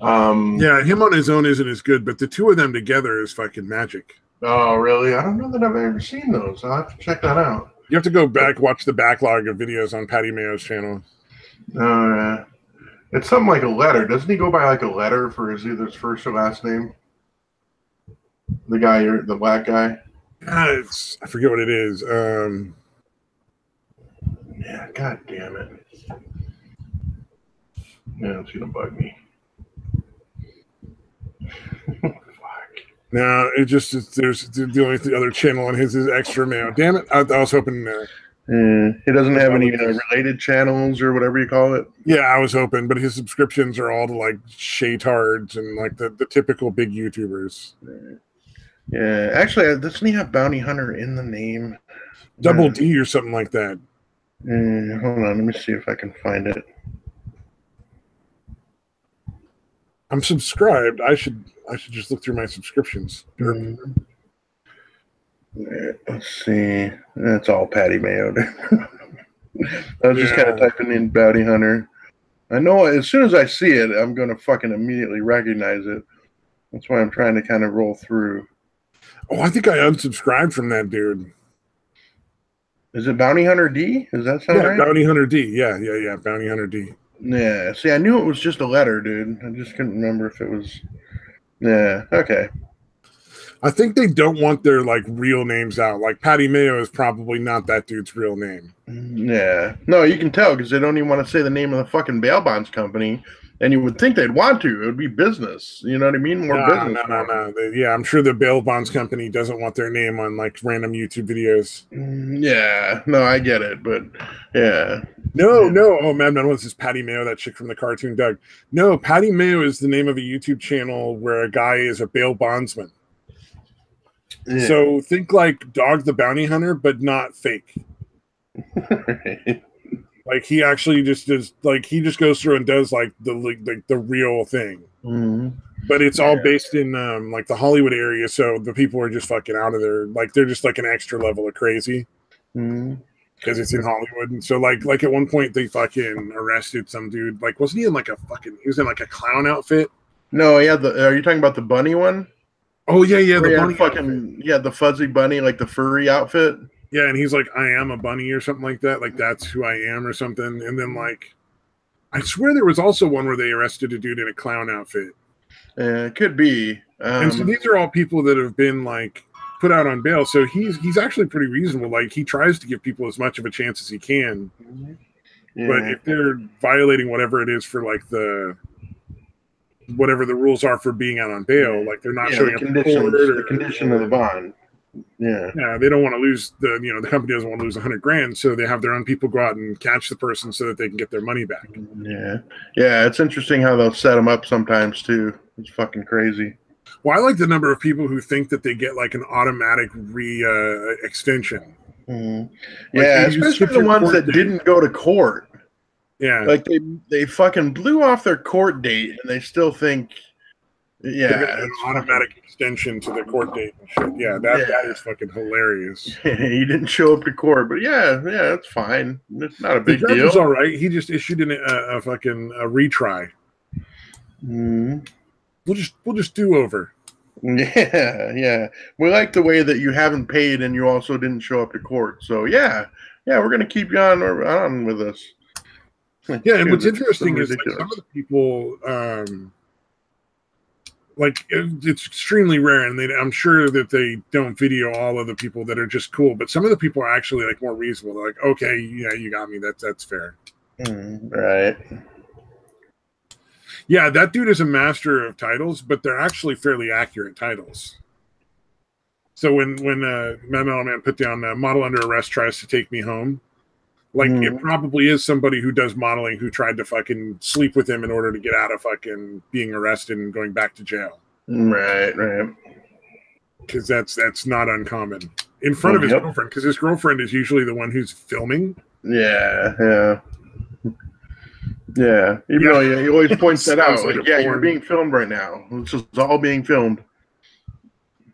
[SPEAKER 1] Yeah, him on his own isn't as good, but the two of them together is fucking magic.
[SPEAKER 2] Oh, really? I don't know that I've ever seen those. I'll have to check that out.
[SPEAKER 1] You have to go back, watch the backlog of videos on Patty Mayo's channel.
[SPEAKER 2] Oh, yeah. It's something like a letter. Doesn't he go by like a letter for either his first or last name? The guy, the black guy?
[SPEAKER 1] I forget what it is.
[SPEAKER 2] Yeah, god damn it. Yeah, it's gonna bug me. Fuck.
[SPEAKER 1] No, there's the only other channel on his is Extra Mayo. Damn it! I was hoping.
[SPEAKER 2] He doesn't have any related channels or whatever you call it.
[SPEAKER 1] Yeah, I was hoping, but his subscriptions are all to like shaytards and like the typical big YouTubers.
[SPEAKER 2] Yeah, actually, doesn't he have Bounty Hunter in the name?
[SPEAKER 1] Double D or something like that.
[SPEAKER 2] Hold on, let me see if I can find it.
[SPEAKER 1] I'm subscribed. I should just look through my subscriptions.
[SPEAKER 2] Let's see. That's all Patty Mayo. I was just kind of typing in Bounty Hunter. I know as soon as I see it, I'm going to fucking immediately recognize it. That's why I'm trying to kind of roll through.
[SPEAKER 1] Oh, I think I unsubscribed from that dude.
[SPEAKER 2] Is it Bounty Hunter D? Does that sound right?
[SPEAKER 1] Bounty Hunter D. Yeah. Bounty Hunter D.
[SPEAKER 2] Yeah. See, I knew it was just a letter, dude. I just couldn't remember if it was. Yeah. Okay.
[SPEAKER 1] I think they don't want their like real names out. Like Patty Mayo is probably not that dude's real name.
[SPEAKER 2] Yeah. No, you can tell because they don't even want to say the name of the fucking bail bonds company. And you would think they'd want to. It would be business. You know what I mean? More business.
[SPEAKER 1] No. Yeah, I'm sure the bail bonds company doesn't want their name on like random YouTube videos.
[SPEAKER 2] Yeah. No, I get it. But yeah.
[SPEAKER 1] No. Oh, man, what's this Patty Mayo, that chick from the cartoon Doug? No, Patty Mayo is the name of a YouTube channel where a guy is a bail bondsman. Yeah. So think like Dog the Bounty Hunter, but not fake. Right. Like he actually just does, like he just goes through and does like the real thing. Mm-hmm. But it's all based in like the Hollywood area, so the people are just fucking out of there. Like they're just like an extra level of crazy because it's in Hollywood. And so like at one point they fucking arrested some dude. Like wasn't he in like he was in like a clown outfit?
[SPEAKER 2] No, yeah. Are you talking about the bunny one?
[SPEAKER 1] Oh yeah, the bunny
[SPEAKER 2] fucking outfit. The fuzzy bunny, like the furry outfit.
[SPEAKER 1] Yeah, and he's like, I am a bunny or something like that. Like, that's who I am or something. And then, like, I swear there was also one where they arrested a dude in a clown outfit.
[SPEAKER 2] It could be.
[SPEAKER 1] And so these are all people that have been, like, put out on bail. So he's actually pretty reasonable. Like, he tries to give people as much of a chance as he can. Yeah. But if they're violating whatever it is for, like, whatever the rules are for being out on bail, like, they're not showing up
[SPEAKER 2] in court or the condition of the bond.
[SPEAKER 1] Yeah, they don't want to lose the company doesn't want to lose $100,000, so they have their own people go out and catch the person so that they can get their money back.
[SPEAKER 2] Yeah, it's interesting how they'll set them up sometimes too. It's fucking crazy.
[SPEAKER 1] Well, I like the number of people who think that they get like an automatic extension.
[SPEAKER 2] Mm-hmm. Yeah, especially the ones that didn't go to court.
[SPEAKER 1] Yeah,
[SPEAKER 2] like they fucking blew off their court date and they still think. Yeah,
[SPEAKER 1] an automatic extension to the court date and shit. Yeah, that is fucking hilarious.
[SPEAKER 2] He didn't show up to court, but yeah, it's fine. It's not a big deal.
[SPEAKER 1] It's all right. He just issued a fucking retry.
[SPEAKER 2] Mm.
[SPEAKER 1] We'll just do over.
[SPEAKER 2] Yeah. We like the way that you haven't paid and you also didn't show up to court. So yeah, we're gonna keep you on with us.
[SPEAKER 1] Yeah, and what's interesting is like some of the people. Like it's extremely rare, and I'm sure that they don't video all of the people that are just cool. But some of the people are actually like more reasonable. They're like, okay, yeah, you got me. That's fair.
[SPEAKER 2] Right.
[SPEAKER 1] Yeah, that dude is a master of titles, but they're actually fairly accurate titles. So when Metal Man put down "Model Under Arrest Tries to Take Me Home," like it probably is somebody who does modeling who tried to fucking sleep with him in order to get out of fucking being arrested and going back to jail.
[SPEAKER 2] Right.
[SPEAKER 1] Because that's not uncommon in front of his girlfriend. Because his girlfriend is usually the one who's filming.
[SPEAKER 2] Yeah. Even though he always points that out. Like, you're being filmed right now. This is all being filmed.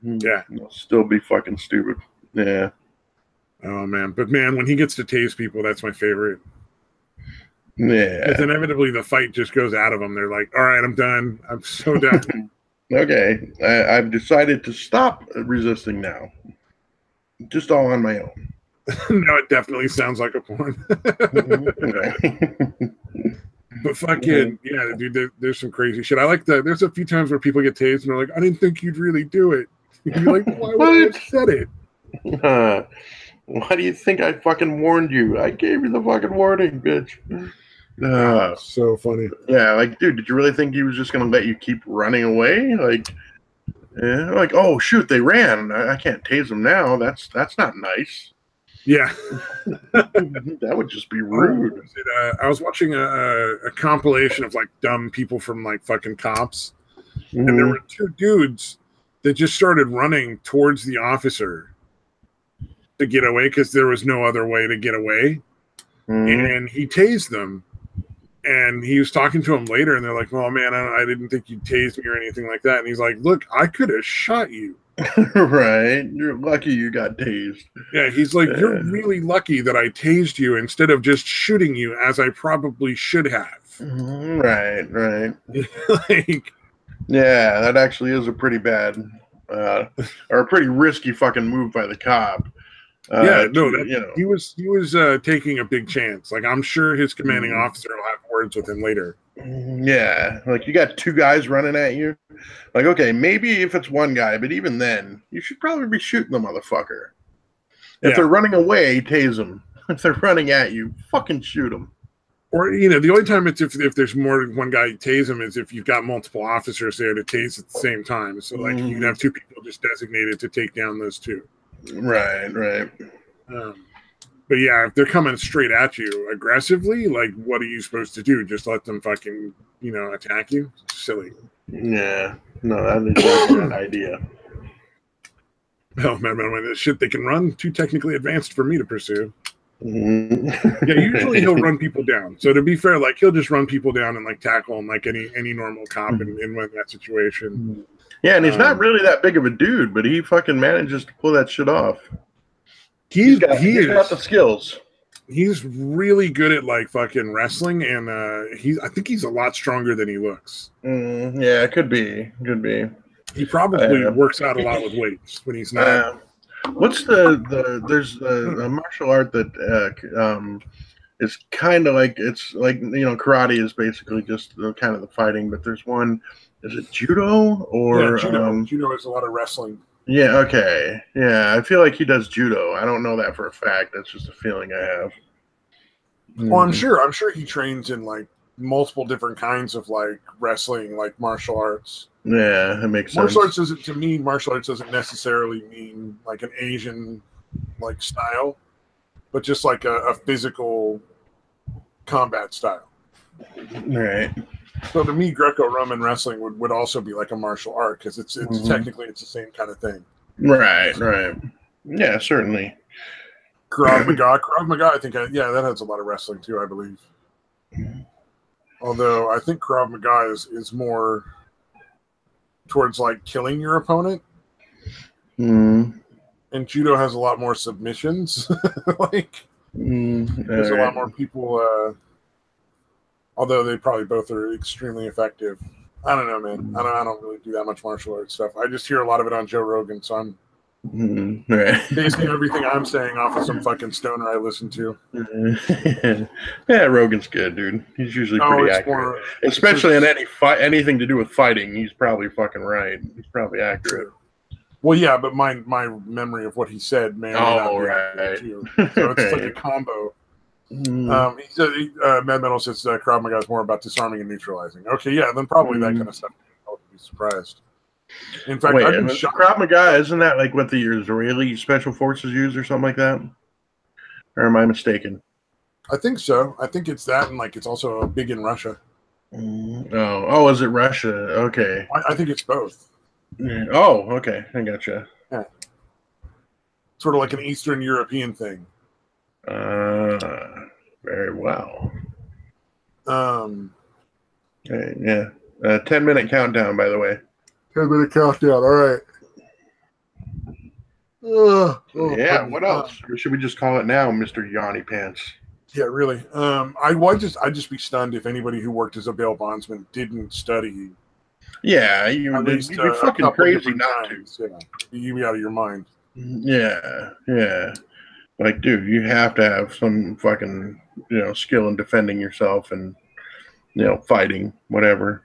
[SPEAKER 1] Yeah,
[SPEAKER 2] it'll still be fucking stupid. Yeah.
[SPEAKER 1] Oh, man. But, man, when he gets to tase people, that's my favorite.
[SPEAKER 2] Yeah.
[SPEAKER 1] Because inevitably the fight just goes out of them. They're like, all right, I'm done. I'm so done.
[SPEAKER 2] Okay. I've decided to stop resisting now. Just all on my own.
[SPEAKER 1] No, it definitely sounds like a porn. But fucking, yeah, dude, there's some crazy shit. I like there's a few times where people get tased and they're like, I didn't think you'd really do it. You're like, why would I have said it?
[SPEAKER 2] Why do you think I fucking warned you? I gave you the fucking warning, bitch.
[SPEAKER 1] So funny.
[SPEAKER 2] Yeah, like, dude, did you really think he was just gonna let you keep running away? Like, oh shoot, they ran. I can't tase them now. That's not nice.
[SPEAKER 1] Yeah,
[SPEAKER 2] that would just be rude.
[SPEAKER 1] I was watching a compilation of like dumb people from like fucking cops, and there were two dudes that just started running towards the officer to get away because there was no other way to get away. And he tased them, and he was talking to him later, and they're like, "Oh man, I didn't think you'd tase me or anything like that." And he's like, "Look, I could have shot you."
[SPEAKER 2] Right, you're lucky you got tased.
[SPEAKER 1] Yeah, he's like, "You're really lucky that I tased you instead of just shooting you as I probably should have."
[SPEAKER 2] Right.
[SPEAKER 1] Like,
[SPEAKER 2] yeah, that actually is a pretty bad or a pretty risky fucking move by the cop.
[SPEAKER 1] He was taking a big chance. Like, I'm sure his commanding officer will have words with him later.
[SPEAKER 2] Yeah, like you got two guys running at you. Like, okay, maybe if it's one guy, but even then, you should probably be shooting the motherfucker. If they're running away, tase them. If they're running at you, fucking shoot them.
[SPEAKER 1] Or, you know, the only time it's if there's more than one guy tase them is if you've got multiple officers there to tase at the same time. So, like, you can have two people just designated to take down those two.
[SPEAKER 2] Right.
[SPEAKER 1] But yeah, if they're coming straight at you aggressively, like, what are you supposed to do? Just let them fucking, you know, attack you? It's silly.
[SPEAKER 2] Yeah. No, that is a good idea.
[SPEAKER 1] Oh, man, this shit they can run, too technically advanced for me to pursue. Yeah, usually he'll run people down. So to be fair, like, he'll just run people down and, like, tackle them like any normal cop in that situation.
[SPEAKER 2] Yeah, and he's not really that big of a dude, but he fucking manages to pull that shit off.
[SPEAKER 1] He's got
[SPEAKER 2] the skills.
[SPEAKER 1] He's really good at, like, fucking wrestling, and I think he's a lot stronger than he looks.
[SPEAKER 2] Yeah, it could be.
[SPEAKER 1] He probably works out a lot with weights when he's not.
[SPEAKER 2] What's there's a martial art that is kind of like, it's like, you know, karate is basically just kind of the fighting, but there's one, is it judo or
[SPEAKER 1] judo is a lot of wrestling.
[SPEAKER 2] Yeah, okay. Yeah, I feel like he does judo. I don't know that for a fact. That's just a feeling I have.
[SPEAKER 1] Well, I'm sure he trains in, like, multiple different kinds of, like, wrestling, like, martial arts.
[SPEAKER 2] Yeah, that makes sense.
[SPEAKER 1] Martial arts doesn't necessarily mean, like, an Asian, like, style, but just like a physical combat style.
[SPEAKER 2] Right.
[SPEAKER 1] So to me, Greco-Roman wrestling would also be like a martial art, because it's technically it's the same kind of thing.
[SPEAKER 2] Right. Yeah, certainly.
[SPEAKER 1] Krav Maga, I think, that has a lot of wrestling too, I believe. Although I think Krav Maga is more towards, like, killing your opponent. And judo has a lot more submissions. Like, there's a lot more people, although they probably both are extremely effective. I don't know, man. I don't really do that much martial arts stuff. I just hear a lot of it on Joe Rogan, so I'm basing everything I'm saying off of some fucking stoner I listen to.
[SPEAKER 2] Yeah, Rogan's good, dude. He's usually pretty accurate. Especially in anything to do with fighting, he's probably fucking right. He's probably accurate.
[SPEAKER 1] Well, yeah, but my memory of what he said may or may not be accurate too. So it's like a combo. He said, Mad Metal says Krav Maga is more about disarming and neutralizing. Okay, yeah, then probably that kind of stuff. I would be surprised. In fact, I've been shocked.
[SPEAKER 2] Krav Maga, isn't that like what the Israeli special forces use or something like that? Or am I mistaken?
[SPEAKER 1] I think so. I think it's that, and, like, it's also big in Russia.
[SPEAKER 2] Oh, is it Russia? Okay.
[SPEAKER 1] I think it's both.
[SPEAKER 2] Oh, okay. I gotcha.
[SPEAKER 1] Yeah. Sort of like an Eastern European thing.
[SPEAKER 2] Very well.
[SPEAKER 1] Okay,
[SPEAKER 2] yeah. 10-minute countdown, by the way.
[SPEAKER 1] 10-minute countdown. All right.
[SPEAKER 2] What else? Or should we just call it now, Mr. Yanni Pants?
[SPEAKER 1] Yeah, really. I'd just be stunned if anybody who worked as a bail bondsman didn't study.
[SPEAKER 2] Yeah, you'd be fucking crazy not to.
[SPEAKER 1] Yeah. You'd be out of your mind.
[SPEAKER 2] Yeah. Like, dude, you have to have some fucking, skill in defending yourself and, fighting, whatever.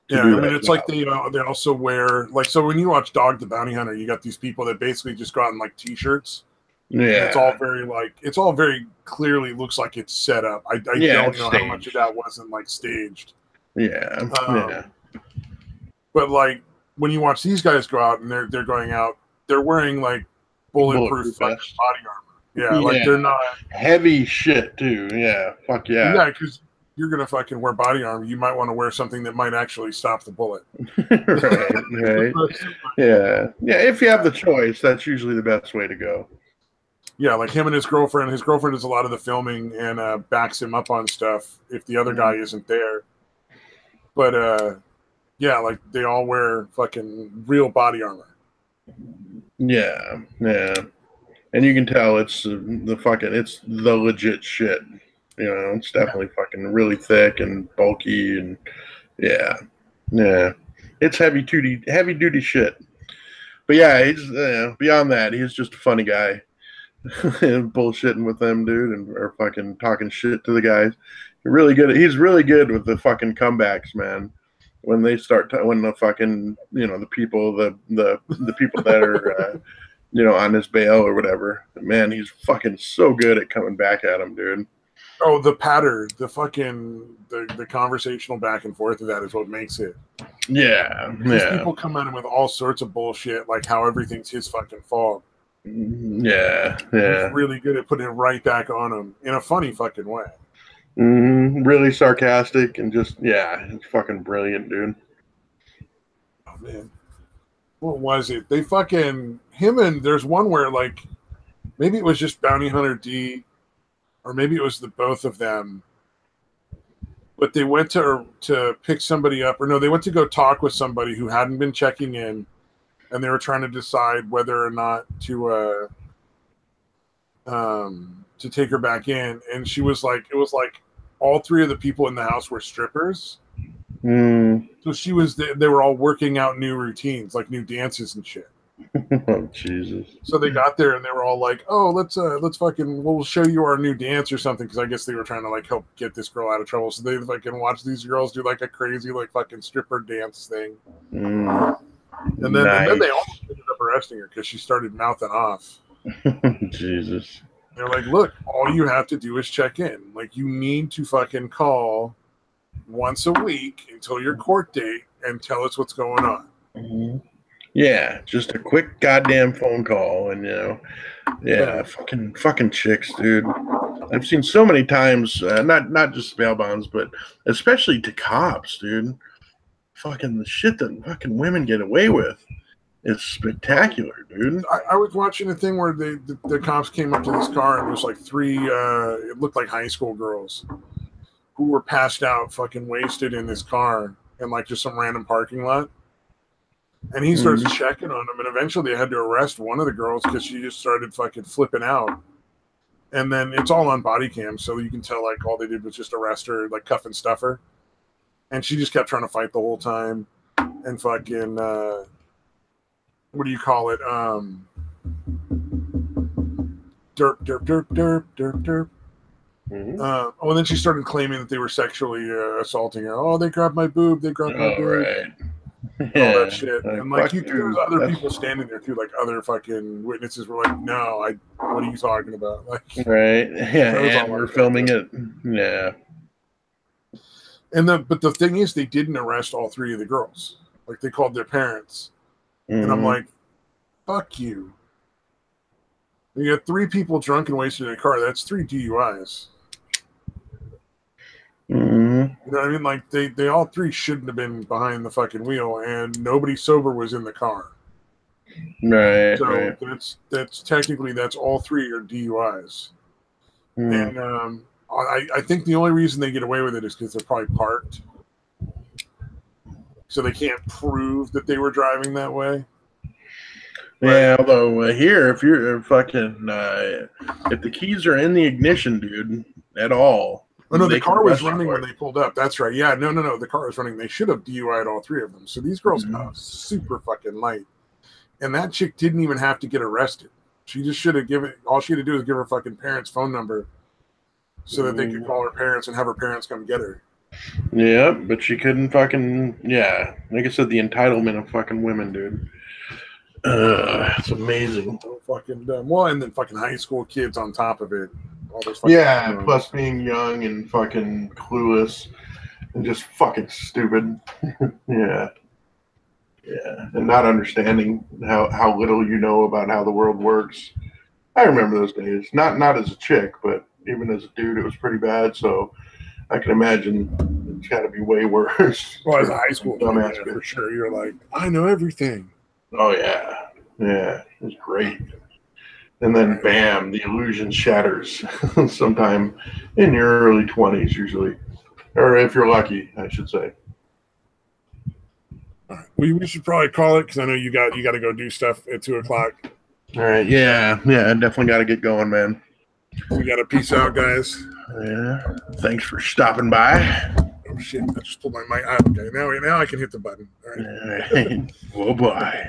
[SPEAKER 1] Yeah, I mean, it's like they also wear, like, so when you watch Dog the Bounty Hunter, you got these people that basically just go out in, like, T-shirts.
[SPEAKER 2] Yeah.
[SPEAKER 1] It's all very clearly looks like it's set up. I don't know how much of that wasn't, like, staged.
[SPEAKER 2] Yeah.
[SPEAKER 1] But, like, when you watch these guys go out and they're going out, they're wearing, like, bulletproof body armor. Yeah, like, they're not
[SPEAKER 2] heavy shit too. Yeah, fuck yeah.
[SPEAKER 1] Yeah, because you're gonna fucking wear body armor. You might want to wear something that might actually stop the bullet.
[SPEAKER 2] right. Yeah. If you have the choice, that's usually the best way to go.
[SPEAKER 1] Yeah, like him and his girlfriend. His girlfriend does a lot of the filming and backs him up on stuff if the other guy isn't there. But yeah, like they all wear fucking real body armor.
[SPEAKER 2] Yeah. And you can tell it's it's the legit shit. It's definitely fucking really thick and bulky and yeah. It's heavy duty shit. But yeah, he's beyond that, he's just a funny guy. Bullshitting with them, dude, or fucking talking shit to the guys. Really good. He's really good with the fucking comebacks, man. When they start, when the fucking, the people, the people that are, on his bail or whatever, man, he's fucking so good at coming back at him, dude.
[SPEAKER 1] Oh, the patter, the fucking, the conversational back and forth of that is what makes it.
[SPEAKER 2] Yeah.
[SPEAKER 1] Because people come at him with all sorts of bullshit, like how everything's his fucking fault.
[SPEAKER 2] Yeah.
[SPEAKER 1] He's really good at putting it right back on him in a funny fucking way.
[SPEAKER 2] Really sarcastic and just, it's fucking brilliant, dude.
[SPEAKER 1] Oh, man. What was it? They fucking, him and, there's one where, like, maybe it was just Bounty Hunter D, or maybe it was the both of them, but they went to pick somebody up, or no, they went to go talk with somebody who hadn't been checking in, and they were trying to decide whether or not to take her back in, and she was like, it was like all three of the people in the house were strippers. So they were all working out new routines, like new dances and shit.
[SPEAKER 2] Oh, Jesus.
[SPEAKER 1] So they got there and they were all like, oh, let's fucking, we'll show you our new dance or something. Cause I guess they were trying to like help get this girl out of trouble. So they fucking watch these girls do like a crazy, like fucking stripper dance thing. And then they almost ended up arresting her because she started mouthing off.
[SPEAKER 2] Jesus.
[SPEAKER 1] They're like, look, all you have to do is check in. Like, you need to fucking call once a week until your court date and tell us what's going on.
[SPEAKER 2] Yeah, just a quick goddamn phone call, and fucking chicks, dude. I've seen so many times, not just bail bonds, but especially to cops, dude. Fucking the shit that fucking women get away with. It's spectacular, dude.
[SPEAKER 1] I was watching a thing where the cops came up to this car and it was like three, it looked like high school girls who were passed out, fucking wasted in this car in like just some random parking lot. And he starts checking on them, and eventually they had to arrest one of the girls because she just started fucking flipping out. And then it's all on body cam, so you can tell like all they did was just arrest her, like cuff and stuff her. And she just kept trying to fight the whole time. And fucking, what do you call it? Derp, derp, derp, derp, derp, derp. And then she started claiming that they were sexually assaulting her. Oh, they grabbed my boob. They grabbed my boob.
[SPEAKER 2] Right.
[SPEAKER 1] All that shit. And like there was other people standing there too, like other fucking witnesses were like, no, what are you talking about? Like,
[SPEAKER 2] right. Yeah, and we're filming it. Yeah.
[SPEAKER 1] But the thing is, they didn't arrest all three of the girls. Like, they called their parents. And I'm like, fuck you. You got three people drunk and wasted in a car. That's 3 DUIs. You know what I mean? Like, they all three shouldn't have been behind the fucking wheel, and nobody sober was in the car.
[SPEAKER 2] Right.
[SPEAKER 1] So that's technically, that's all three are DUIs. And I think the only reason they get away with it is because they're probably parked. So they can't prove that they were driving that way.
[SPEAKER 2] Yeah, although here, if you're fucking, if the keys are in the ignition, dude, at all.
[SPEAKER 1] Oh, no, the car was running when they pulled up. That's right. Yeah, no. The car was running. They should have DUI'd all three of them. So these girls got super fucking light. And that chick didn't even have to get arrested. She just should have all she had to do is give her fucking parents' phone number so that they could call her parents and have her parents come get her.
[SPEAKER 2] Yeah, but she couldn't fucking, like I said, the entitlement of fucking women, dude. It's amazing.
[SPEAKER 1] So fucking dumb. Well, and then fucking high school kids on top of it. All those
[SPEAKER 2] plus being young and fucking clueless and just fucking stupid. Yeah, and not understanding how little you know about how the world works. I remember those days. Not as a chick, but even as a dude, it was pretty bad. So I can imagine it's got to be way worse.
[SPEAKER 1] Well, as a high school kid, for sure, you're like, I know everything.
[SPEAKER 2] Oh yeah, it was great. And then bam, the illusion shatters sometime in your early 20s, usually, or if you're lucky, I should say.
[SPEAKER 1] All right. We should probably call it because I know you got to go do stuff at 2:00.
[SPEAKER 2] All right, yeah, I definitely got to get going, man.
[SPEAKER 1] We got to peace out, guys.
[SPEAKER 2] Yeah, thanks for stopping by.
[SPEAKER 1] Oh shit! I just pulled my mic out. Okay, now I can hit the button. All right.
[SPEAKER 2] Well, bye.